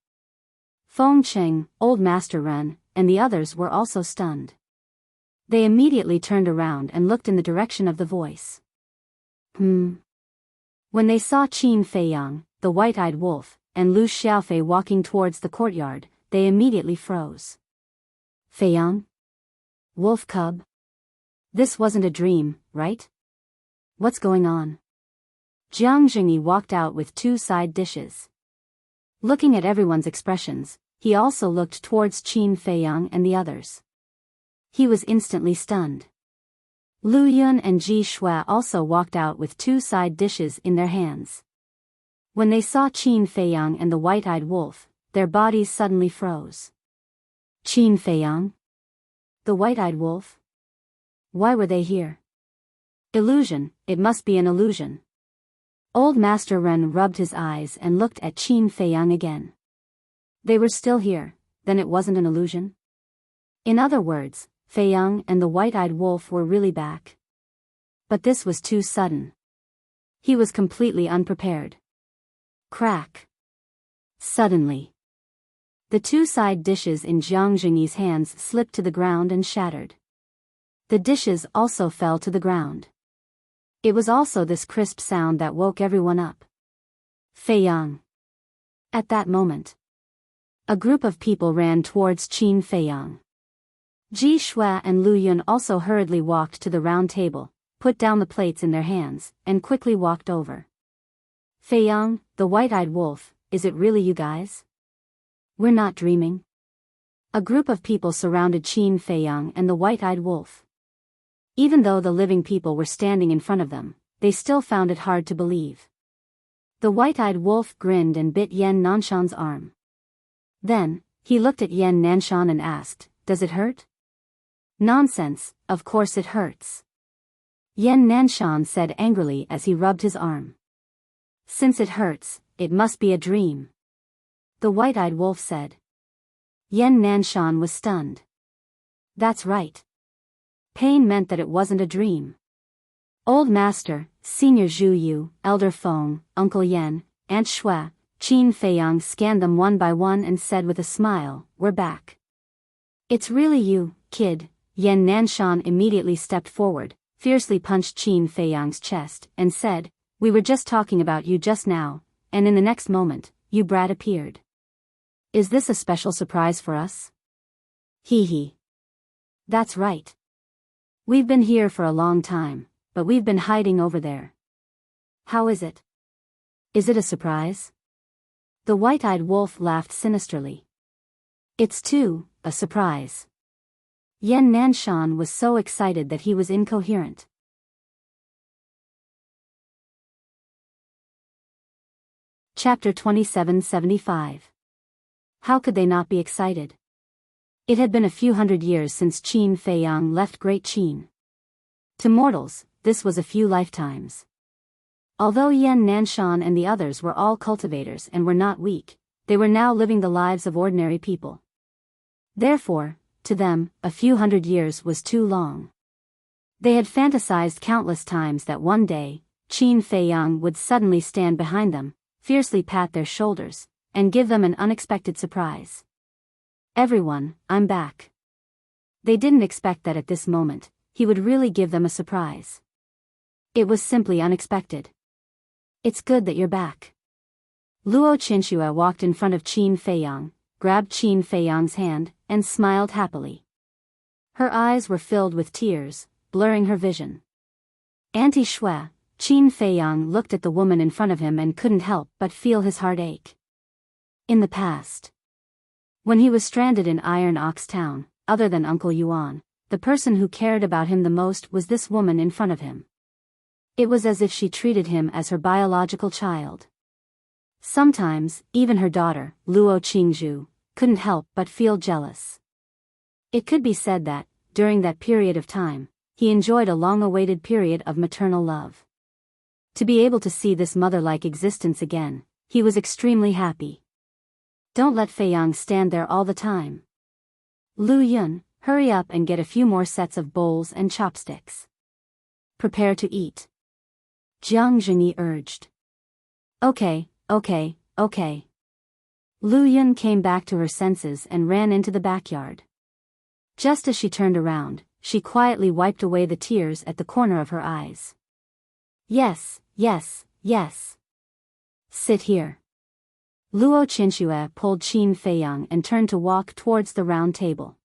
Feng Cheng, Old Master Ren, and the others were also stunned. They immediately turned around and looked in the direction of the voice. When they saw Qin Fei Yang, the white-eyed wolf, and Lu Xiaofei walking towards the courtyard, they immediately froze. Fei Yang? Wolf cub? This wasn't a dream, right? What's going on? Jiang Jingyi walked out with 2 side dishes. Looking at everyone's expressions, he also looked towards Qin Fei Yang and the others. He was instantly stunned. Lu Yun and Ji Shui also walked out with 2 side dishes in their hands. When they saw Qin Fei Yang and the white-eyed wolf, their bodies suddenly froze. Qin Fei Yang? The white-eyed wolf? Why were they here? Illusion, it must be an illusion. Old Master Ren rubbed his eyes and looked at Qin Fei Yang again. They were still here, then it wasn't an illusion? In other words, Fei Yang and the white-eyed wolf were really back. But this was too sudden. He was completely unprepared. Crack. Suddenly, the 2 side dishes in Jiang Jingyi's hands slipped to the ground and shattered. The dishes also fell to the ground. It was also this crisp sound that woke everyone up. Fei Yang. At that moment, a group of people ran towards Qin Fei Yang. Ji Shui and Lu Yun also hurriedly walked to the round table, put down the plates in their hands, and quickly walked over. Fei Yang, the white-eyed wolf, is it really you guys? We're not dreaming. A group of people surrounded Qin Fei Yang and the white-eyed wolf. Even though the living people were standing in front of them, they still found it hard to believe. The white-eyed wolf grinned and bit Yan Nanshan's arm. Then, he looked at Yan Nanshan and asked, "Does it hurt?" "Nonsense, of course it hurts," Yan Nanshan said angrily as he rubbed his arm. "Since it hurts, it must be a dream," the white-eyed wolf said. Yan Nanshan was stunned. That's right. Pain meant that it wasn't a dream. Old Master, Senior Zhu Yu, Elder Feng, Uncle Yan, Aunt Shui, Qin Feiyang scanned them one by one and said with a smile, "We're back." "It's really you, kid," Yan Nanshan immediately stepped forward, fiercely punched Qin Feiyang's chest, and said, "We were just talking about you just now," and in the next moment, "You brat appeared. Is this a special surprise for us?" "Hee hee. That's right. We've been here for a long time, but we've been hiding over there. How is it? Is it a surprise?" The white-eyed wolf laughed sinisterly. "It's too, a surprise." Yan Nanshan was so excited that he was incoherent. Chapter 2775. How could they not be excited? It had been a few hundred years since Qin Feiyang left Great Qin. To mortals, this was a few lifetimes. Although Yan Nanshan and the others were all cultivators and were not weak, they were now living the lives of ordinary people. Therefore, to them, a few hundred years was too long. They had fantasized countless times that one day, Qin Feiyang would suddenly stand behind them, fiercely pat their shoulders, and give them an unexpected surprise. "Everyone, I'm back." They didn't expect that at this moment, he would really give them a surprise. It was simply unexpected. "It's good that you're back." Luo Qinshue walked in front of Qin Feiyang, grabbed Qin Feiyang's hand, and smiled happily. Her eyes were filled with tears, blurring her vision. Auntie Shui, Qin Feiyang looked at the woman in front of him and couldn't help but feel his heart ache. In the past, when he was stranded in Iron Ox Town, other than Uncle Yuan, the person who cared about him the most was this woman in front of him. It was as if she treated him as her biological child. Sometimes, even her daughter, Luo Qingzhu, couldn't help but feel jealous. It could be said that, during that period of time, he enjoyed a long-awaited period of maternal love. To be able to see this mother-like existence again, he was extremely happy. "Don't let Feiyang stand there all the time. Lu Yun, hurry up and get a few more sets of bowls and chopsticks. Prepare to eat," Jiang Zhengyi urged. Okay. Lu Yun came back to her senses and ran into the backyard. Just as she turned around, she quietly wiped away the tears at the corner of her eyes. Yes. Sit here." Luo Qinshue pulled Qin Feiyang and turned to walk towards the round table.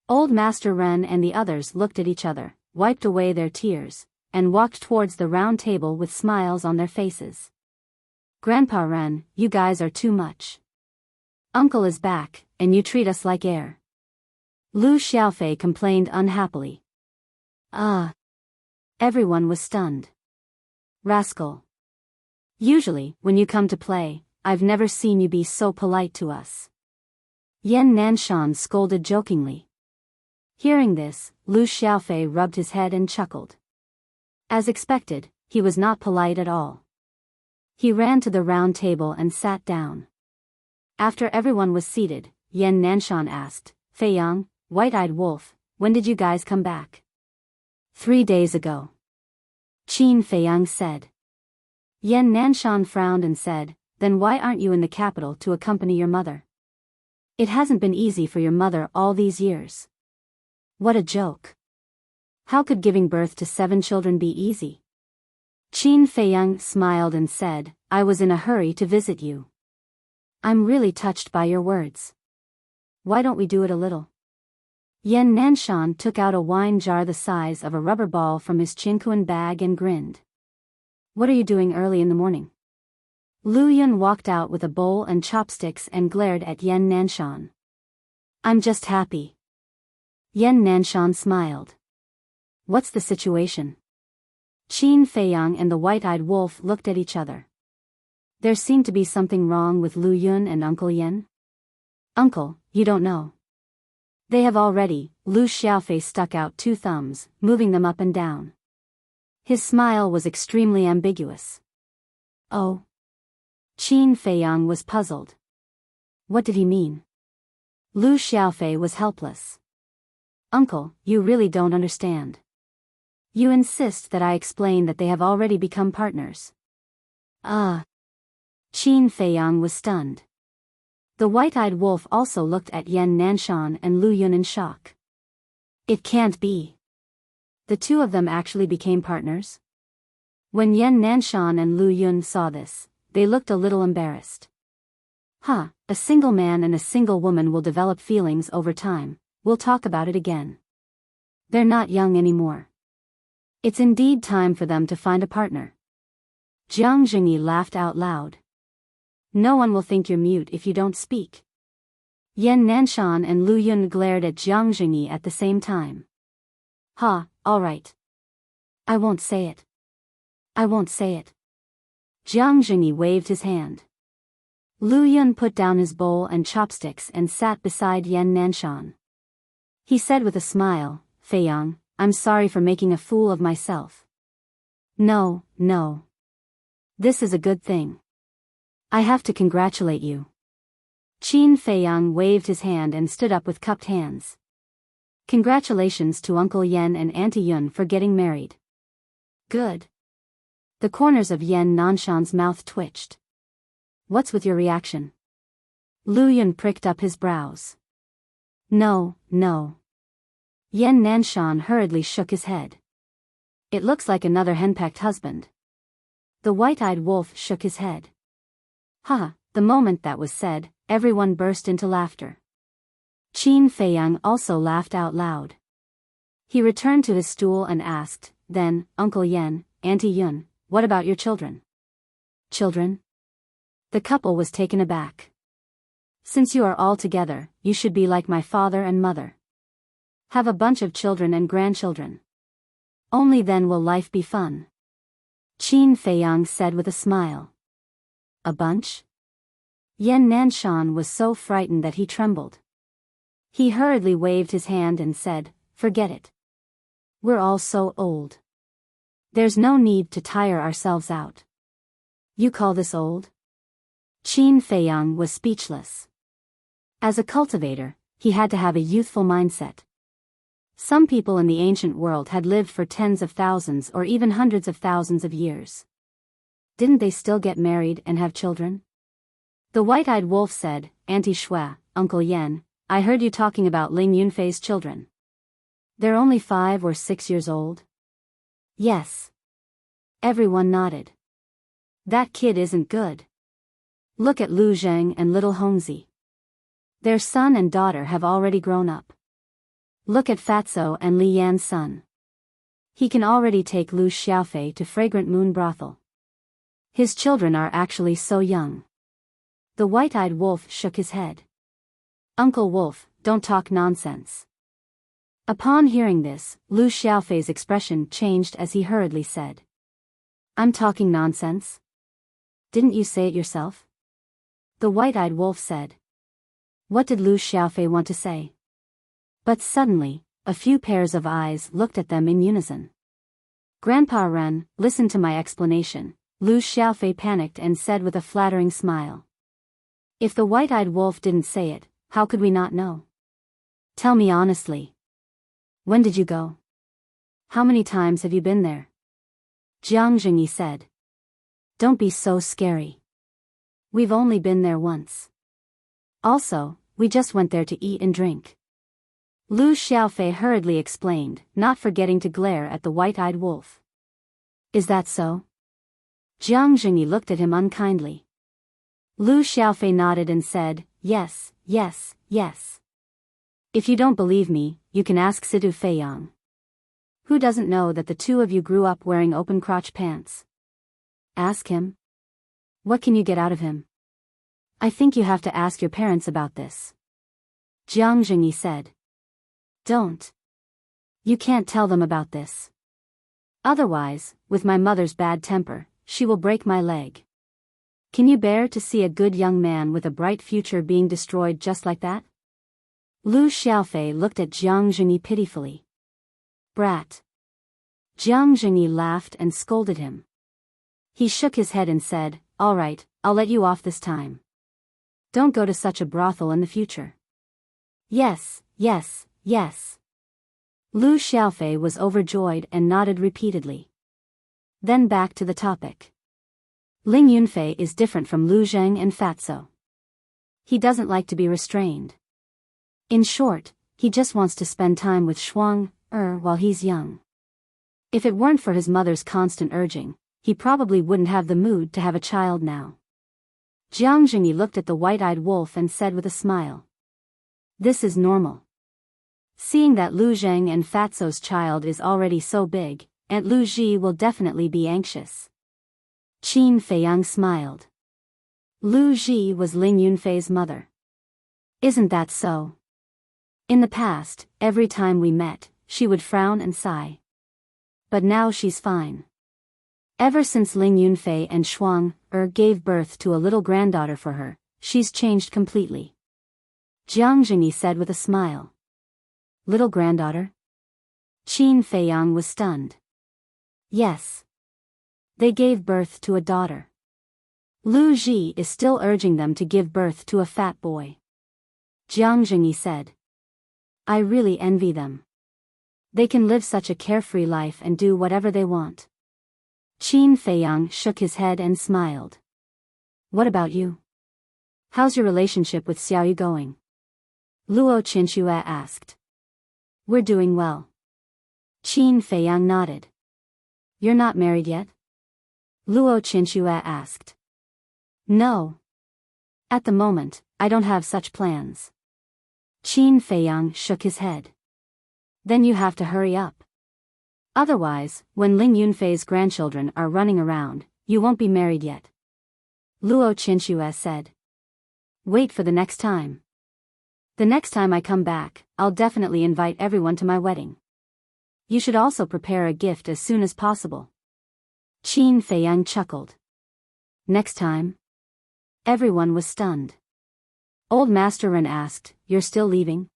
Old Master Ren and the others looked at each other, wiped away their tears, and walked towards the round table with smiles on their faces. "Grandpa Ren, you guys are too much. Uncle is back, and you treat us like air." Lu Xiaofei complained unhappily. Everyone was stunned. "Rascal. Usually, when you come to play, I've never seen you be so polite to us." Yan Nanshan scolded jokingly. Hearing this, Lu Xiaofei rubbed his head and chuckled. As expected, he was not polite at all. He ran to the round table and sat down. After everyone was seated, Yan Nanshan asked, "Feiyang, White-Eyed Wolf, when did you guys come back?" 3 days ago. Qin Feiyang said. Yan Nanshan frowned and said, "Then why aren't you in the capital to accompany your mother? It hasn't been easy for your mother all these years." What a joke. How could giving birth to 7 children be easy? Qin Feiyang smiled and said, "I was in a hurry to visit you. I'm really touched by your words. Why don't we do it a little?" Yan Nanshan took out a wine jar the size of a rubber ball from his chinkuan bag and grinned. "What are you doing early in the morning?" Lu Yun walked out with a bowl and chopsticks and glared at Yan Nanshan. "I'm just happy." Yan Nanshan smiled. "What's the situation?" Qin Feiyang and the white-eyed wolf looked at each other. There seemed to be something wrong with Lu Yun and Uncle Yan. Uncle, you don't know. They have already. Lu Xiaofei stuck out 2 thumbs, moving them up and down. His smile was extremely ambiguous. Oh. Qin Feiyang was puzzled. What did he mean? Lu Xiaofei was helpless. Uncle, you really don't understand. You insist that I explain that they have already become partners. Qin Feiyang was stunned. The white-eyed wolf also looked at Yan Nanshan and Lu Yun in shock. It can't be. The 2 of them actually became partners? When Yan Nanshan and Lu Yun saw this, they looked a little embarrassed. A single man and a single woman will develop feelings over time. We'll talk about it again. They're not young anymore. It's indeed time for them to find a partner. Jiang Jingyi laughed out loud. No one will think you're mute if you don't speak. Yan Nanshan and Lu Yun glared at Jiang Jingyi at the same time. All right. I won't say it. I won't say it. Jiang Jingyi waved his hand. Lu Yun put down his bowl and chopsticks and sat beside Yan Nanshan. He said with a smile, Feiyang, I'm sorry for making a fool of myself. No. This is a good thing. I have to congratulate you. Qin Feiyang waved his hand and stood up with cupped hands. Congratulations to Uncle Yan and Auntie Yun for getting married. Good. The corners of Yan Nanshan's mouth twitched. What's with your reaction? Lu Yun pricked up his brows. No. Yan Nanshan hurriedly shook his head. It looks like another henpecked husband. The white-eyed wolf shook his head. The moment that was said, everyone burst into laughter. Qin Feiyang also laughed out loud. He returned to his stool and asked, then, Uncle Yan, Auntie Yun, what about your children? Children? The couple was taken aback. Since you are all together, you should be like my father and mother. Have a bunch of children and grandchildren. Only then will life be fun. Qin Feiyang said with a smile. A bunch? Yan Nanshan was so frightened that he trembled. He hurriedly waved his hand and said, forget it. We're all so old. There's no need to tire ourselves out. You call this old? Qin Feiyang was speechless. As a cultivator, he had to have a youthful mindset. Some people in the ancient world had lived for tens of thousands or even hundreds of thousands of years. Didn't they still get married and have children? The white-eyed wolf said, Auntie Shui, Uncle Yan, I heard you talking about Ling Yunfei's children. They're only 5 or 6 years old? Yes. Everyone nodded. That kid isn't good. Look at Lu Zheng and little Hongzi. Their son and daughter have already grown up. Look at Fatso and Li Yan's son. He can already take Lu Xiaofei to Fragrant Moon Brothel. His children are actually so young. The white-eyed wolf shook his head. Uncle Wolf, don't talk nonsense. Upon hearing this, Lu Xiaofei's expression changed as he hurriedly said. I'm talking nonsense? Didn't you say it yourself? The white-eyed wolf said. What did Lu Xiaofei want to say? But suddenly, a few pairs of eyes looked at them in unison. Grandpa Ren, listen to my explanation, Lu Xiaofei panicked and said with a flattering smile. If the white-eyed wolf didn't say it, how could we not know? Tell me honestly. When did you go? How many times have you been there? Jiang Jingyi said. Don't be so scary. We've only been there once. Also, we just went there to eat and drink. Lu Xiaofei hurriedly explained, not forgetting to glare at the white-eyed wolf. Is that so? Jiang Jingyi looked at him unkindly. Lu Xiaofei nodded and said, yes. If you don't believe me, you can ask Sidu Feiyang. Who doesn't know that the 2 of you grew up wearing open-crotch pants? Ask him. What can you get out of him? I think you have to ask your parents about this. Jiang Jingyi said. Don't. You can't tell them about this. Otherwise, with my mother's bad temper, she will break my leg. Can you bear to see a good young man with a bright future being destroyed just like that? Lu Xiaofei looked at Jiang Zhengyi pitifully. Brat. Jiang Zhengyi laughed and scolded him. He shook his head and said, all right, I'll let you off this time. Don't go to such a brothel in the future. Yes, yes, yes. Lu Xiaofei was overjoyed and nodded repeatedly. Then back to the topic. Ling Yunfei is different from Lu Zheng and Fatso. He doesn't like to be restrained. In short, he just wants to spend time with Shuang while he's young. If it weren't for his mother's constant urging, he probably wouldn't have the mood to have a child now. Jiang Zhengyi looked at the white-eyed wolf and said with a smile. This is normal. Seeing that Lu Zheng and Fatso's child is already so big, Aunt Lu Ji will definitely be anxious. Qin Feiyang smiled. Lu Ji was Ling Yunfei's mother. Isn't that so? In the past, every time we met, she would frown and sigh. But now she's fine. Ever since Ling Yunfei and Shuang gave birth to a little granddaughter for her, she's changed completely. Jiang Zhengyi said with a smile. Little granddaughter? Qin Feiyang was stunned. Yes. They gave birth to a daughter. Lu Ji is still urging them to give birth to a fat boy. Jiang Zhengyi said. I really envy them. They can live such a carefree life and do whatever they want. Qin Feiyang shook his head and smiled. What about you? How's your relationship with Xiaoyu going? Luo Qinxue asked. We're doing well. Qin Feiyang nodded. You're not married yet? Luo Qinxue asked. No. At the moment, I don't have such plans. Qin Feiyang shook his head. Then you have to hurry up. Otherwise, when Ling Yunfei's grandchildren are running around, you won't be married yet. Luo Qinxue said. Wait for the next time. The next time I come back, I'll definitely invite everyone to my wedding. You should also prepare a gift as soon as possible. Qin Feiyang chuckled. Next time? Everyone was stunned. Old Master Ren asked, You're still leaving?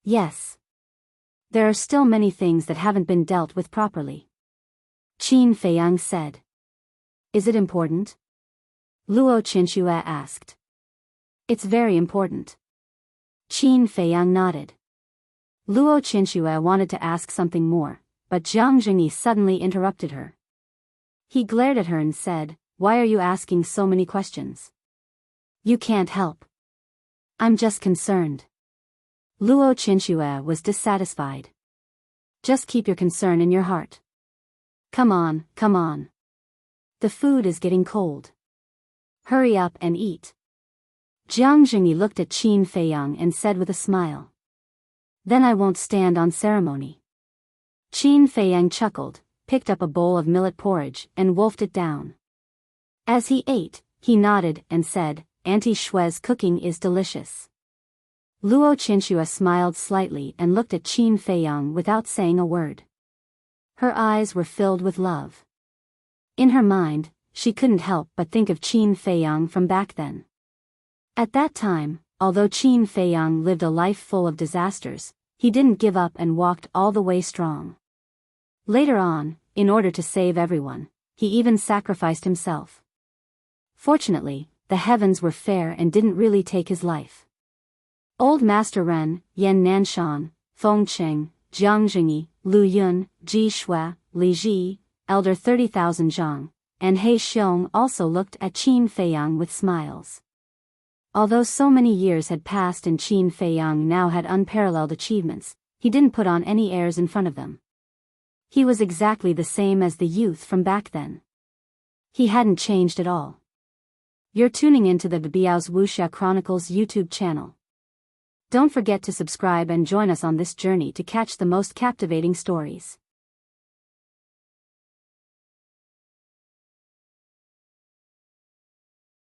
Yes. There are still many things that haven't been dealt with properly. Qin Feiyang said. Is it important? Luo Qinxue asked. It's very important. Qin Feiyang nodded. Luo Qinxue wanted to ask something more, but Jiang Zhengyi suddenly interrupted her. He glared at her and said, Why are you asking so many questions? You can't help. I'm just concerned. Luo Qinxue was dissatisfied. Just keep your concern in your heart. Come on, come on. The food is getting cold. Hurry up and eat. Jiang Zhengyi looked at Qin Feiyang and said with a smile. Then I won't stand on ceremony. Qin Feiyang chuckled, picked up a bowl of millet porridge and wolfed it down. As he ate, he nodded and said, Auntie Shue's cooking is delicious. Luo Qinxue smiled slightly and looked at Qin Feiyang without saying a word. Her eyes were filled with love. In her mind, she couldn't help but think of Qin Feiyang from back then. At that time, although Qin Feiyang lived a life full of disasters, he didn't give up and walked all the way strong. Later on, in order to save everyone, he even sacrificed himself. Fortunately, the heavens were fair and didn't really take his life. Old Master Ren, Yan Nanshan, Feng Cheng, Jiang Zhengyi, Lu Yun, Ji Shui, Li Ji, Elder 30,000 Zhang, and He Xiong also looked at Qin Feiyang with smiles. Although so many years had passed and Qin Feiyang now had unparalleled achievements, he didn't put on any airs in front of them. He was exactly the same as the youth from back then. He hadn't changed at all. You're tuning into the Biyao's Wuxia Chronicles YouTube channel. Don't forget to subscribe and join us on this journey to catch the most captivating stories.